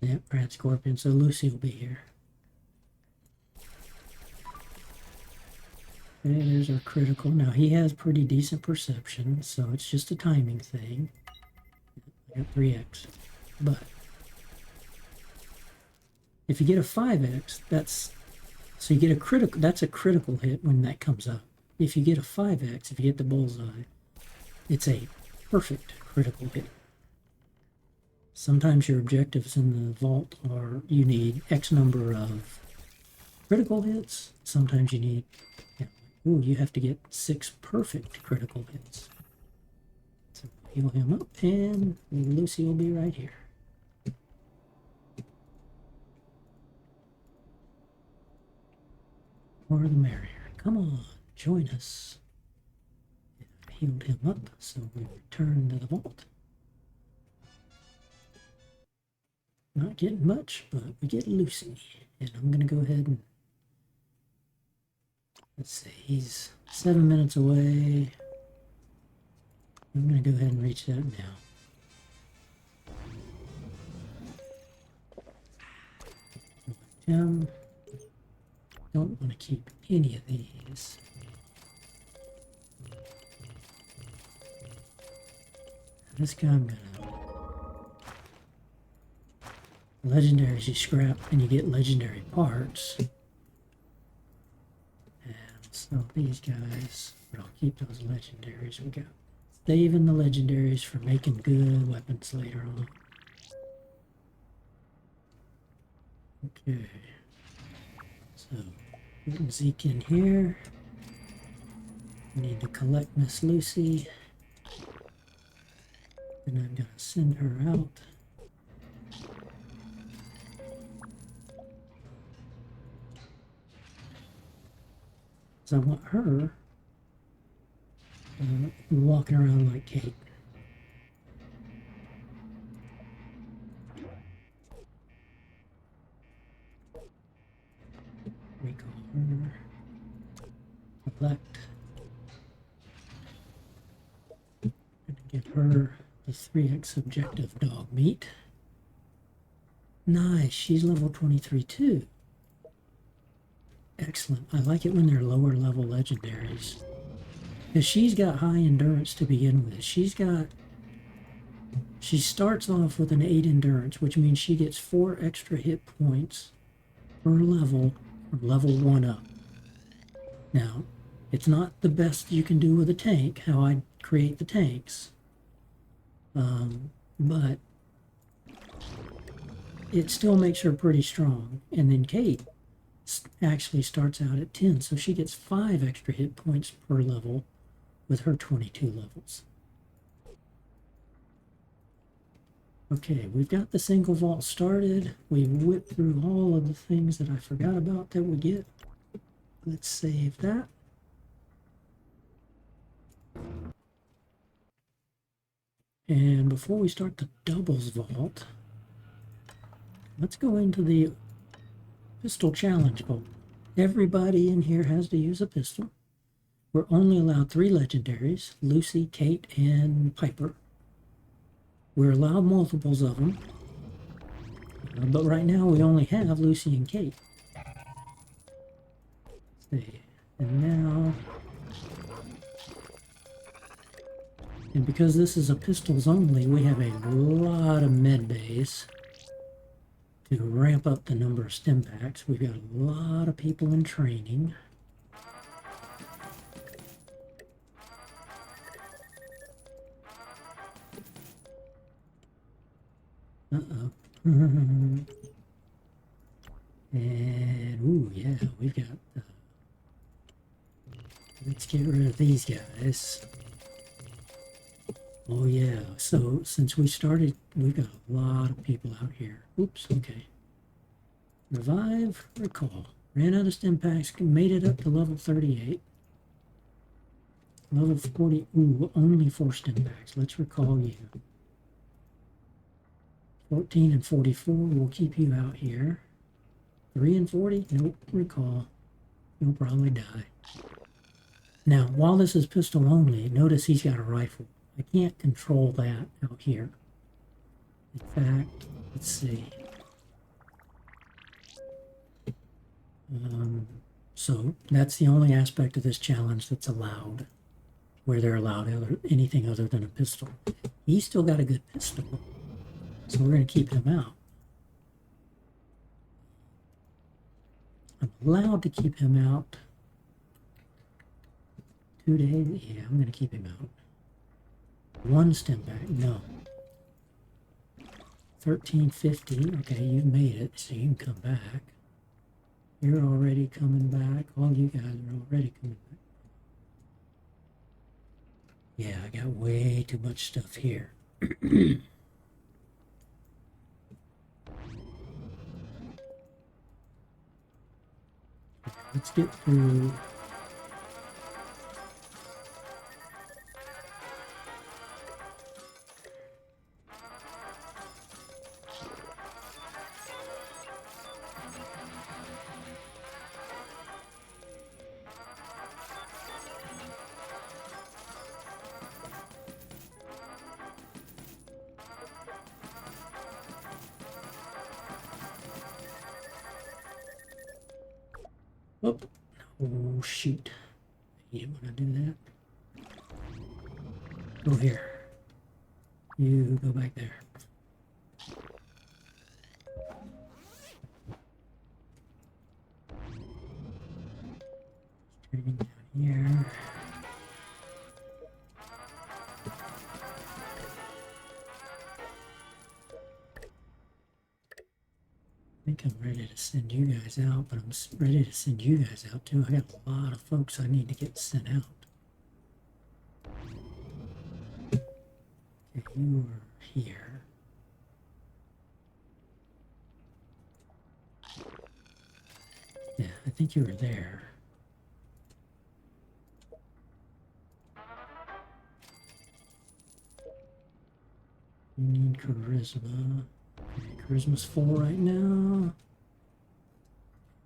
Yep, Rad Scorpion, so Lucy will be here. Okay, there's our critical. Now he has pretty decent perception, so it's just a timing thing. I got 3x. But if you get a 5x, so you get a critical, that's a critical hit when that comes up. If you get a 5x, if you get the bullseye, it's a perfect critical hit. Sometimes your objectives in the vault are you need X number of critical hits. Sometimes you need, you have to get 6 perfect critical hits. So heal him up, and Lucy will be right here. More the merrier. Come on, join us. Healed him up, so we return to the vault. Not getting much, but we get Lucy. And I'm going to go ahead and... Let's see, he's 7 minutes away. I'm going to go ahead and reach that now. him. Don't want to keep any of these. This guy I'm gonna... Legendaries you scrap and you get legendary parts. And sell these guys, but I'll keep those legendaries we got. Saving the legendaries for making good weapons later on. Okay. So, putting Zeke in here. We need to collect Miss Lucy. And I'm gonna send her out. So I want her walking around like Kate. Recall her. Elect. Gonna give her the 3x objective dog meat. Nice, she's level 23 too. Excellent. I like it when they're lower level legendaries. Because she's got high endurance to begin with. She starts off with an 8 endurance, which means she gets 4 extra hit points per level from level 1 up. Now, it's not the best you can do with a tank, how I create the tanks. But it still makes her pretty strong. And then Kate actually starts out at 10, so she gets 5 extra hit points per level with her 22 levels. Okay, we've got the single vault started. We've whipped through all of the things that I forgot about that we get. Let's save that. And before we start the doubles vault, let's go into the pistol challenge vault. Everybody in here has to use a pistol. We're only allowed 3 legendaries, Lucy, Kate, and Piper. We're allowed multiples of them, but right now we only have Lucy and Kate. Let's see. And now, and because this is a pistols only, we have a lot of med bays to ramp up the number of stim packs. We've got a lot of people in training. Uh-oh. And, ooh, yeah, we've got... let's get rid of these guys. Oh, yeah. So, since we started, we've got a lot of people out here. Oops, okay. Revive, recall. Ran out of stim packs, made it up to level 38. Level 40, ooh, only 4 stim packs. Let's recall you. 14 and 44, we'll keep you out here. 3 and 40, nope, recall. You'll probably die. Now, while this is pistol only, notice he's got a rifle. I can't control that out here. In fact, let's see. So, that's the only aspect of this challenge that's allowed, where they're allowed anything other than a pistol. He's still got a good pistol. So we're going to keep him out. I'm allowed to keep him out 2 days. Yeah, I'm going to keep him out. 1 stim pack. No. 1350. Okay, you've made it, so you can come back. You're already coming back. All you guys are already coming back. Yeah, I got way too much stuff here. Let's get through. Oh, oh shoot. You didn't want to do that. Go here. You go back there. Straight down here. I think I'm ready to send you guys out, but I'm ready to send you guys out too. I got a lot of folks I need to get sent out. Okay, you are here. Yeah, I think you were there. You need charisma. Okay, charisma's 4 right now.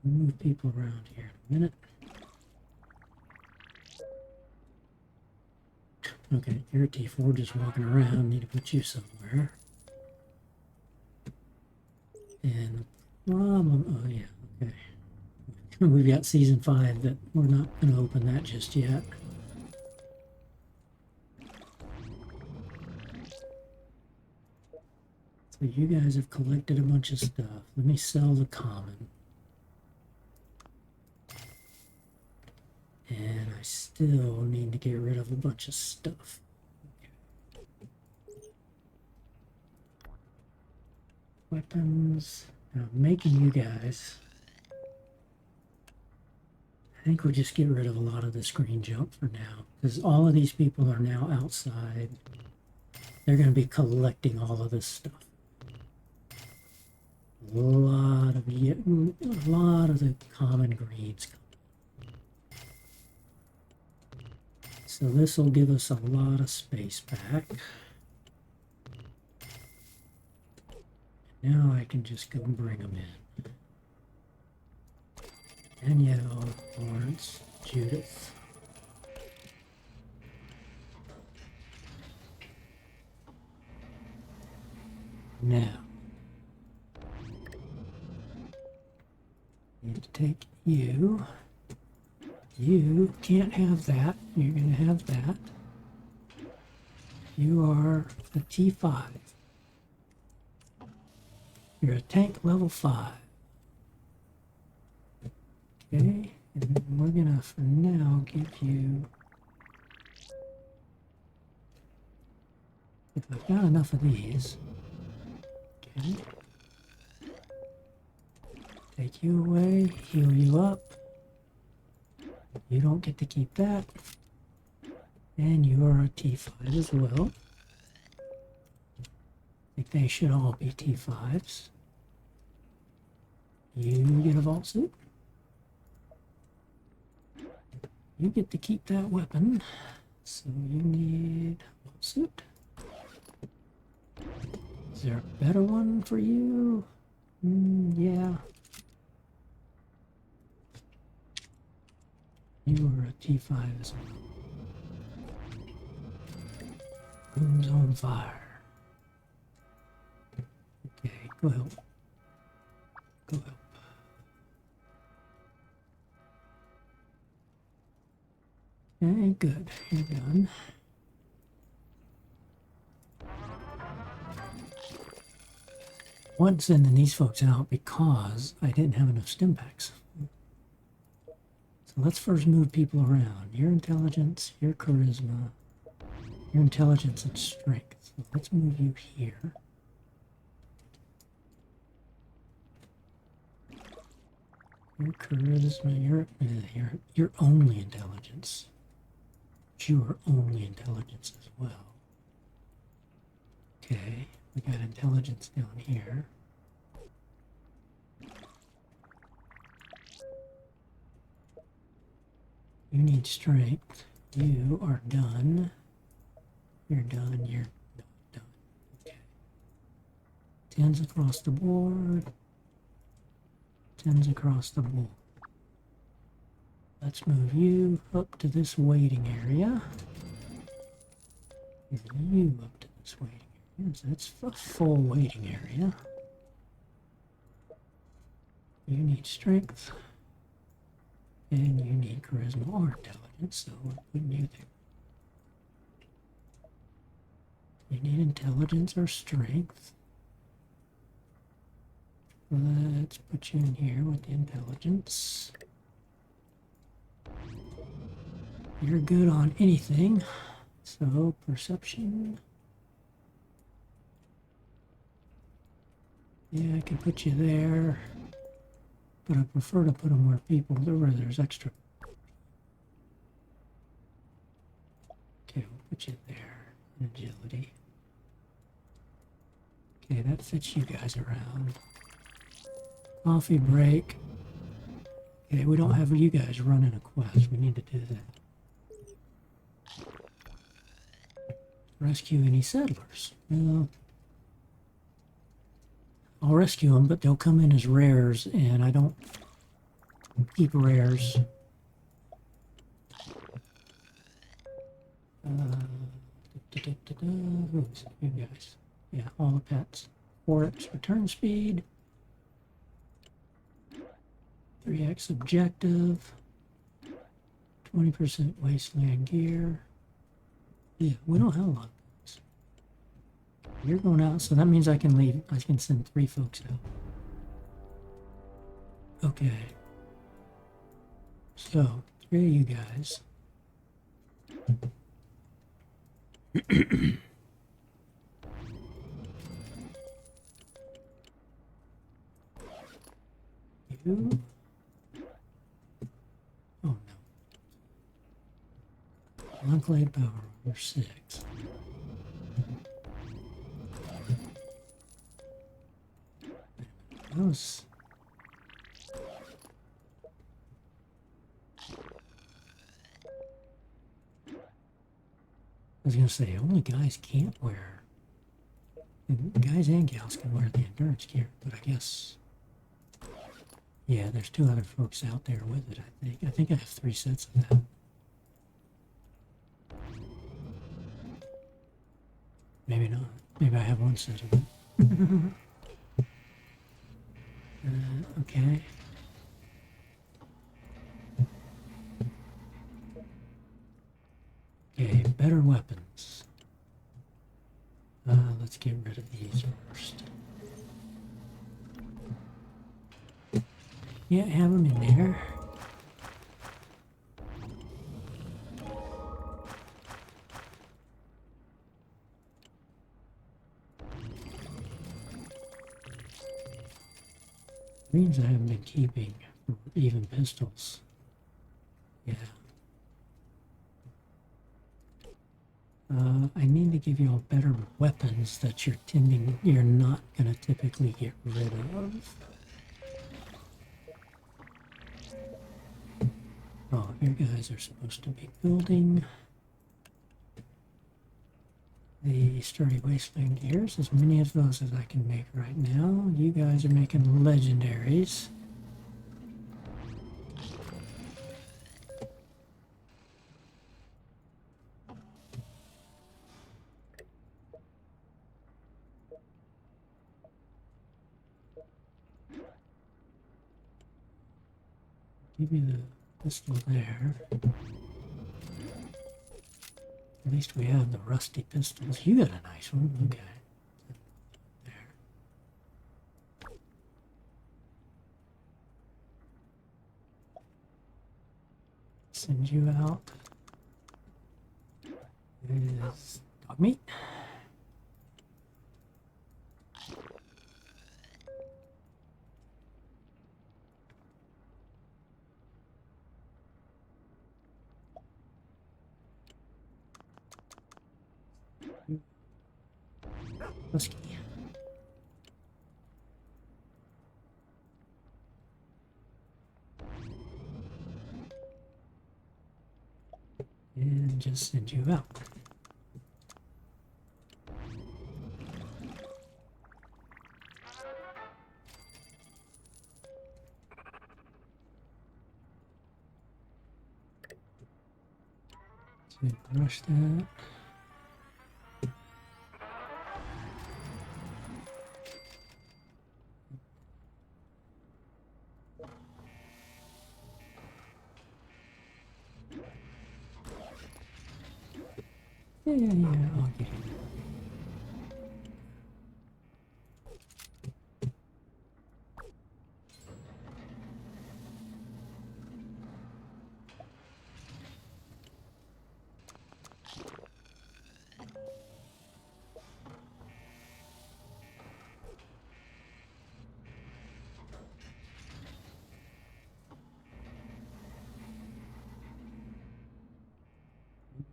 We'll move people around here in a minute. Okay, you're a T4 just walking around. Need to put you somewhere. And the problem, oh yeah, okay. We've got season 5 that we're not going to open that just yet. So you guys have collected a bunch of stuff. Let me sell the common. And I still need to get rid of a bunch of stuff. Okay. Weapons. Now, I'm making you guys. I think we'll just get rid of a lot of this green junk for now. Because all of these people are now outside. They're going to be collecting all of this stuff. A lot of the common greens. So this will give us a lot of space back. Now I can just go bring them in. Danielle, Lawrence, Judith. Now, need to take you. You can't have that. You're going to have that. You are a T5. You're a tank level 5. Okay, and then we're going to, for now, give you... If I've got enough of these... Okay. Take you away, heal you up. You don't get to keep that. And you are a T5 as well. I think they should all be T5s. You get a vault suit. You get to keep that weapon. So you need a vault suit. Is there a better one for you? Yeah. You are a T5 as well. Room's on fire. Okay, go help. Go help. Okay, good. You're done. Wasn't sending these folks out because I didn't have enough stim packs. So let's first move people around. Your intelligence, your charisma, your intelligence and strength. So let's move you here. Your charisma, your only intelligence. You are only intelligence as well. Okay, we got intelligence down here. You need strength. You are done. You're done. You're not done. Okay. 10s across the board. 10s across the board. Let's move you up to this waiting area. And you up to this waiting area. So that's a full waiting area. You need strength. And you need charisma or intelligence, so we're putting you there. You need intelligence or strength. Let's put you in here with the intelligence. You're good on anything. So, perception. Yeah, I can put you there. But I prefer to put them where there's extra. Okay, we'll put you there. Agility. Okay, that fits you guys around. Coffee break. Okay, we don't have you guys running a quest. We need to do that. Rescue any settlers. Well, I'll rescue them, but they'll come in as rares, and I don't keep rares. Who's you guys? Yeah, all the pets. 4x return speed. 3x objective. 20% wasteland gear. Yeah, we don't have a lot of those. You're going out, so that means I can leave. I can send 3 folks out. Okay. So, 3 of you guys. You. Oh no. Enclave power over 6. Those. I was gonna say only guys can't wear. Guys and gals can wear the endurance gear, but I guess. Yeah, there's 2 other folks out there with it, I think. I think I have 3 sets of that. Maybe not. Maybe I have 1 set of it. Okay. Okay, better weapons. Let's get rid of these first. Yeah, have them in there. Means I haven't been keeping even pistols. Yeah. I need to give you all better weapons that you're not gonna typically get rid of. Oh, you guys are supposed to be building the sturdy wasteland gears, as many of those as I can make right now. You guys are making legendaries. Give me the pistol there. At least we have the rusty pistols. You got a nice one. Okay. There. Send you out. Is dog meat. Husky. And just send you out. So brush that. Yeah, I'll get it.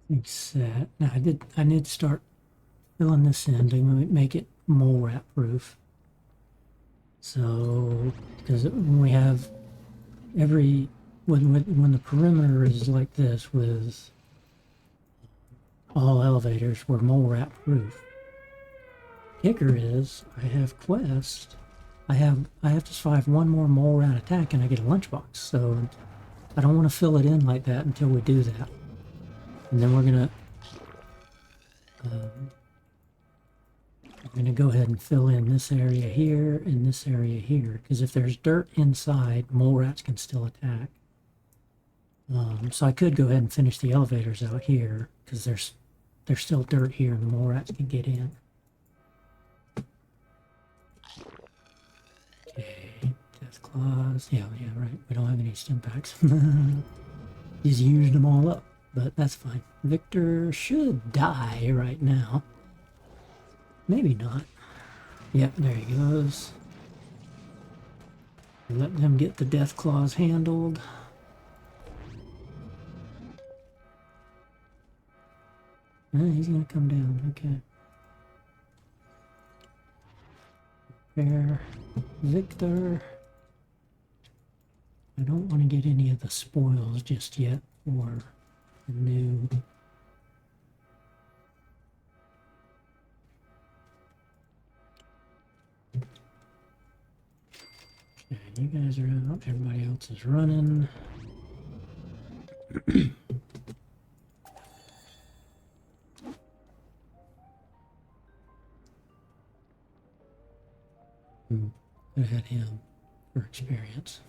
Thanks that. Now I need to start filling this in to make it mole rat proof. So, because when we have when the perimeter is like this with all elevators, we're mole rat proof. Kicker is I have quest. I have to survive one more mole rat attack and I get a lunchbox. So I don't want to fill it in like that until we do that. And then we're gonna go ahead and fill in this area here and this area here, because if there's dirt inside, mole rats can still attack. So I could go ahead and finish the elevators out here, because there's still dirt here and the mole rats can get in. Okay, death claws. Yeah, right. We don't have any stim packs. He's used them all up, but that's fine. Victor should die right now. Maybe not. Yep, there he goes. Let them get the death claws handled. He's gonna come down. Okay. There, Victor. I don't want to get any of the spoils just yet for the new. Okay, you guys are out. Everybody else is running. Could have had him for experience.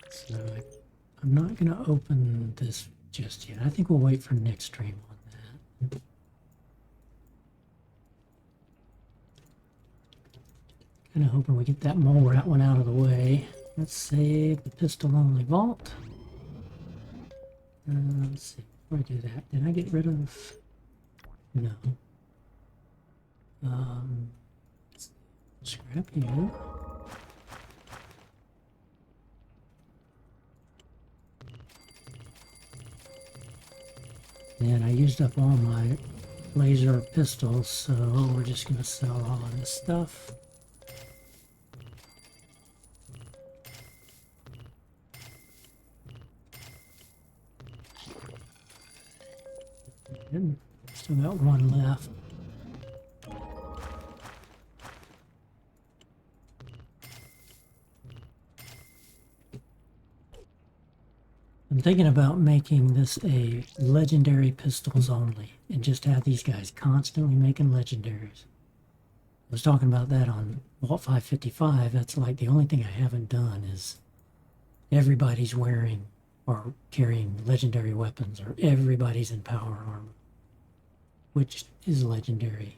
So I'm not going to open this just yet. I think we'll wait for next stream on that. Kind of hoping we get that mole rat one out of the way. Let's save the pistol only vault. Let's see, before I do that, did I get rid of... No. Scrap you. And I used up all my laser pistols, so we're just going to sell all of this stuff. And still got one left. I'm thinking about making this a legendary pistols only and just have these guys constantly making legendaries. I was talking about that on Vault 555. That's like the only thing I haven't done is everybody's wearing or carrying legendary weapons, or everybody's in power armor, which is legendary.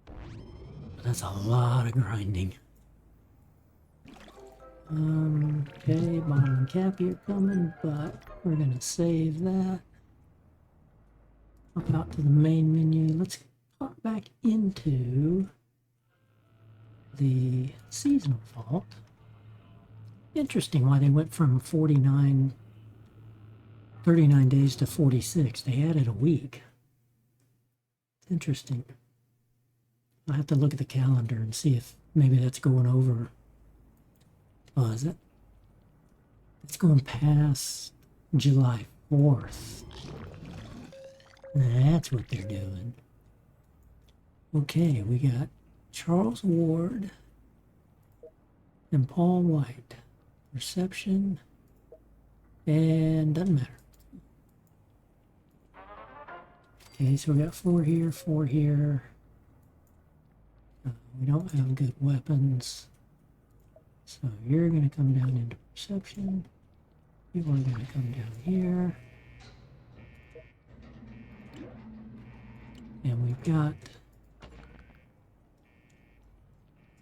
But that's a lot of grinding. Okay, bottom and cap here coming, but we're gonna save that. Pop out to the main menu. Let's pop back into the seasonal vault. Interesting why they went from 39 days to 46. They added a week. Interesting. I'll have to look at the calendar and see if maybe that's going over. Oh, is it? It's going past July 4th. That's what they're doing. Okay, we got Charles Ward and Paul White. Reception, and doesn't matter. Okay, so we got 4 here, 4 here. We don't have good weapons. So you're going to come down into perception. You are going to come down here. And we've got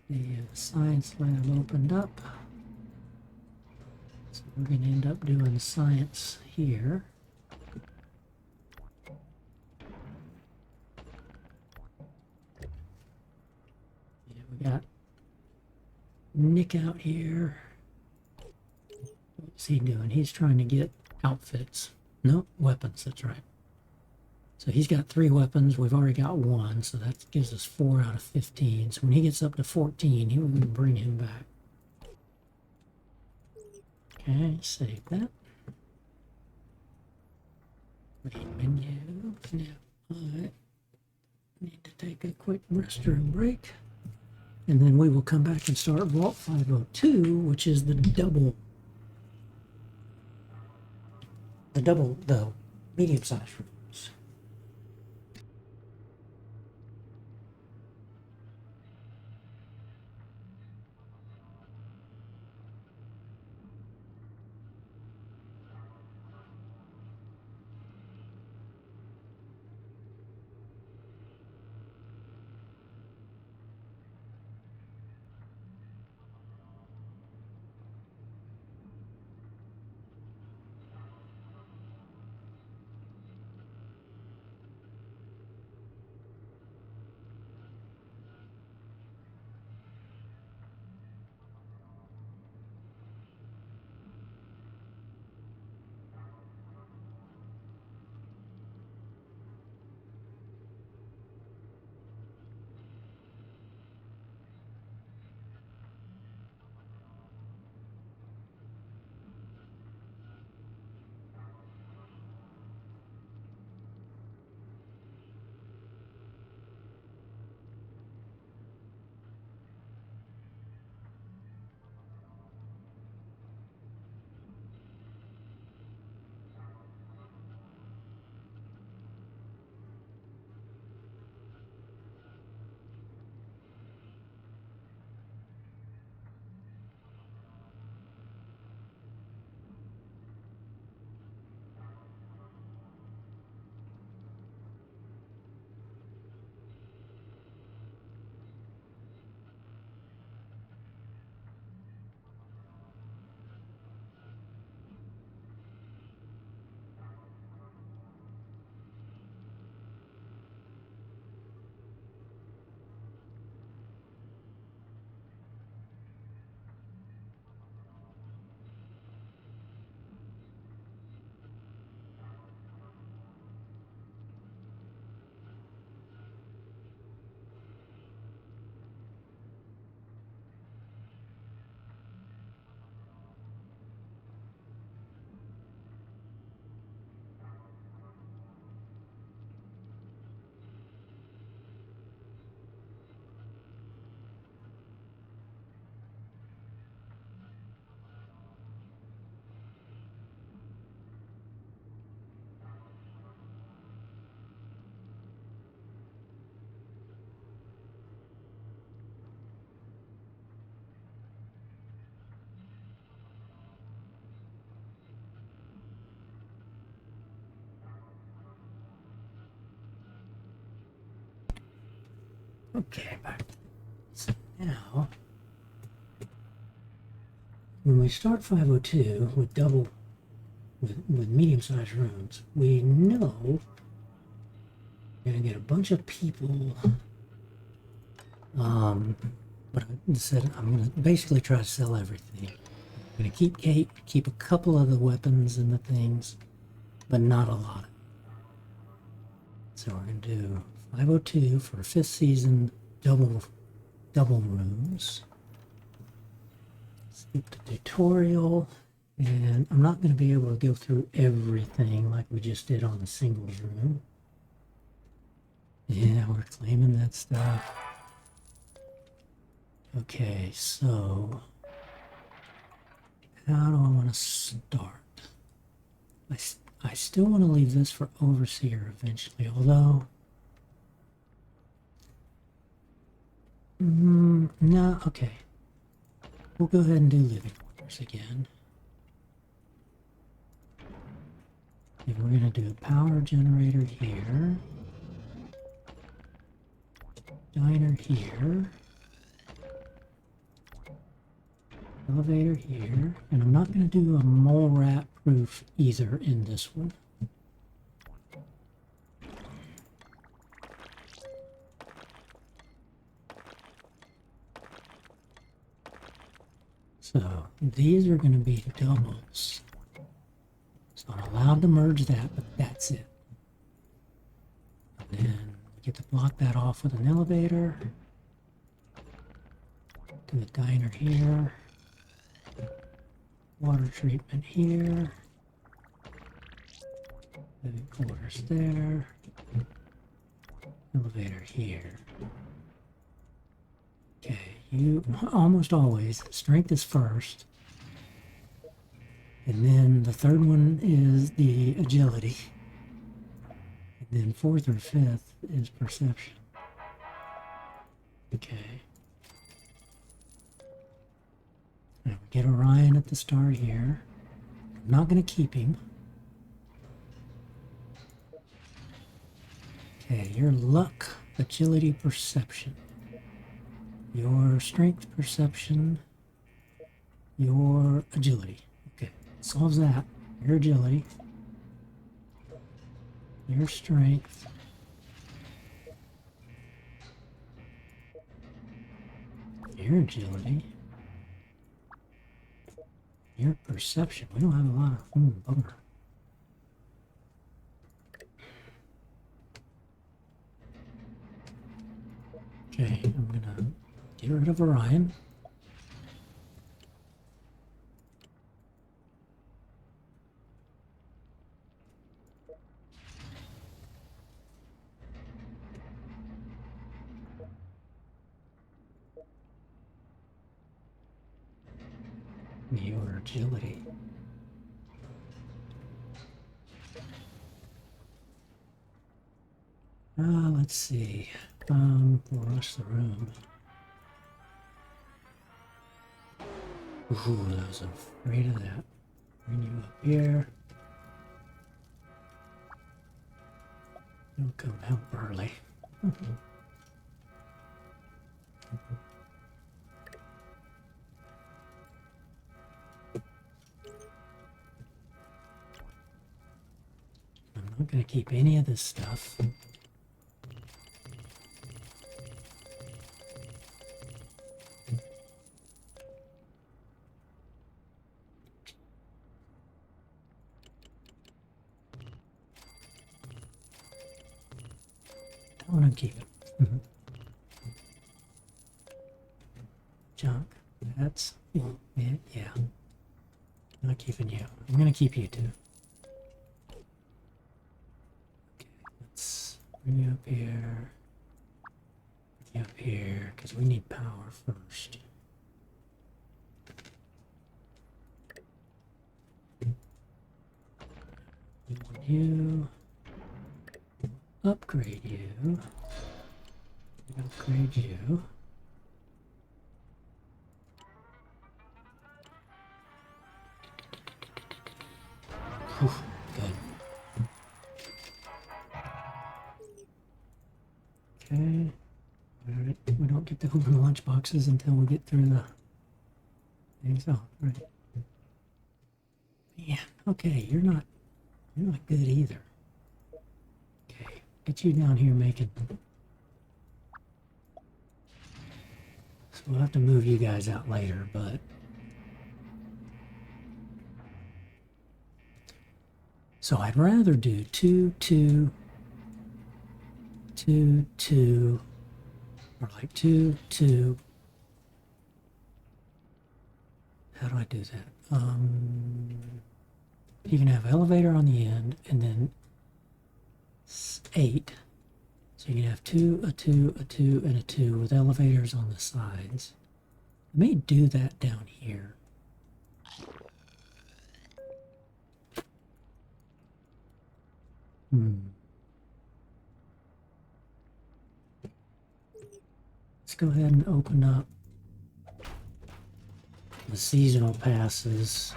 the science lab opened up. So we're going to end up doing science here. Yeah, we got Nick out here. What's he doing? He's trying to get outfits. No, weapons, that's right. So he's got 3 weapons. We've already got 1, so that gives us 4 out of 15. So when he gets up to 14, he will bring him back. Okay, save that. Main menu. Now, I need to take a quick restroom break. And then we will come back and start Vault 502, which is the medium-sized rooms. Okay, back. So now, when we start 502 with medium-sized rooms, we know we're gonna get a bunch of people. But I said I'm gonna basically try to sell everything. I'm gonna keep Kate, keep a couple of the weapons and the things, but not a lot. So we're gonna do 502 for 5th season double rooms. Skip the tutorial, and I'm not going to be able to go through everything like we just did on the singles room. Yeah, we're claiming that stuff. Okay, so how do I want to start? I still want to leave this for Overseer eventually, although... no, okay. We'll go ahead and do living quarters again. And we're going to do a power generator here. Diner here. Elevator here. And I'm not going to do a mole rat proof either in this one. So these are going to be doubles. It's not allowed to merge that, but that's it. And then get to block that off with an elevator. Do a diner here. Water treatment here. Living quarters there. Elevator here. Okay, you almost always strength is first. And then the third one is the agility. And then fourth or fifth is perception. Okay. Now we get Orion at the start here. I'm not going to keep him. Okay, your luck, agility, perception. Your strength, perception. Your agility. Okay, solves that. Your agility. Your strength. Your agility. Your perception. We don't have a lot of... bummer. Okay, I'm gonna get rid of Orion. Your agility. Let's see. We'll rush the room. Ooh, I was afraid of that. Bring you up here. Don't come help early. I'm not going to keep any of this stuff. I want to keep it. Junk. That's it. Yeah. Not keeping you. I'm going to keep you too. Okay, let's bring you up here. Bring you up here, because we need power first. We want you. Upgrade you. Upgrade you. Whew, good. Okay. Alright, we don't get to open the lunch boxes until we get through the things. Oh, right. Yeah, okay, you're not good either. Okay, get you down here making. So we'll have to move you guys out later, but so I'd rather do 2, 2, 2, 2, or like 2, 2. How do I do that? You can have elevator on the end and then 8. So you can have two, a two, a two, and a two with elevators on the sides. I may do that down here. Let's go ahead and open up the seasonal passes.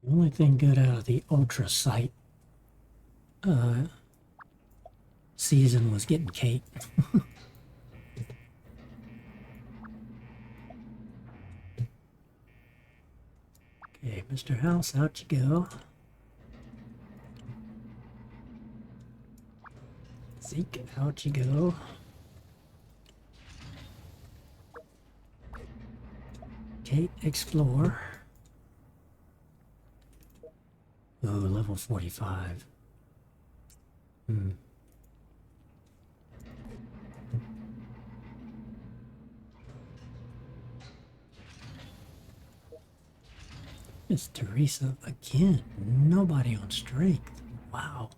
The only thing good out of the Ultra Sight season was getting Kate. Okay, Mr. House, out you go. Zeke, out you go. Kate, explore. Oh, level 45. It's Teresa again. Nobody on strength. Wow.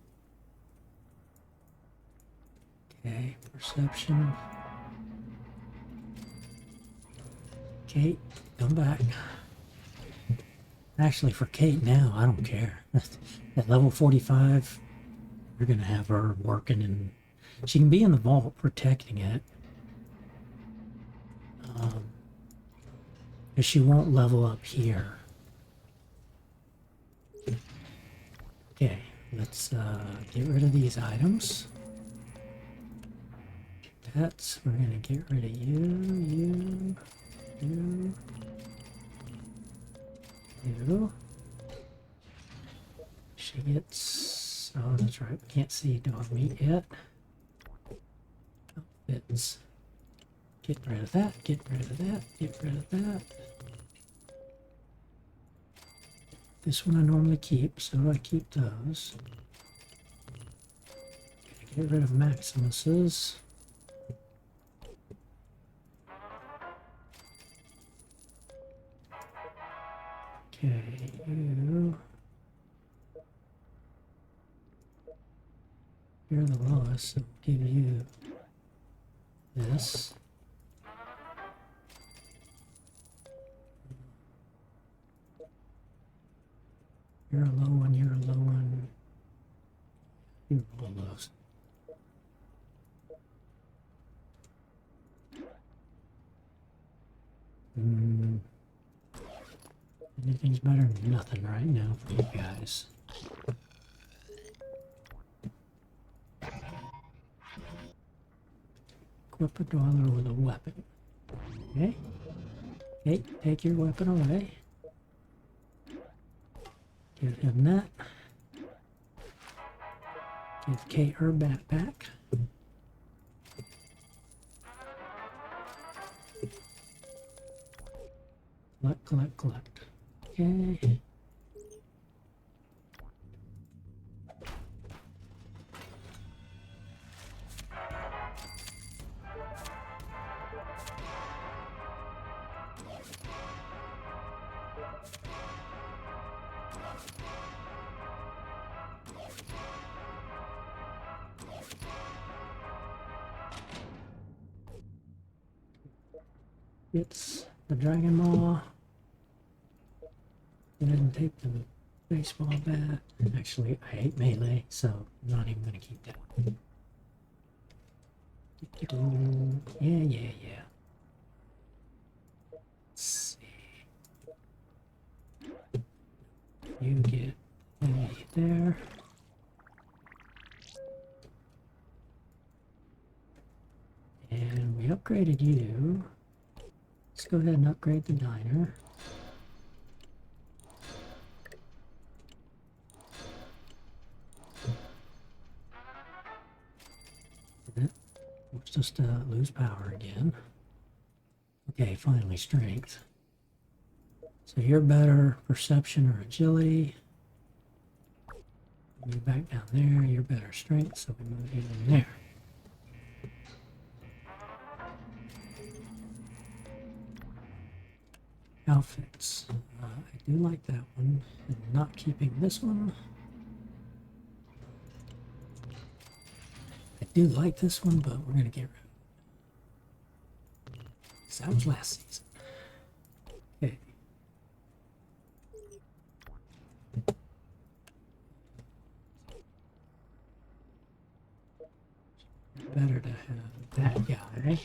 Okay, perception. Kate, come back. Actually, for Kate now, I don't care. At level 45, you're going to have her working, and she can be in the vault protecting it. But she won't level up here. Okay, let's get rid of these items. Pets, we're going to get rid of you. She gets... Oh, that's right. We can't see dog meat yet. Outfits. Get rid of that. Get rid of that. Get rid of that. This one I normally keep, so I keep those. Get rid of Maximus's. Okay, you. You're the lowest, so I'll give you this. You're a low one, you're a low one. You're all lows. Anything's better than nothing right now for you guys. Equip a dweller with a weapon. Okay? Okay, take your weapon away. Give him that. Give Kate her backpack. Collect, collect, collect. Okay. It's the Dragon Maw. Go ahead and take the baseball bat. Actually, I hate melee, so I'm not even going to keep that. Yeah. Let's see. You get there. And we upgraded you. Let's go ahead and upgrade the diner. That forced us to lose power again. Okay, finally strength. So you're better perception or agility. Move back down there. You're better strength, so we move you in there. Outfits. I do like that one. I'm not keeping this one. I do like this one, but we're going to get rid of it. So that was last season. Okay. Better to have that guy.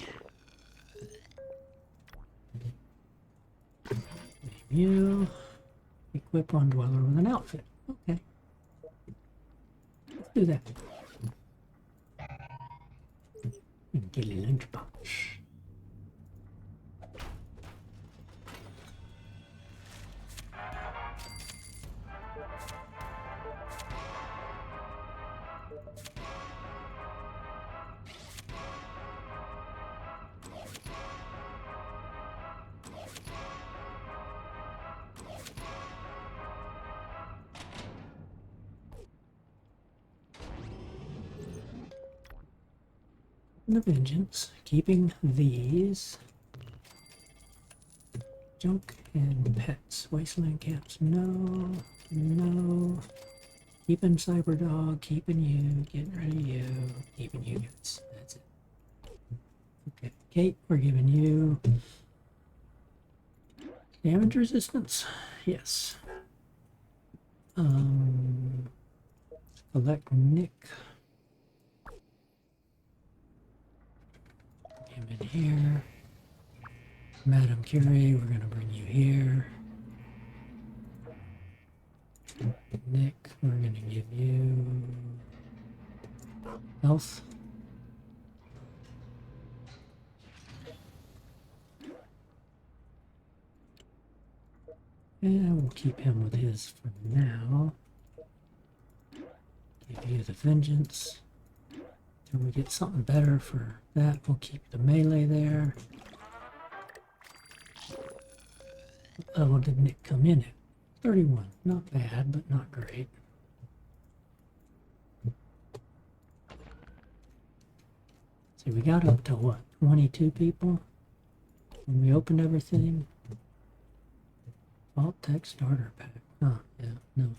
You equip on Dweller with an outfit. Okay. Let's do that. And get a lunchbox. The Vengeance, keeping these. Junk and pets. Wasteland camps, no, no. Keeping Cyberdog, keeping you, getting rid of you, keeping you guys. That's it. Okay, Kate, we're giving you damage resistance. Yes. Elect Nick. Him in here. Madame Curie, we're gonna bring you here. Nick, we're gonna give you health. And we'll keep him with his for now. Give you the Vengeance. Till we get something better for that, we'll keep the melee there. What level did Nick come in at? 31. Not bad, but not great. See, we got up to what? 22 people? When we opened everything? Vault Tech Starter Pack. Oh, yeah, no.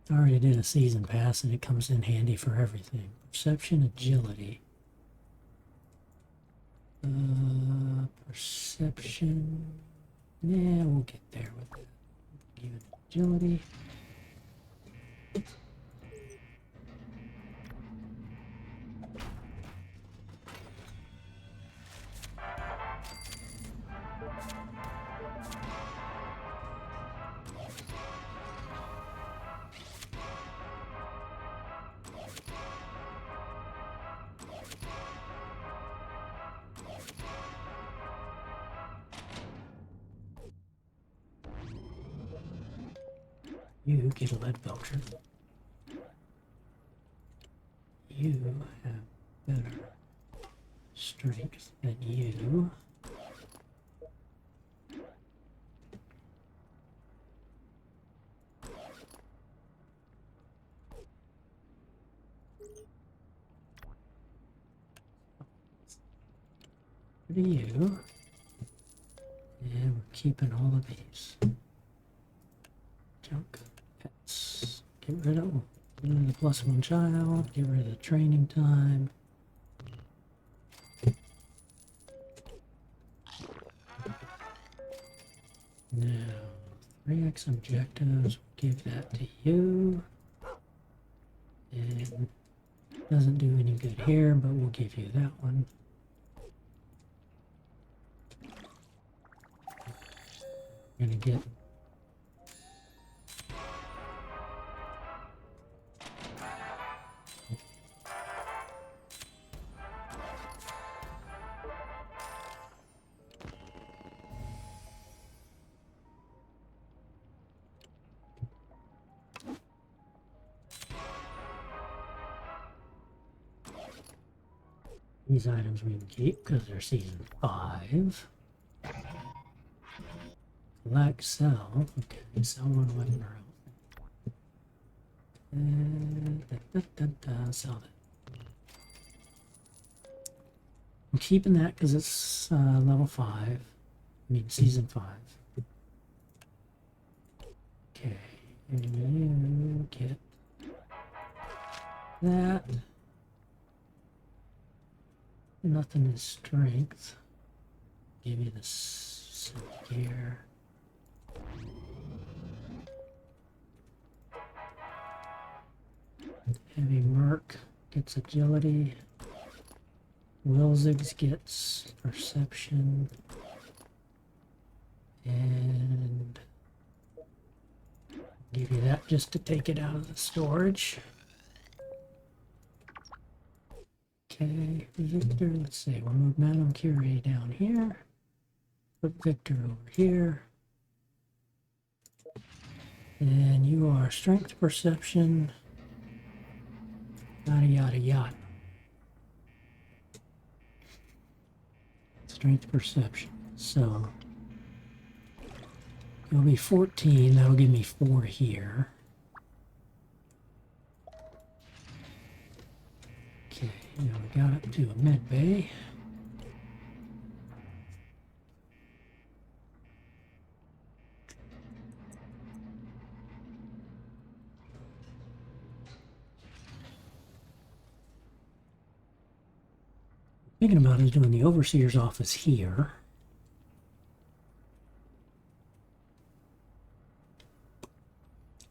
I already did a season pass and it comes in handy for everything. Perception, agility. Perception. Yeah, we'll get there with that. Give it agility. You get a lead belcher. You have better strength than you. What are you? And we're keeping all of these. Junk. Pets. Get rid of the +1 child. Get rid of the training time. Now, 3x objectives. Give that to you. And doesn't do any good here, but we'll give you that one. We're gonna get These items we can keep because they're season 5. Collect, sell. Okay, sell one weapon or sell that. I'm keeping that because it's level 5. I mean, season 5. Okay, and you get that. Nothing is strength. Give you this gear. Heavy Merc gets agility. Wilzigs gets perception. And give you that just to take it out of the storage. Okay, Victor, let's see, we'll move Madame Curie down here. Put Victor over here. And you are strength perception. Yada yada yada. Strength perception. So it'll be 14. That'll give me 4 here. Okay, now we got up to a med bay. Thinking about is doing the overseer's office here.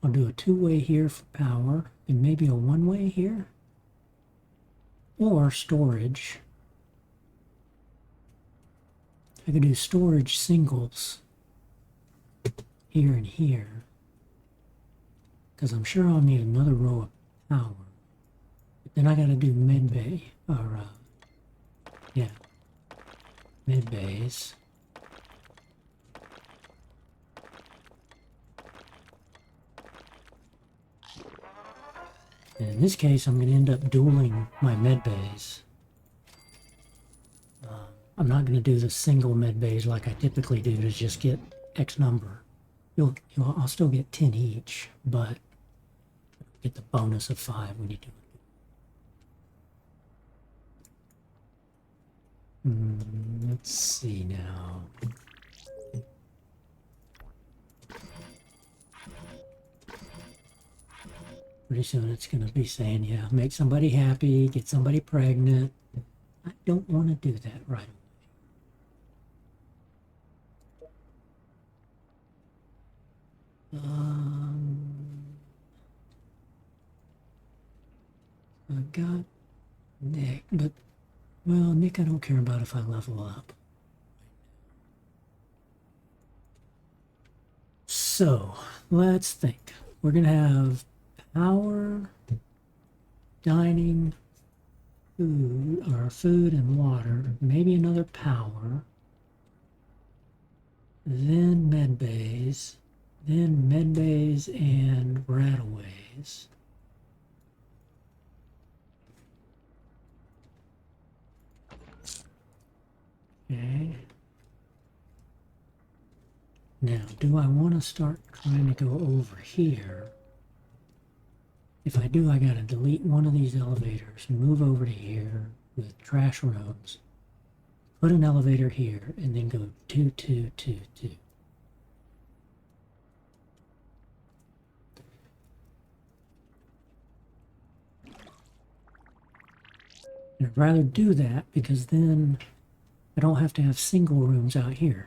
I'll do a 2-way here for power and maybe a 1-way here. Or storage. I could do storage singles here and here. Because I'm sure I'll need another row of power. But then I gotta do med bay. Or, yeah. Med bays. And in this case, I'm going to end up dueling my med bays. I'm not going to do the single med bays like I typically do to just get X number. I'll still get 10 each, but get the bonus of 5 when you do it. Let's see now. Pretty soon it's going to be saying, yeah, make somebody happy, get somebody pregnant. I don't want to do that right away. I got Nick, but, well, Nick I don't care about if I level up. So, let's think. We're going to have power, dining, food and water, maybe another power, then med bays and rataways. Okay. Now, do I want to start trying to go over here? If I do, I gotta delete one of these elevators, move over to here with trash rooms, put an elevator here, and then go 2, 2, 2, 2. And I'd rather do that because then I don't have to have single rooms out here.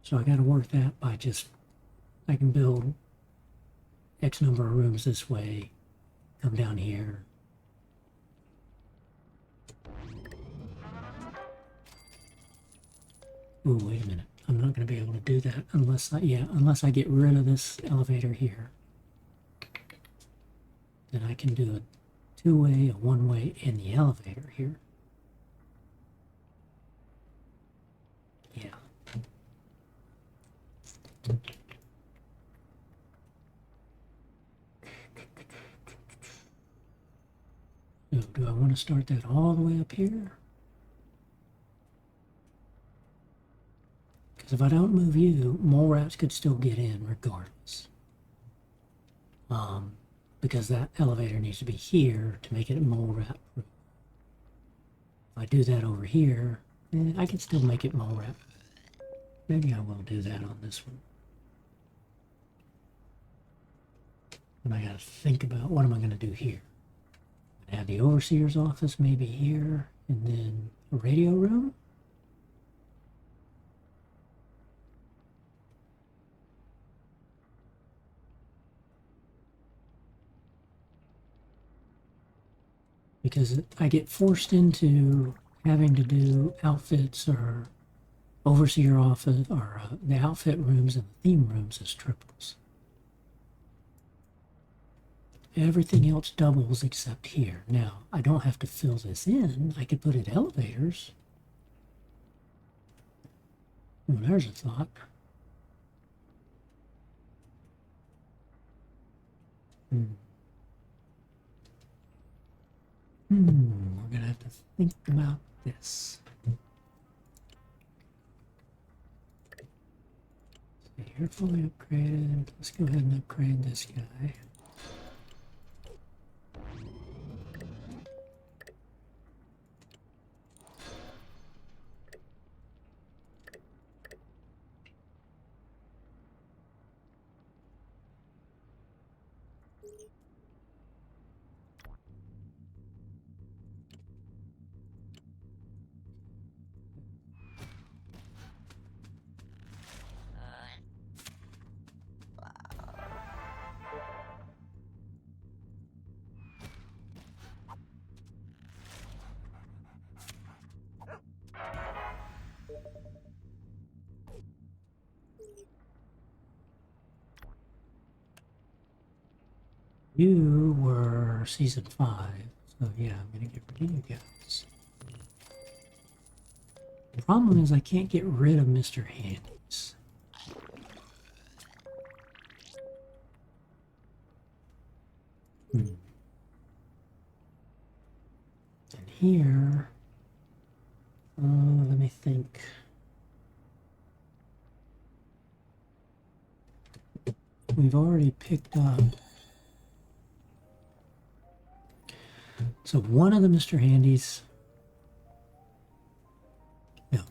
So I got to work that by just, I can build X number of rooms this way, come down here. Ooh, wait a minute. I'm not going to be able to do that unless I get rid of this elevator here. Then I can do a 2-way, a 1-way, and the elevator here. Yeah. want to start that all the way up here? Because if I don't move you, mole rats could still get in regardless. Because that elevator needs to be here to make it a mole rat proof. If I do that over here, I can still make it mole rat. Maybe I will do that on this one. And I got to think about what am I going to do here. I have the overseer's office maybe here, and then a radio room. Because I get forced into having to do outfits or overseer office or the outfit rooms and the theme rooms as triples. Everything else doubles except here. Now, I don't have to fill this in. I could put it elevators. Oh, there's a thought. We're going to have to think about this. So you're fully upgraded. Let's go ahead and upgrade this guy. You were season 5, so yeah, I'm gonna get rid of you guys. The problem is I can't get rid of Mr. Handy's. And here, let me think. We've already picked up. So one of the Mr. Handys, no,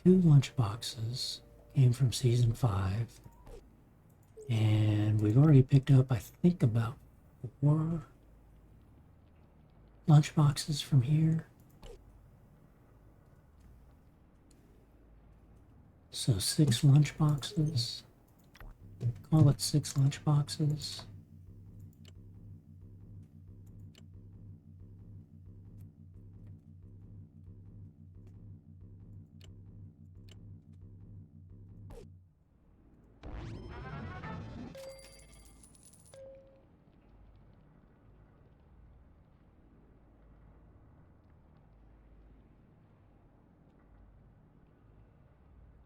2 lunch boxes came from season 5, and we've already picked up, I think, about 4 lunch boxes from here. So 6 lunch boxes. Call it 6 lunch boxes.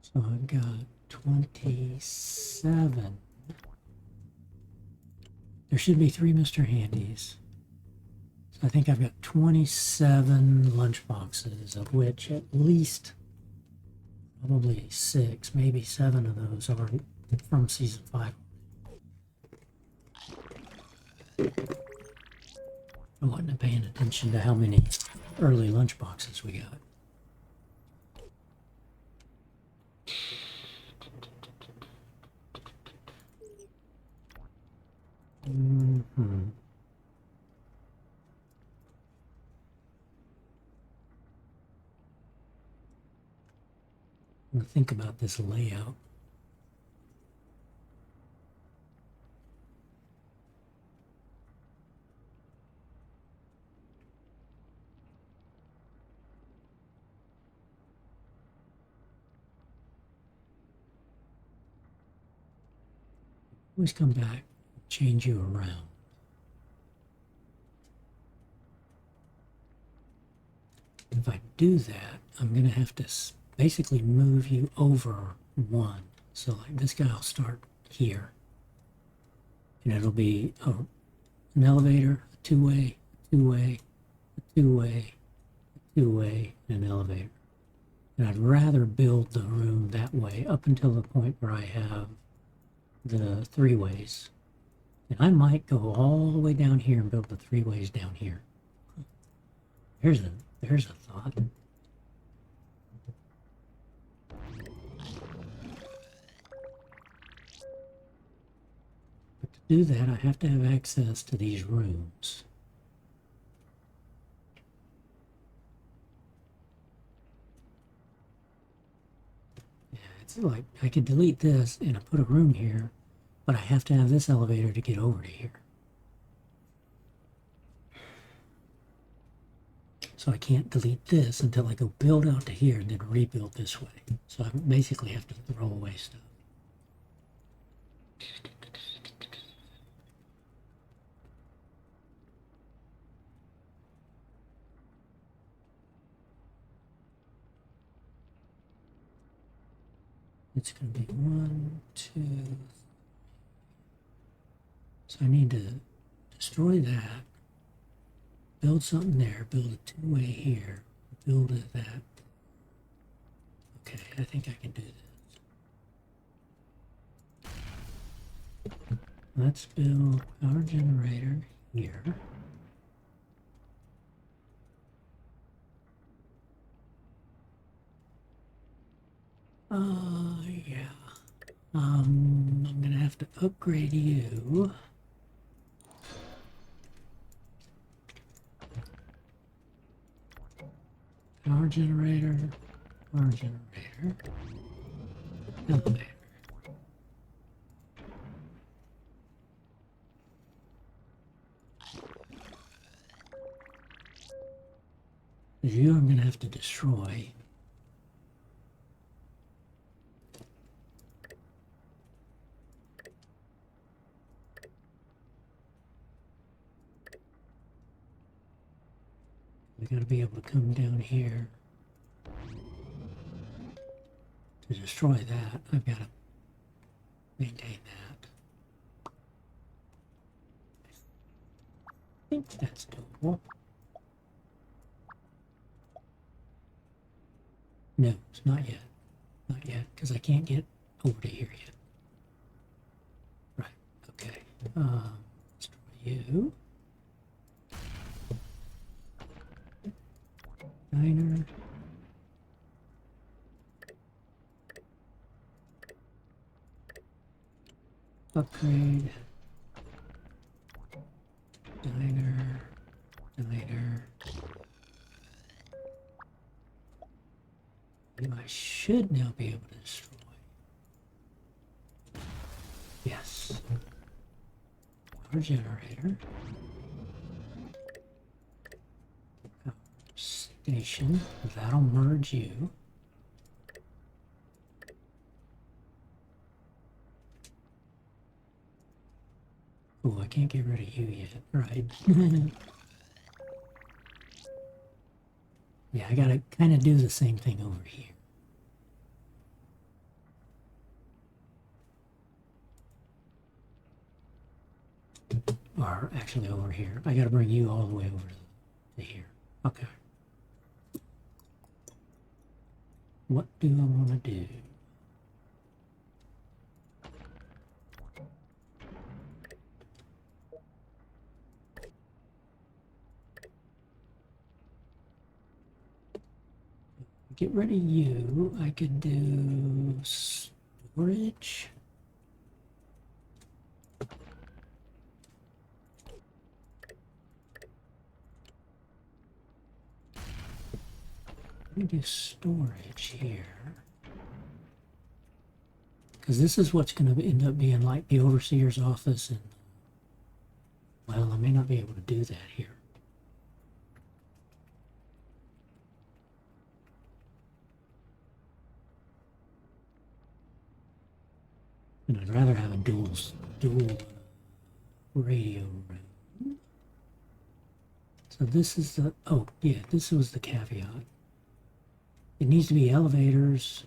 So I've got 27. There should be 3 Mr. Handys. So I think I've got 27 lunch boxes, of which at least probably 6, maybe 7 of those are from season 5. I wasn't paying attention to how many early lunch boxes we got. Think about this layout. Always come back, change you around. If I do that, I'm going to have to basically move you over 1. So like this guy will start here. and it'll be an elevator, a two-way, two-way, a two-way, a two-way, and an elevator. And I'd rather build the room that way up until the point where I have the three ways. And I might go all the way down here and build the three ways down here. There's a thought. But to do that, I have to have access to these rooms. Yeah, it's like I could delete this and I put a room here, but I have to have this elevator to get over to here. So I can't delete this until I go build out to here and then rebuild this way. So I basically have to throw away stuff. It's going to be 1, 2. So I need to destroy that, build something there, build a two-way here, build it that. Okay, I think I can do this. Let's build power generator here. Yeah. I'm gonna have to upgrade you. Power generator, elevator. You I'm gonna have to destroy. We gotta be able to come down here to destroy that. I've got to maintain that. I think that's doable. No, it's not yet. Not yet, because I can't get over to here yet. Right, okay. Destroy you. Diner. Upgrade. Diner. I should now be able to destroy. Yes. Power generator. Power station. That'll merge you. Oh, I can't get rid of you yet. Right. Yeah, I gotta kind of do the same thing over here. Or actually over here. I gotta bring you all the way over to here. Okay. What do I want to do? Get rid of you. I could do storage. Let me do storage here. Because this is what's going to end up being like the overseer's office. And, well, I may not be able to do that here. And I'd rather have a dual radio room. So this is the, oh yeah, this was the caveat. It needs to be elevators.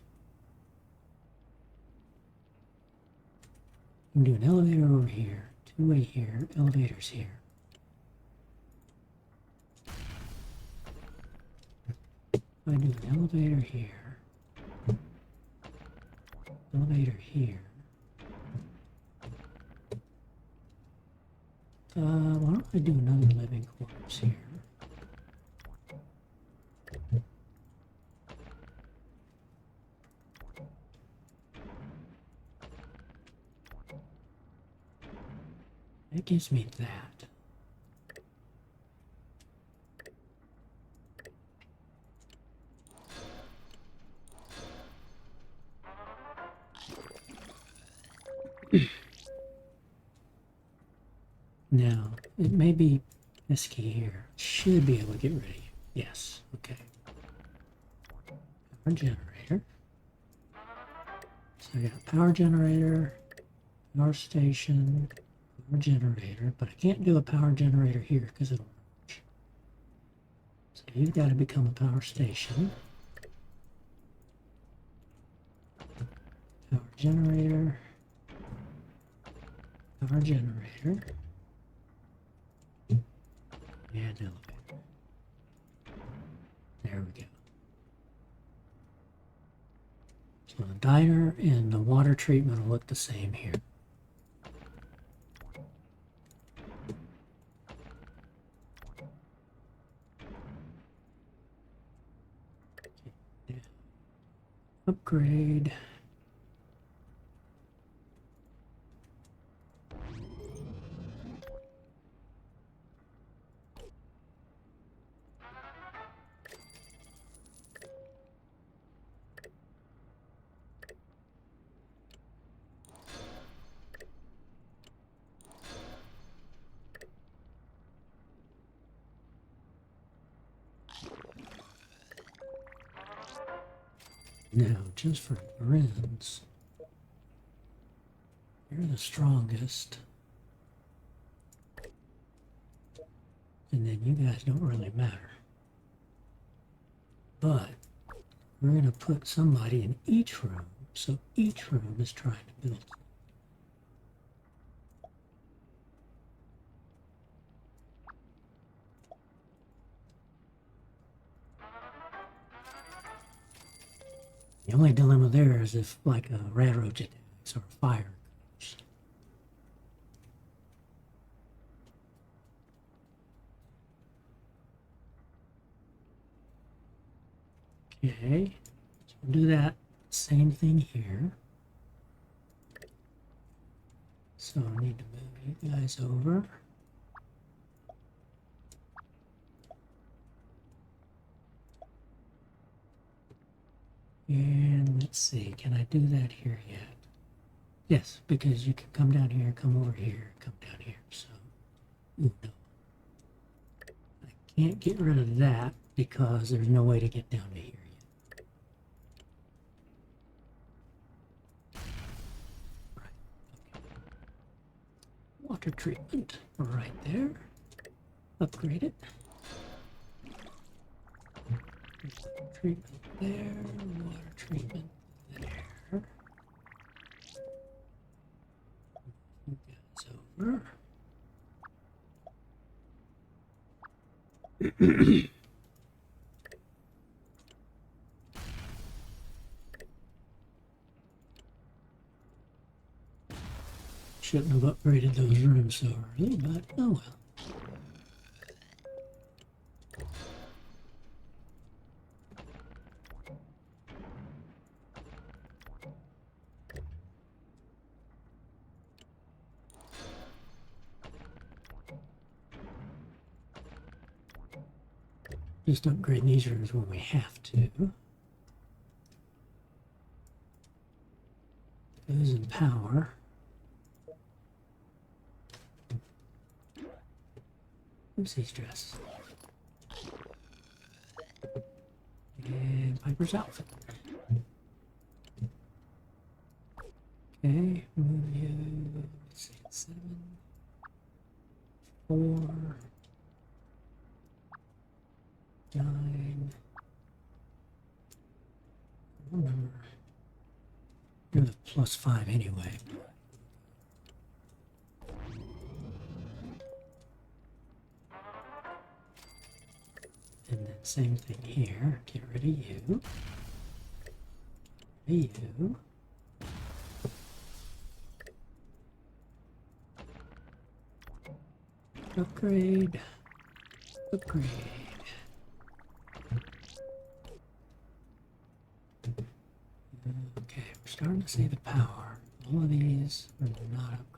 You can do an elevator over here, Two-way here, elevators here. I do an elevator here, elevator here. Why don't I do another living quarters here? That gives me that. Now, it may be pesky here. Should be able to get rid of you. Yes, okay. Power generator. So I got power generator, power station, power generator, but I can't do a power generator here because it'll merge. So you've got to become a power station. Power generator, power generator, and elevator. There we go. So the diner and the water treatment will look the same here. Upgrade. Now, just for grins, you're the strongest. And then you guys don't really matter. But we're going to put somebody in each room, so each room is trying to build. The only dilemma there is if, like, a rat roach attacks or a fire occurs. Okay, so we'll do that same thing here. So I need to move you guys over. And let's see, can I do that here yet? Yes, because you can come down here, come over here, come down here. So, ooh, no. I can't get rid of that because there's no way to get down to here yet. Right, okay. Water treatment right there. Upgrade it. Water treatment there, water treatment there. Move guys over. Shouldn't have upgraded those rooms so early, but oh well. Just upgrade these rooms when we have to. Those in power. Oopsies dress. And Piper's outfit. Okay, move you. Let's see, 7, 4, 9. Remember, you're the +5 anyway. Same thing here. Get rid of you. You. Upgrade. Upgrade. Okay, we're starting to see the power. All of these are not upgraded.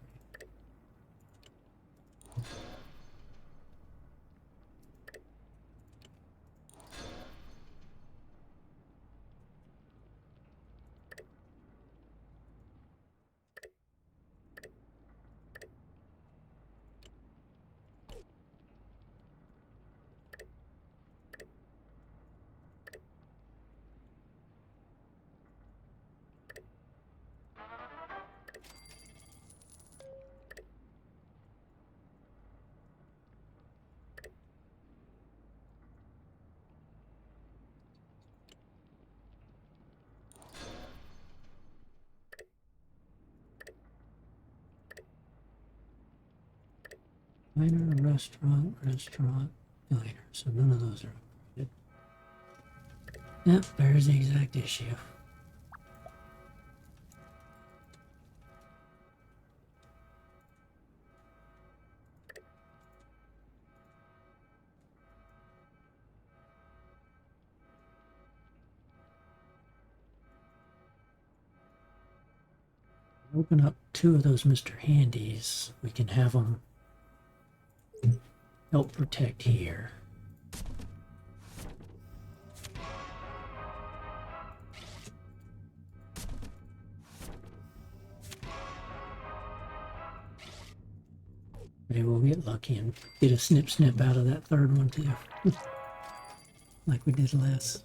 Diner, restaurant, diner. So none of those are upgraded. Yep, there's the exact issue. Open up 2 of those Mr. Handies. We can have them help protect here. Maybe we'll get lucky and get a snip out of that third one too. Like we did last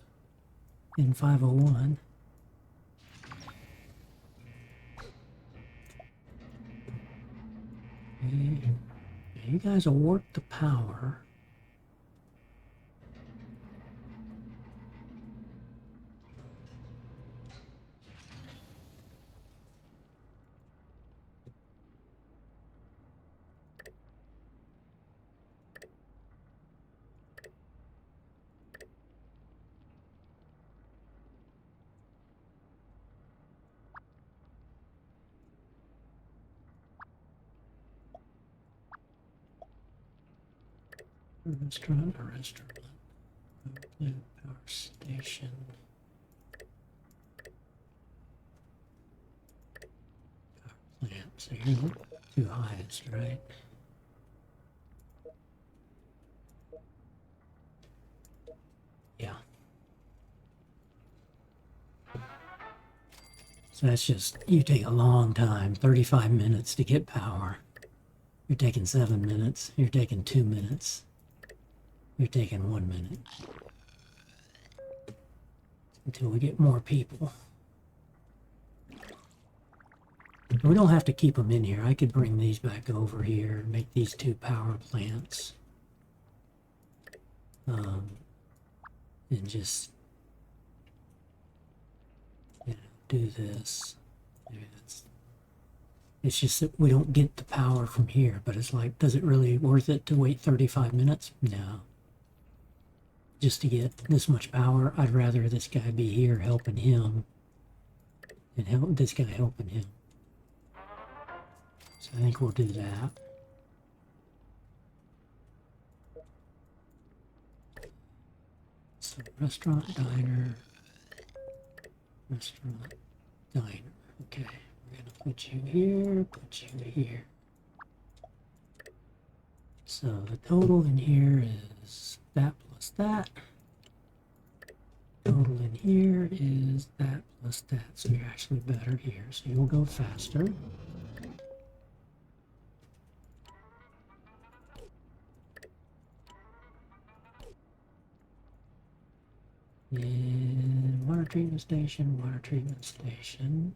in 501. Okay. You guys will work the power. Restaurant, power station. Power plant. So you're the 2 highest, right? Yeah. So that's just, you take a long time, 35 minutes to get power. You're taking 7 minutes. You're taking 2 minutes. You're taking 1 minute. Until we get more people. We don't have to keep them in here. I could bring these back over here and make these 2 power plants. And just, you know, do this. Maybe that's, it's just that we don't get the power from here, but it's like, does it really worth it to wait 35 minutes? No. Just to get this much power, I'd rather this guy be here helping him and help this guy helping him. So I think we'll do that. So restaurant, diner, Okay, we're gonna put you here, put you here. So the total in here is that plus that. Total in here is that plus that. So you're actually better here. So you'll go faster. And water treatment station, water treatment station.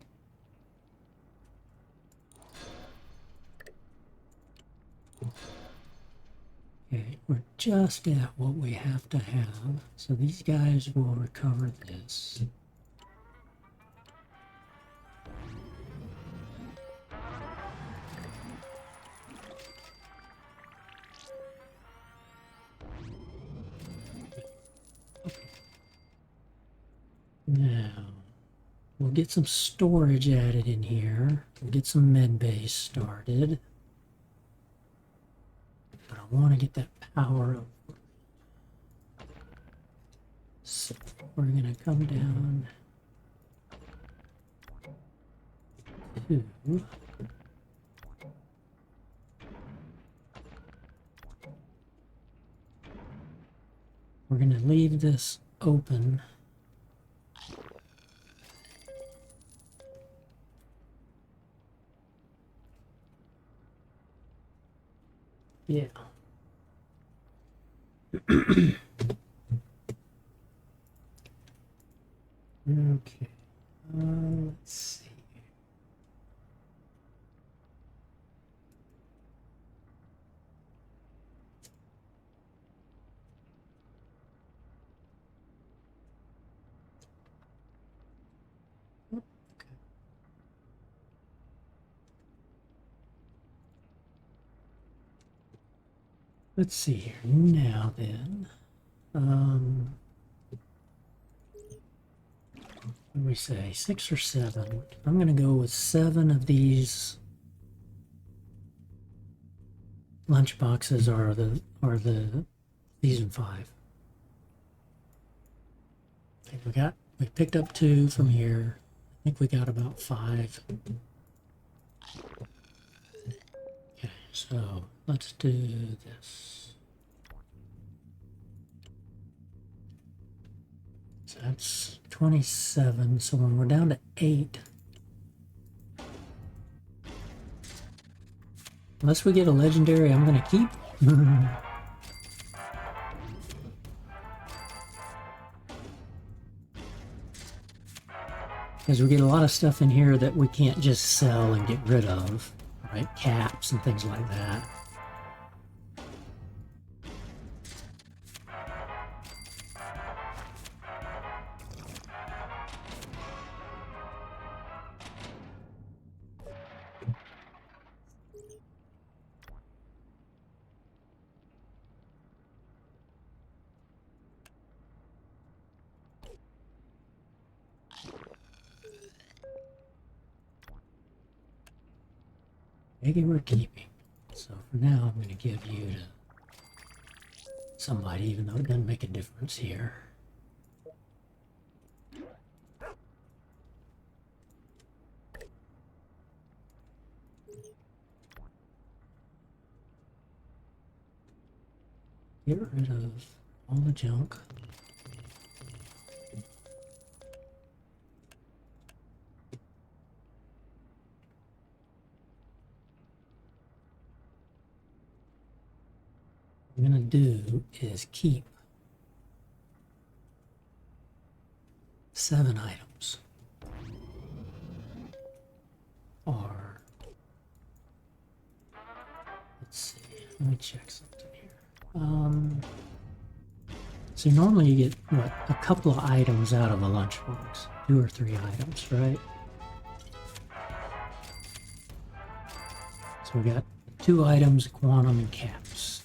Okay, we're just at what we have to have. So these guys will recover this. Now, we'll get some storage added in here. We'll get some med base started. But I want to get that power up. So we're going to come down to we're going to leave this open. Yeah. Okay. Let's see. Okay. Let's see here. Now then, what do we say? 6 or 7? I'm going to go with 7 of these lunch boxes are the season 5. I think we picked up 2 from here. I think we got about 5. Okay, so let's do this. So that's 27. So when we're down to 8, unless we get a legendary, I'm going to keep. Because we get a lot of stuff in here that we can't just sell and get rid of, right? Caps and things like that. Maybe we're keeping. So for now, I'm going to give you to somebody, even though it doesn't make a difference here. Get rid of all the junk. What I'm going to do is keep 7 items. Or, let's see, let me check something here. So normally you get, what, a couple of items out of a lunchbox. 2 or 3 items, right? So we got 2 items, quantum, and caps.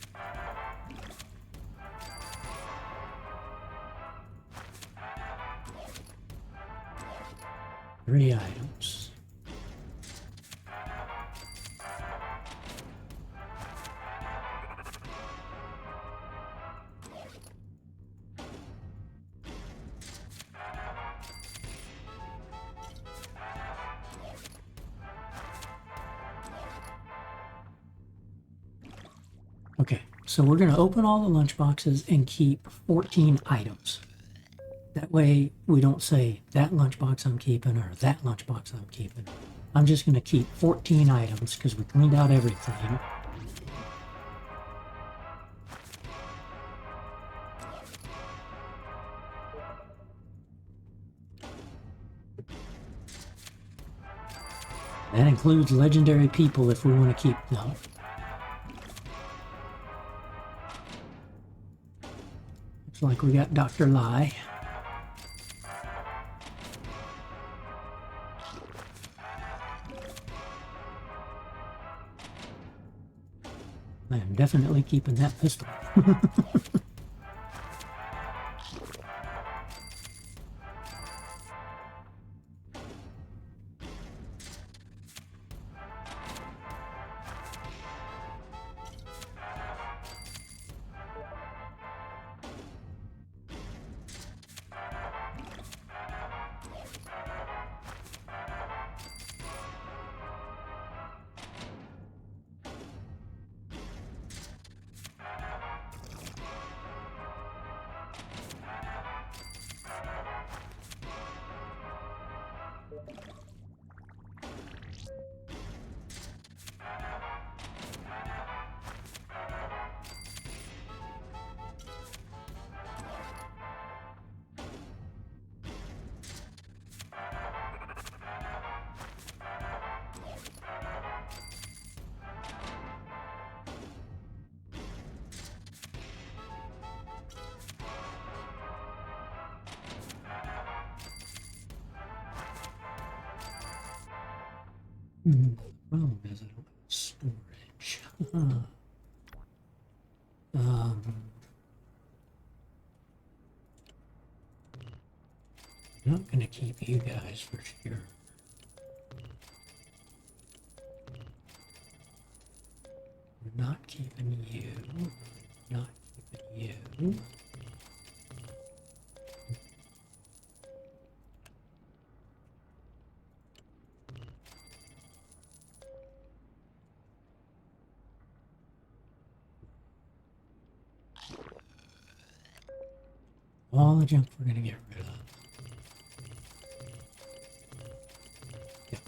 Three items. Okay, so we're going to open all the lunch boxes and keep 14 items. That way we don't say that lunchbox I'm keeping or that lunchbox I'm keeping. I'm just going to keep 14 items because we cleaned out everything. That includes legendary people if we want to keep them. Looks like we got Dr. Lai. I am definitely keeping that pistol. Problem is I don't have storage. I'm not gonna keep you guys for sure. Not keeping you. Not keeping you. All the junk we're gonna get rid of. Yep.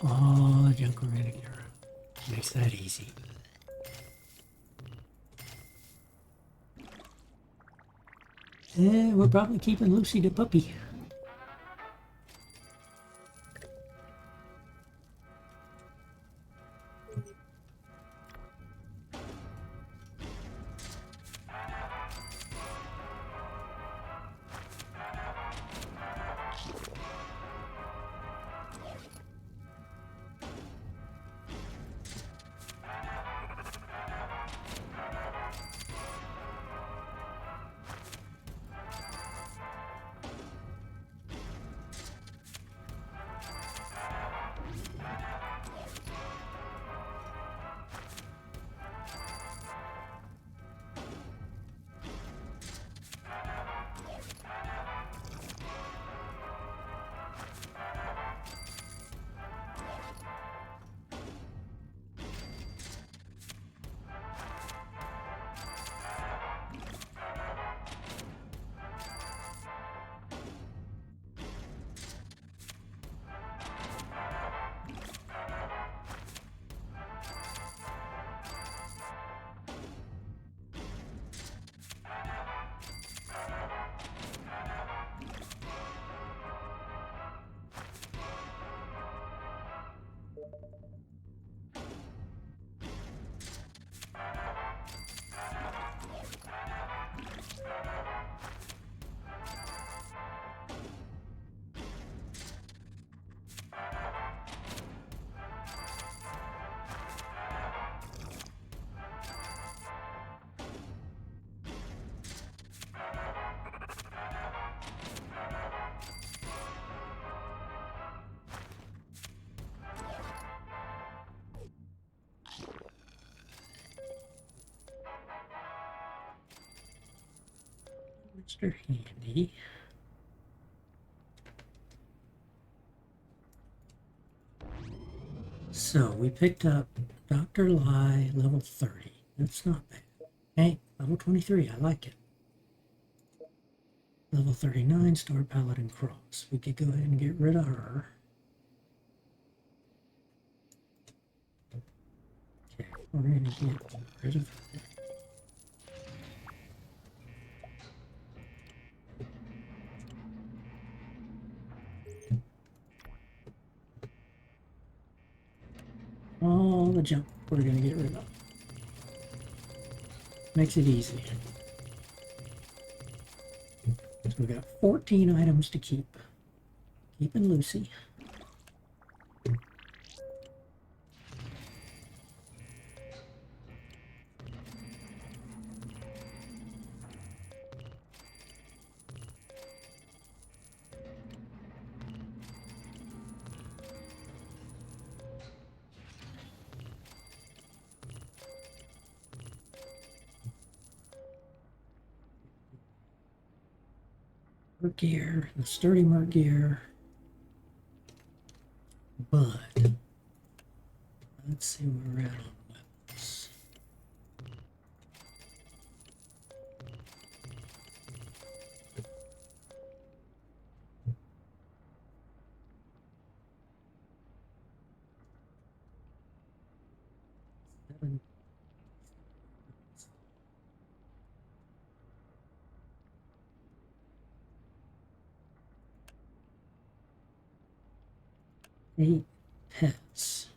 All the junk we're gonna get rid of. Makes that easy. We're probably keeping Lucy the puppy. Mr. Handy. So we picked up Dr. Lie level 30. That's not bad. Hey, level 23. I like it. Level 39, Star Paladin Cross. We could go ahead and get rid of her. Okay, we're going to get rid of her. All the junk we're going to get rid of. Makes it easy. So we got 14 items to keep. Keeping Lucy. Mer gear, the sturdy mer gear. But let's see where we're at on weapons. Seven. 8 pets.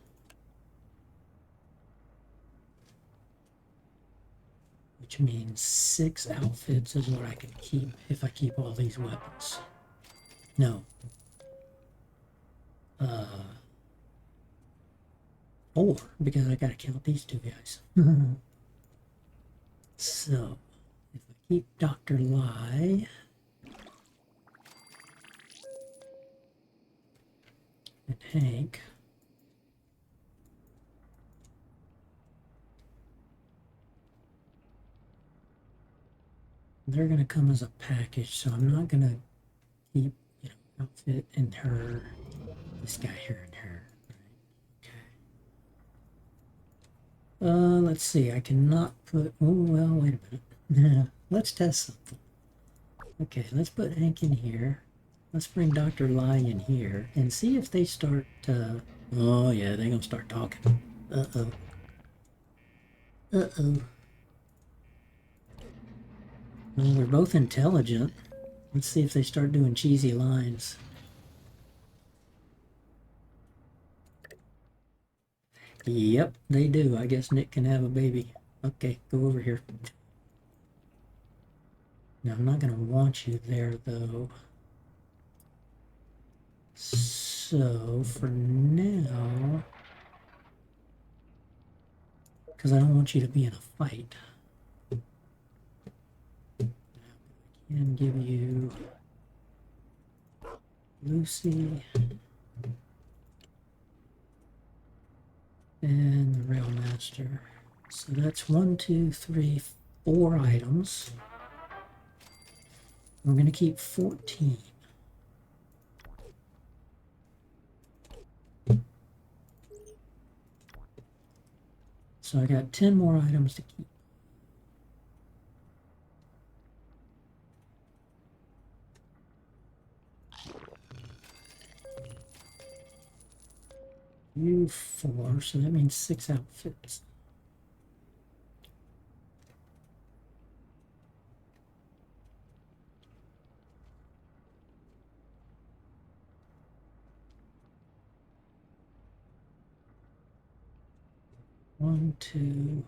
Which means 6 outfits is what I can keep if I keep all these weapons. No. 4 because I gotta count these two guys. So, if I keep Dr. Lie and Hank, they're gonna come as a package, so I'm not gonna keep, outfit and her, this guy here and her. Let's see, I cannot put, oh, well, wait a minute. Let's test something. Okay, let's put Hank in here. Let's bring Dr. Lie in here and see if they start, oh yeah, they're gonna start talking. Uh-oh. Uh-oh. Well, they're both intelligent. Let's see if they start doing cheesy lines. Yep, they do. I guess Nick can have a baby. Okay, go over here. Now, I'm not going to want you there, though. So, for now... Because I don't want you to be in a fight. I can give you... Lucy... and the Rail Master. So that's 1, 2, 3, 4 items. We're going to keep 14. So I got 10 more items to keep. You 4, so that means 6 outfits. One, two.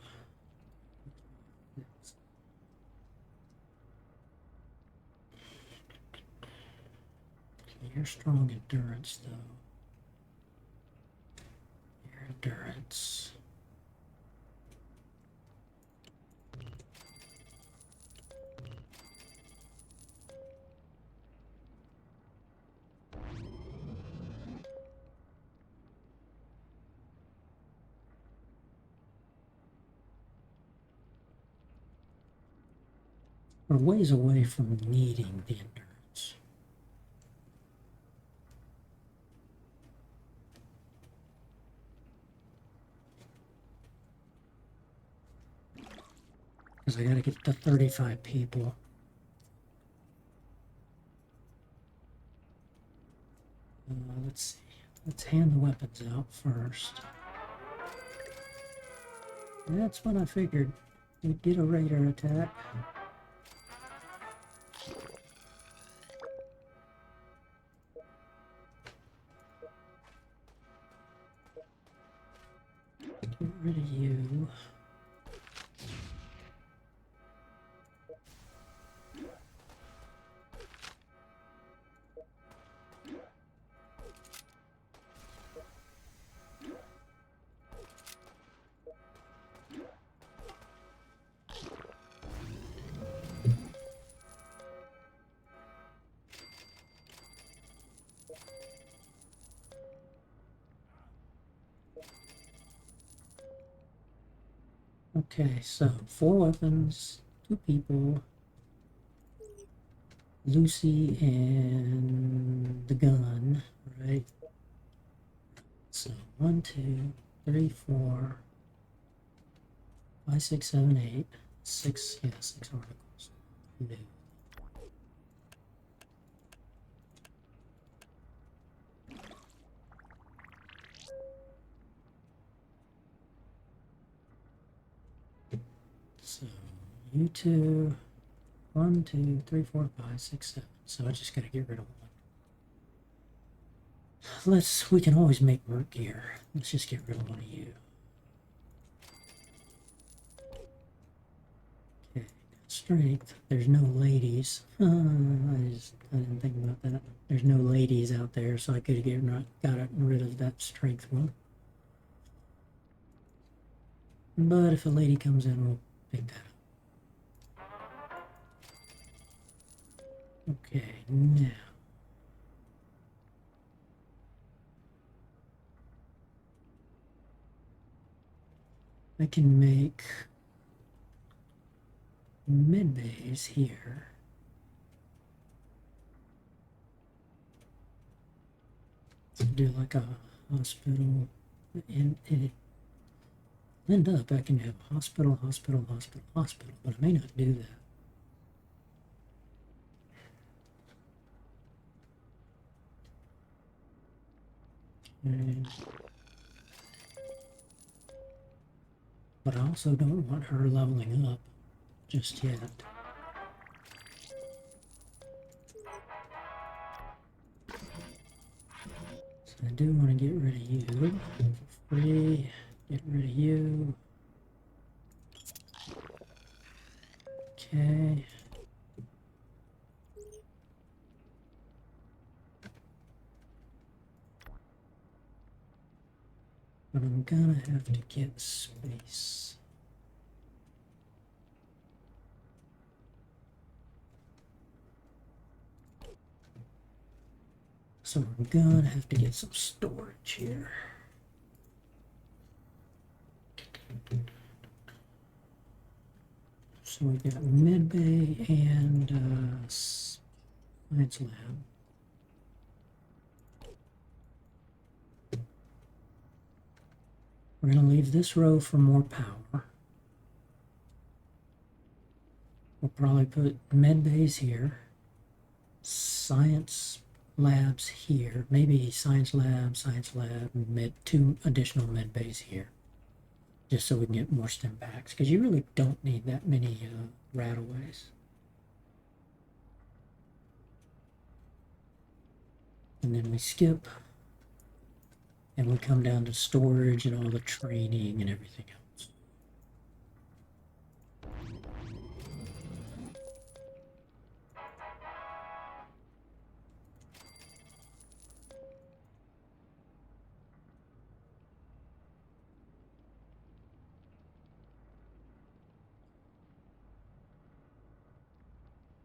You're strong endurance, though. Your endurance. We're ways away from needing the endurance. Because I gotta get to 35 people. Let's see. Let's hand the weapons out first. That's what I figured. We'd get a raider attack. Get rid of you. Okay, so 4 weapons, 2 people, Lucy and the gun, right? So 1, 2, 3, 4, 5, 6, 7, 8, 6, yeah, 6 articles. No. So you 2, 1, 2, 3, 4, 5, 6, 7. So I just gotta get rid of 1. We can always make work here. Let's just get rid of 1 of you. Okay, strength. There's no ladies. I didn't think about that. There's no ladies out there, so I could have gotten rid of that strength one. But if a lady comes in, we'll pick that up. Okay, now. I can make mid bays here. Do like a hospital, and it end up I can have hospital, hospital, hospital, hospital, but I may not do that. And, but I also don't want her leveling up just yet. So I do want to get rid of you for free. Get rid of you. Okay. But I'm gonna have to get space. So I'm gonna have to get some storage here. So we got mid bay and science lab. We're going to leave this row for more power. We'll probably put med bays here, science labs here, maybe science lab, med, 2 additional med bays here, just so we can get more stim packs, because you really don't need that many rataways. And then we skip, and we come down to storage and all the training and everything else.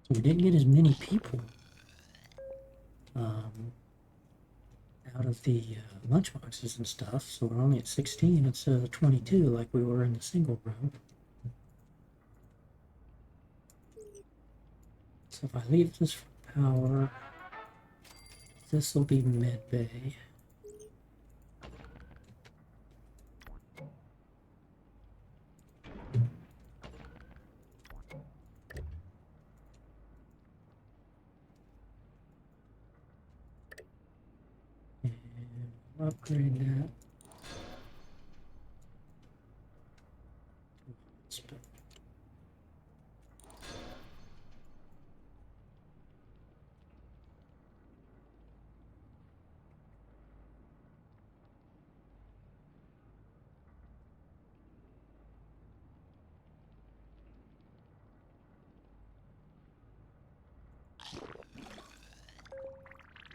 So we didn't get as many people out of the lunch boxes and stuff, so we're only at 16 instead of 22 like we were in the single room. So if I leave this for power, this will be mid bay. And we'll upgrade that.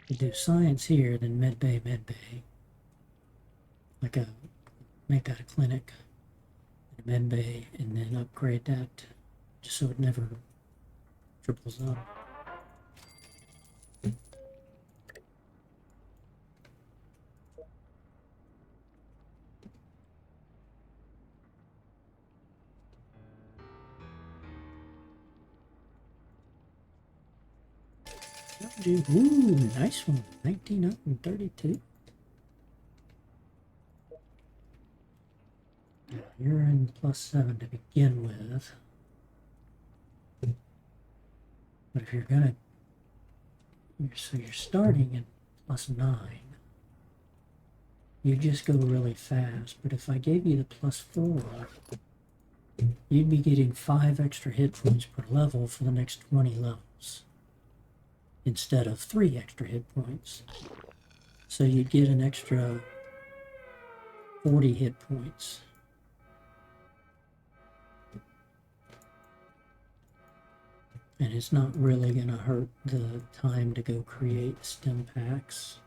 We do science here, then med bay, like make that a clinic, and a med bay, and then upgrade that just so it never triples up. Ooh, nice one. 1932. You're in +7 to begin with. But if you're gonna, so you're starting at +9. You just go really fast. But if I gave you the +4, you'd be getting 5 extra hit points per level for the next 20 levels, instead of 3 extra hit points. So you'd get an extra 40 hit points. And it's not really going to hurt the time to go create stim packs.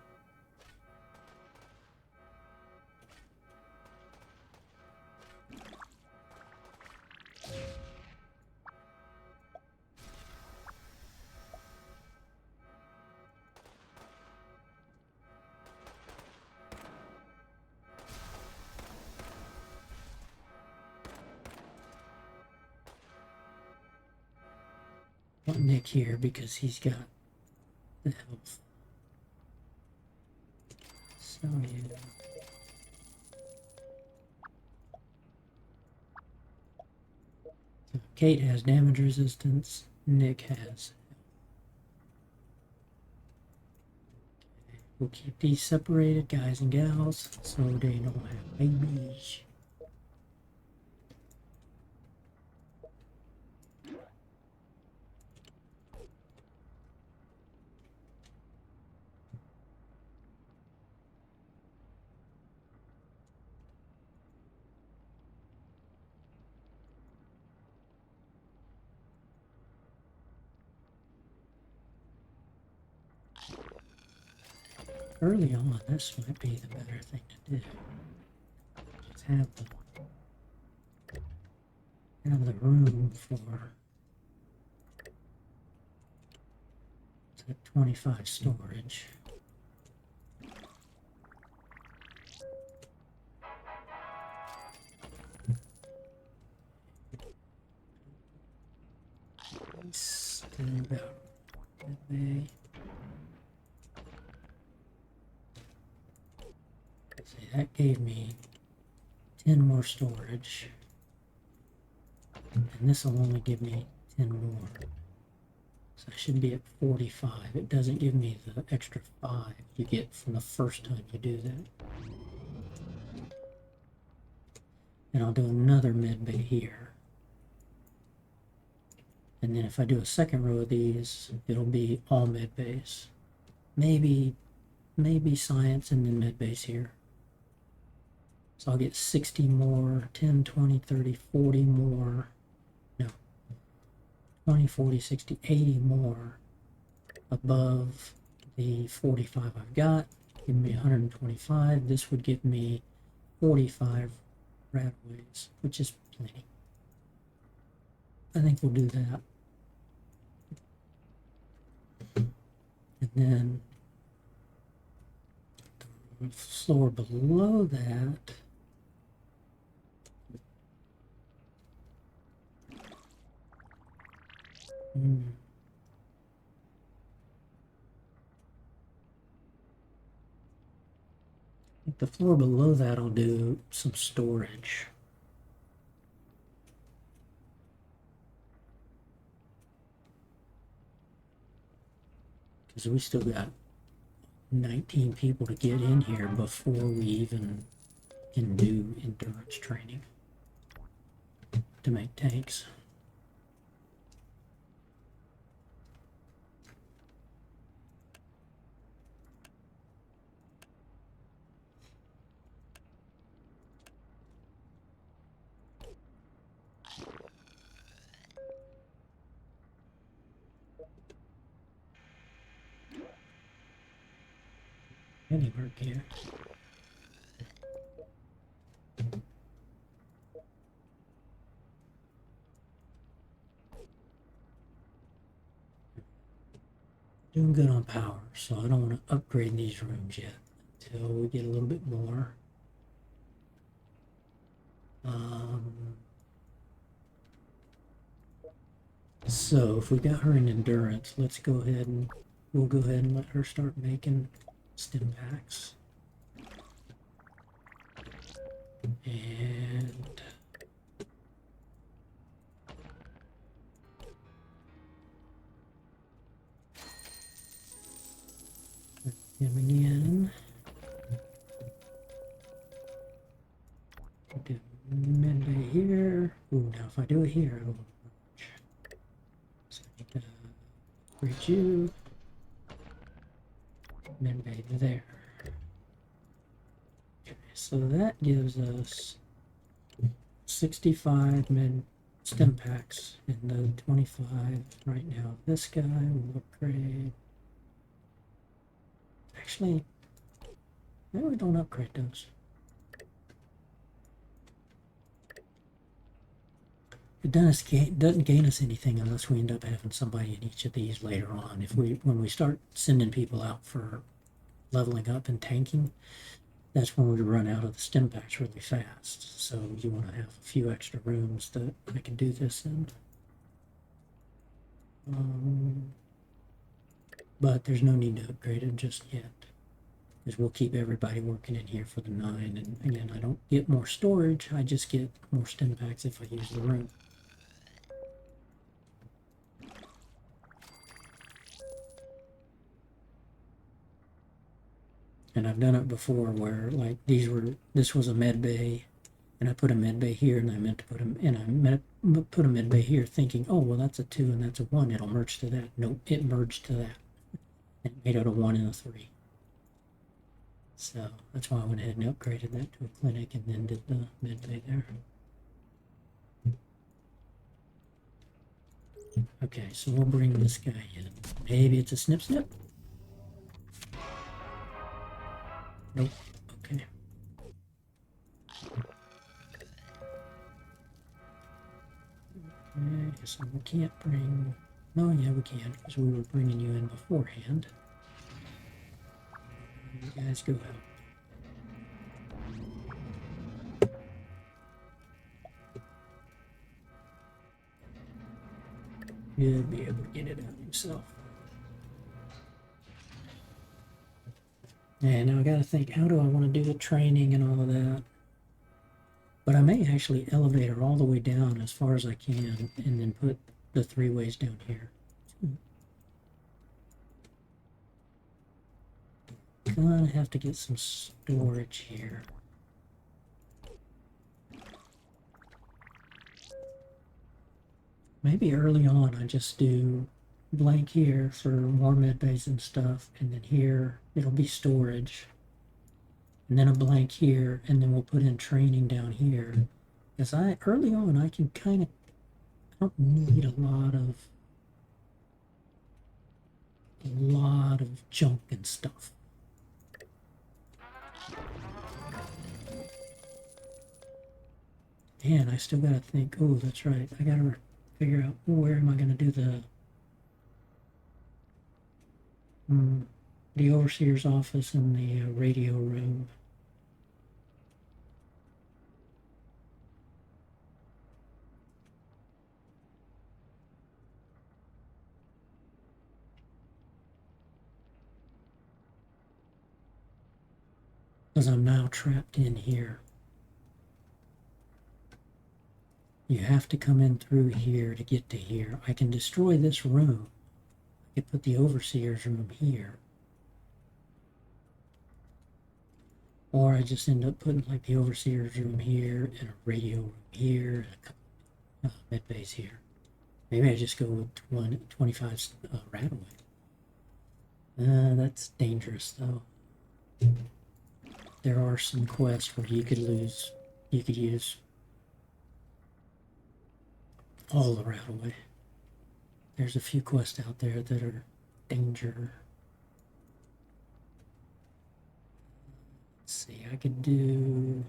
put Nick here because he's got the health. So yeah. So Kate has damage resistance. Nick has. Okay. We'll keep these separated, guys and gals, so they don't have babies. Early on, this might be the better thing to do. Just have the room for 25 storage. Then about that way. See, that gave me 10 more storage. And this will only give me 10 more. So I should be at 45. It doesn't give me the extra 5 you get from the first time you do that. And I'll do another med bay here. And then if I do a second row of these, it'll be all med bays. Maybe science and then med bays here. So I'll get 60 more, 10, 20, 30, 40 more. No. 20, 40, 60, 80 more above the 45 I've got. Give me 125. This would give me 45 rataways, which is plenty. I think we'll do that. And then the floor below that, the floor below that I'll do some storage. Because we still got 19 people to get in here before we even can do endurance training to make tanks. Any work here? Doing good on power, so I don't want to upgrade these rooms yet until we get a little bit more. So if we got her in endurance, let's go ahead and we'll go ahead and let her start making stim packs. And coming in. Do med bay here. Ooh, now if I do it here, it'll so I need to upgrade you. Med bay there. Okay, so that gives us 65 med stim packs and the 25 right now. This guy will upgrade. Actually, maybe we don't upgrade those. It doesn't gain us anything unless we end up having somebody in each of these later on. When we start sending people out for leveling up and tanking, that's when we run out of the stim packs really fast. So you want to have a few extra rooms that I can do this in. But there's no need to upgrade it just yet, because we'll keep everybody working in here for the 9. And again, I don't get more storage, I just get more stim packs if I use the room. And I've done it before where like this was a med bay, and I put a med bay here, and I meant to put put a med bay here thinking, oh well, that's a 2 and that's a 1, it'll merge to that. Nope, it merged to that. It made it a 1 and a 3. So that's why I went ahead and upgraded that to a clinic and then did the med bay there. Okay, so we'll bring this guy in. Maybe it's a snip snip? Nope. Okay. Okay, so we can't bring... Oh yeah, we can, because we were bringing you in beforehand. You guys go out. You'll be able to get it out yourself. And now I gotta think, how do I want to do the training and all of that? But I may actually elevate her all the way down as far as I can and then put the 3-ways down here. Gonna have to get some storage here. Maybe early on I just do blank here for more med bays and stuff, and then here it'll be storage, and then a blank here, and then we'll put in training down here. Because early on I can kind of, I don't need a lot of junk and stuff. And I still gotta think, oh that's right, I gotta figure out where am I gonna do the overseer's office and the radio room. Because I'm now trapped in here. You have to come in through here to get to here. I can destroy this room. I could put the overseer's room here. Or I just end up putting like the overseer's room here and a radio room here and a couple med bays here. Maybe I just go with 25 Rataway. That's dangerous though. There are some quests where you could use all the Rataway. There's a few quests out there that are danger. Let's see, I could do...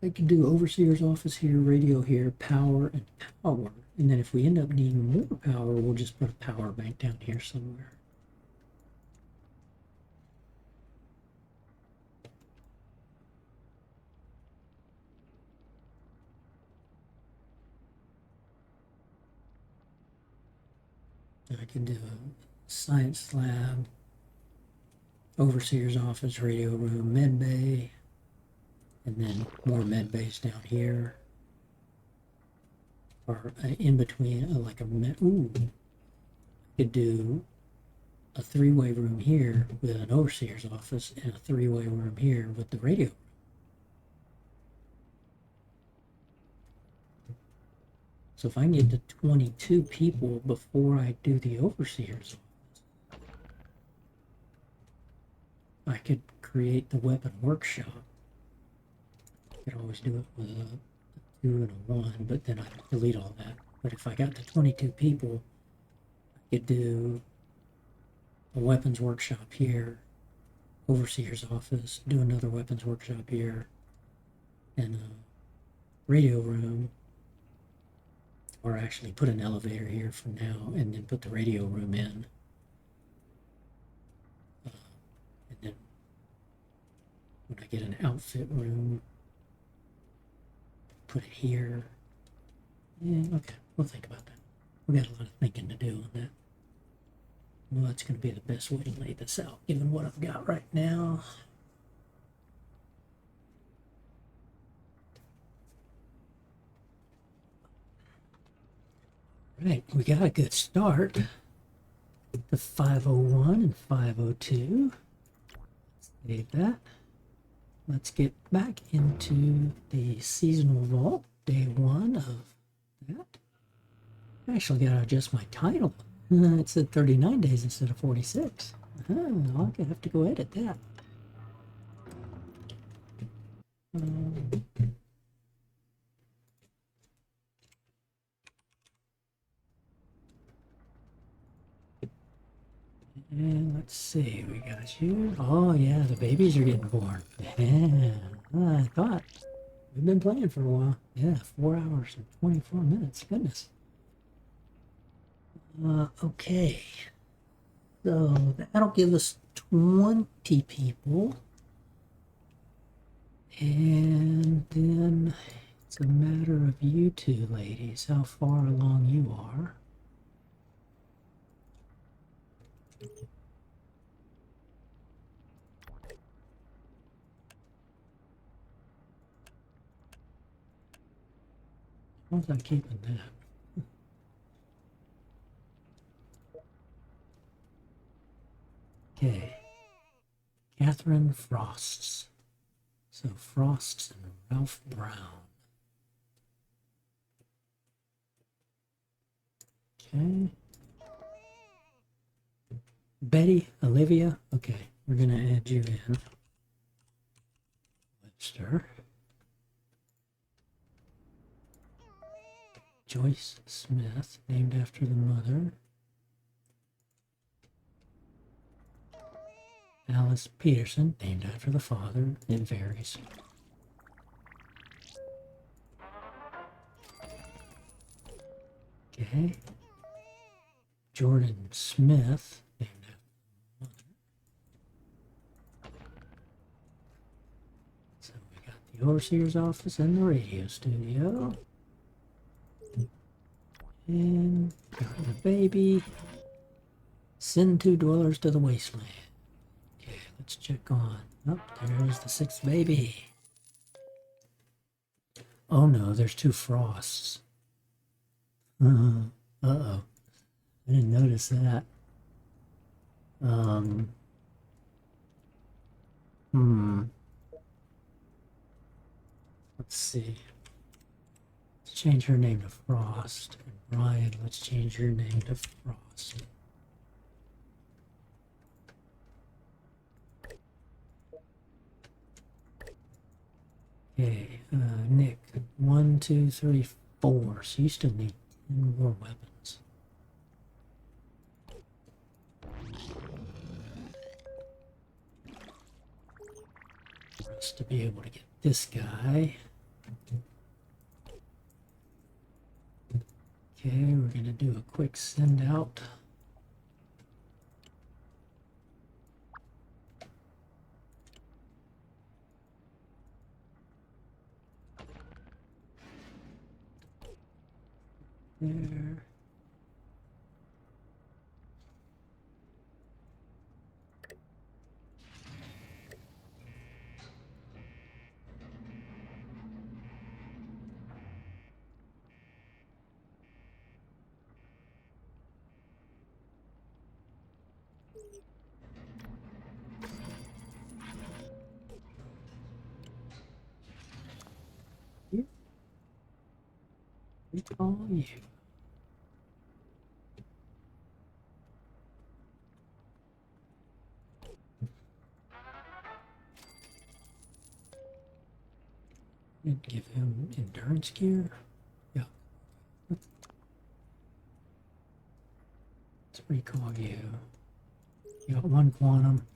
I could do Overseer's office here, radio here, power, and power. And then if we end up needing more power, we'll just put a power bank down here somewhere. I could do a science lab, overseer's office, radio room, med bay, and then more med bays down here. Or in between, like a med. Ooh, I could do a 3-way room here with an overseer's office and a 3-way room here with the radio room. So if I can get to 22 people before I do the overseer's office, I could create the weapon workshop. I could always do it with a 2 and a 1, but then I delete all that. But if I got to 22 people, I could do a weapons workshop here, overseer's office, do another weapons workshop here, and a radio room. Or actually put an elevator here for now and then put the radio room in. And then when I get an outfit room, put it here. Yeah, okay, we'll think about that. We got a lot of thinking to do on that. Well, that's going to be the best way to lay this out, given what I've got right now. Right, we got a good start. The 501 and 502. Save that. Let's get back into the seasonal vault, day 1 of that. I actually got to adjust my title. It said 39 days instead of 46. I'll have to go edit that. And let's see, we got you. Oh yeah, the babies are getting born. Yeah, I thought we've been playing for a while. Yeah, 4 hours and 24 minutes. Goodness. Okay. So that'll give us 20 people. And then it's a matter of you two ladies, how far along you are. How's that keeping that? Okay. Catherine Frosts. So Frosts and Ralph Brown. Okay. Betty, Olivia. Okay, we're going to add you in. Webster. Joyce Smith, named after the mother. Alice Peterson, named after the father. It varies. Okay. Jordan Smith, named after the mother. So we got the overseer's office and the radio studio. And got the baby. Send 2 dwellers to the wasteland. Okay, let's check on. Oh, there's the 6th baby. Oh no, there's 2 Frosts. Uh-oh. I didn't notice that. Let's see. Let's change her name to Frost. And Brian, let's change your name to Frost. Okay, Nick, 1, 2, 3, 4. So you still need 10 more weapons. For us to be able to get this guy. Okay, we're gonna do a quick send out. There. It's all you. And give him endurance gear. Yeah. Let's recall you. You got 1 quantum.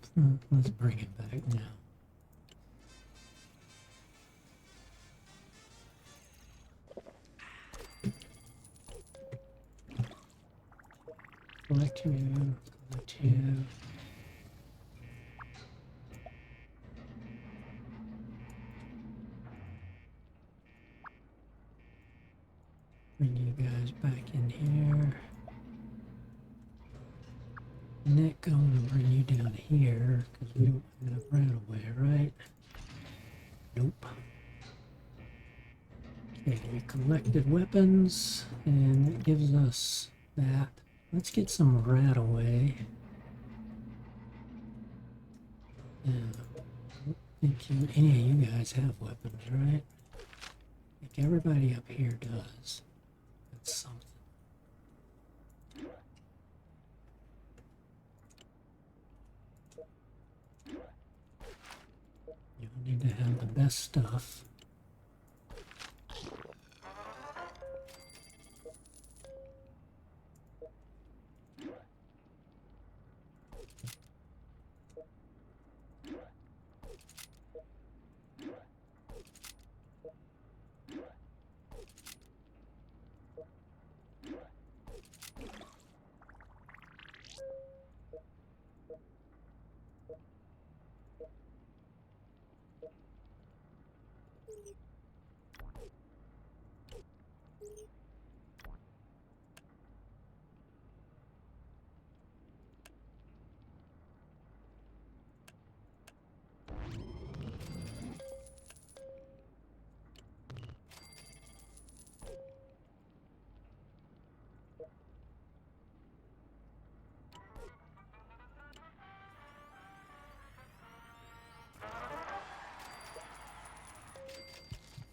Let's bring it back now. Collect you. Collect you. here because we don't have right away, right? Nope. Okay, we collected weapons, and that gives us that. Let's get some rat away. Yeah, I don't think any of you guys have weapons, right? I think everybody up here does. That's something. You need to have the best stuff.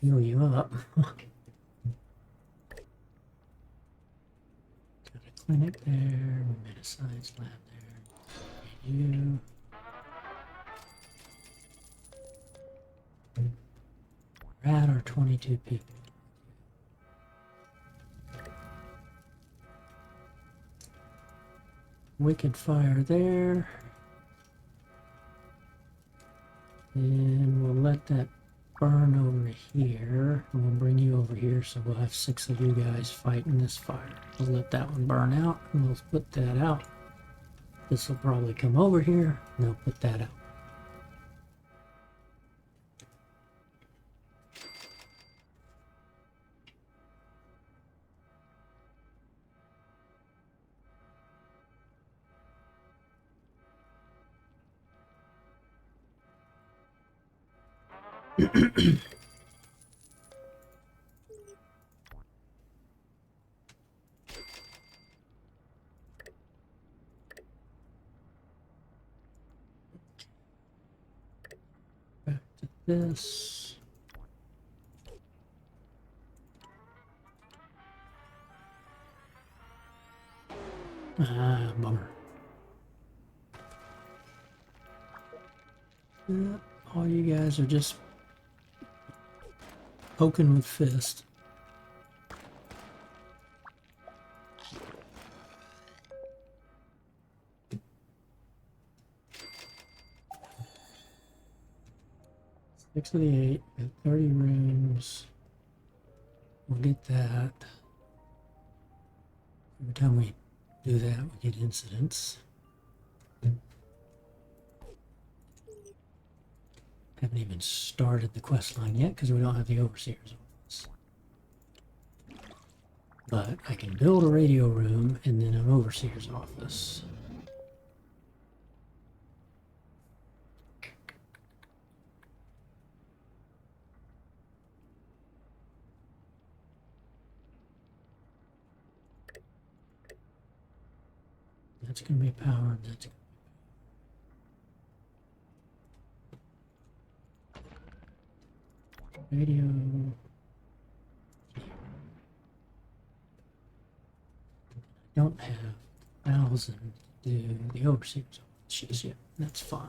Heal you up. Got a clinic there, we made a science lab there. You. Rat are 22 people. Wicked fire there. And we'll let that burn over here. And we'll bring you over here so we'll have 6 of you guys fighting this fire. We'll let that one burn out and we'll put that out. This will probably come over here and they'll put that out. Back to this. Ah, bummer. All you guys are just poking with fist. Six of the 8, got 30 rooms. We'll get that. Every time we do that, we get incidents. Haven't even started the quest line yet because we don't have the overseer's office. But I can build a radio room and then an overseer's office. That's going to be powered. That's radio. I don't have 1,000 to do the overseer's office just yet. That's fine.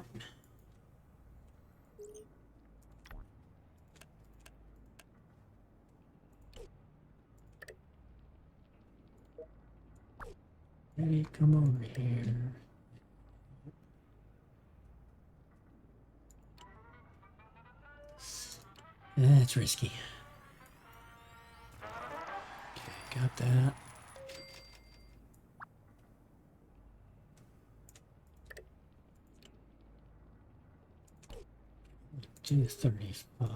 Hey, come over here. That's risky. Okay, got that. Do 35.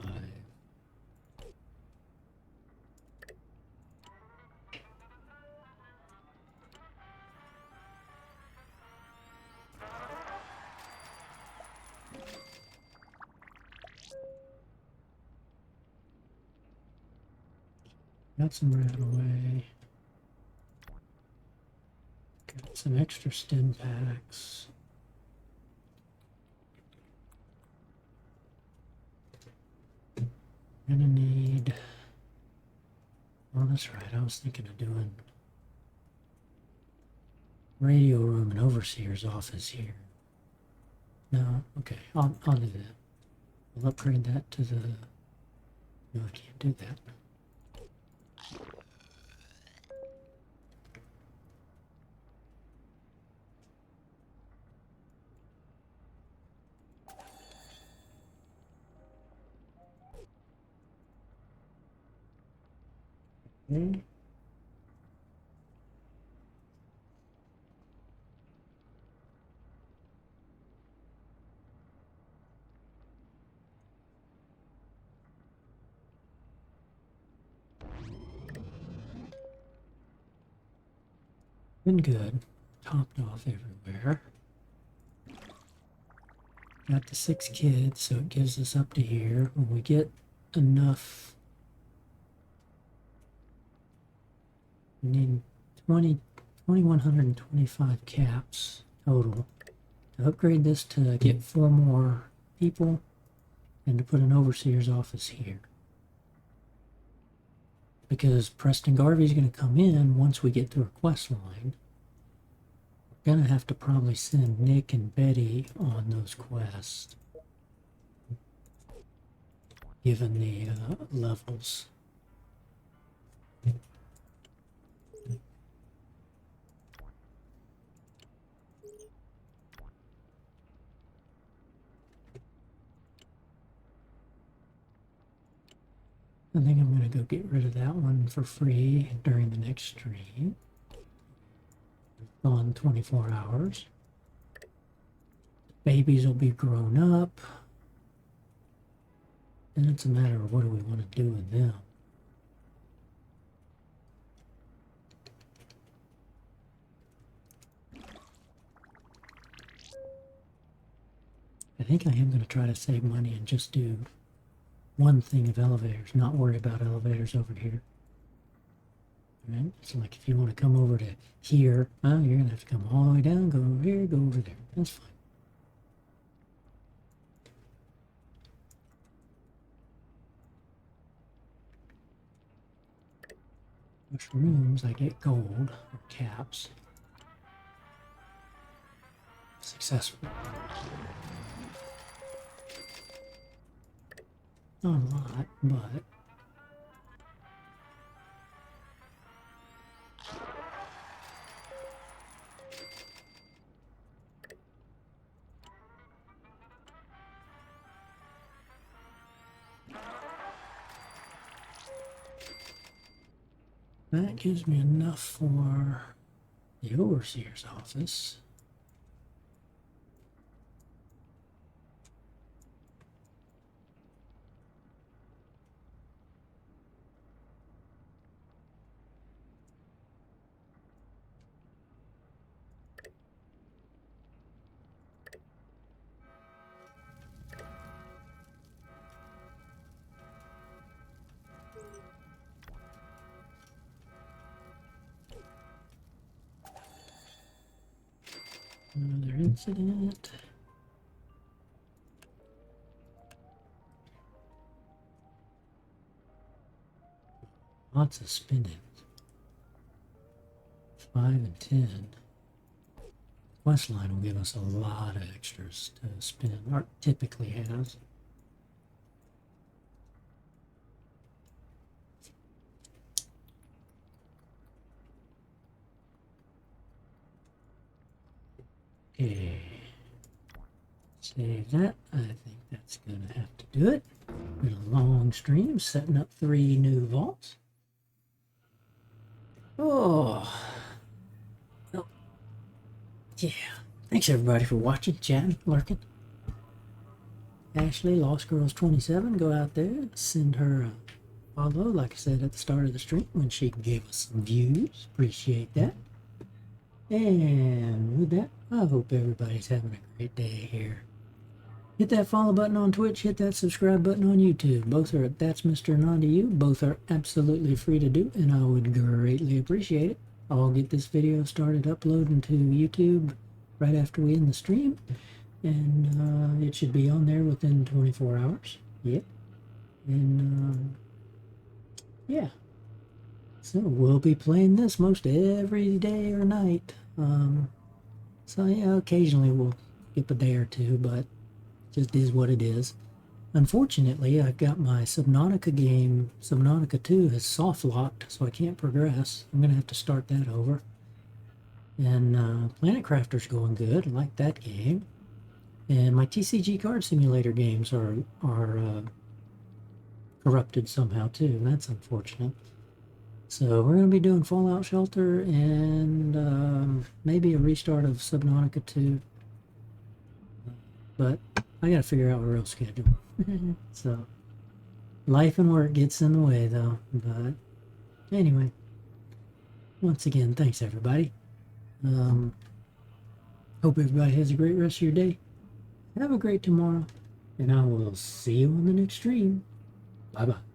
Got some Rataway. Got some extra stim packs. Gonna need... Oh, that's right. I was thinking of doing radio room and overseer's office here. No, okay. I'll do that. I'll upgrade that to the... No, I can't do that. Okay. Been good. Topped off everywhere. Got the 6 kids, so it gives us up to here. When we get enough, we need 2,125 caps total to upgrade this to get 4 more people and to put an overseer's office here. Because Preston Garvey's going to come in once we get to our quest line. We're going to have to probably send Nick and Betty on those quests, given the levels. I think I'm going to go get rid of that one for free during the next stream. On 24 hours. Babies will be grown up. Then it's a matter of what do we want to do with them. I think I am going to try to save money and just do one thing of elevators, not worry about elevators over here. Right? So like if you want to come over to here, well, you're going to have to come all the way down, go over here, go over there. That's fine. Mushrooms, I get gold or caps. Successful. Not a lot, but that gives me enough for the overseer's office. Another incident. Lots of spinning. 5 and 10. Quest line will give us a lot of extras to spin. Art typically has. Okay. Save that. I think that's going to have to do it. Been a long stream, setting up 3 new vaults. Oh. Well, yeah. Thanks everybody for watching, chatting, lurking. Ashley, Lost Girls 27, go out there, send her a follow, like I said at the start of the stream, when she gave us some views. Appreciate that. And with that, I hope everybody's having a great day here Hit that follow button on Twitch, hit that subscribe button on YouTube. Both are at That's Mr. Non to You. Both are absolutely free to do, and I would greatly appreciate it. I'll get this video started uploading to YouTube right after we end the stream, and it should be on there within 24 hours. Yep. And yeah. So we'll be playing this most every day or night. So yeah, occasionally we'll skip a day or two, but just is what it is. Unfortunately, I've got my Subnautica game, Subnautica 2 has soft locked, so I can't progress. I'm going to have to start that over. And Planet Crafter's going good. I like that game. And my TCG Card Simulator games are corrupted somehow too, and that's unfortunate. So we're going to be doing Fallout Shelter and maybe a restart of Subnautica 2. But I got to figure out a real schedule. So life and work gets in the way though. But anyway, once again, thanks everybody. Hope everybody has a great rest of your day. Have a great tomorrow. And I will see you on the next stream. Bye-bye.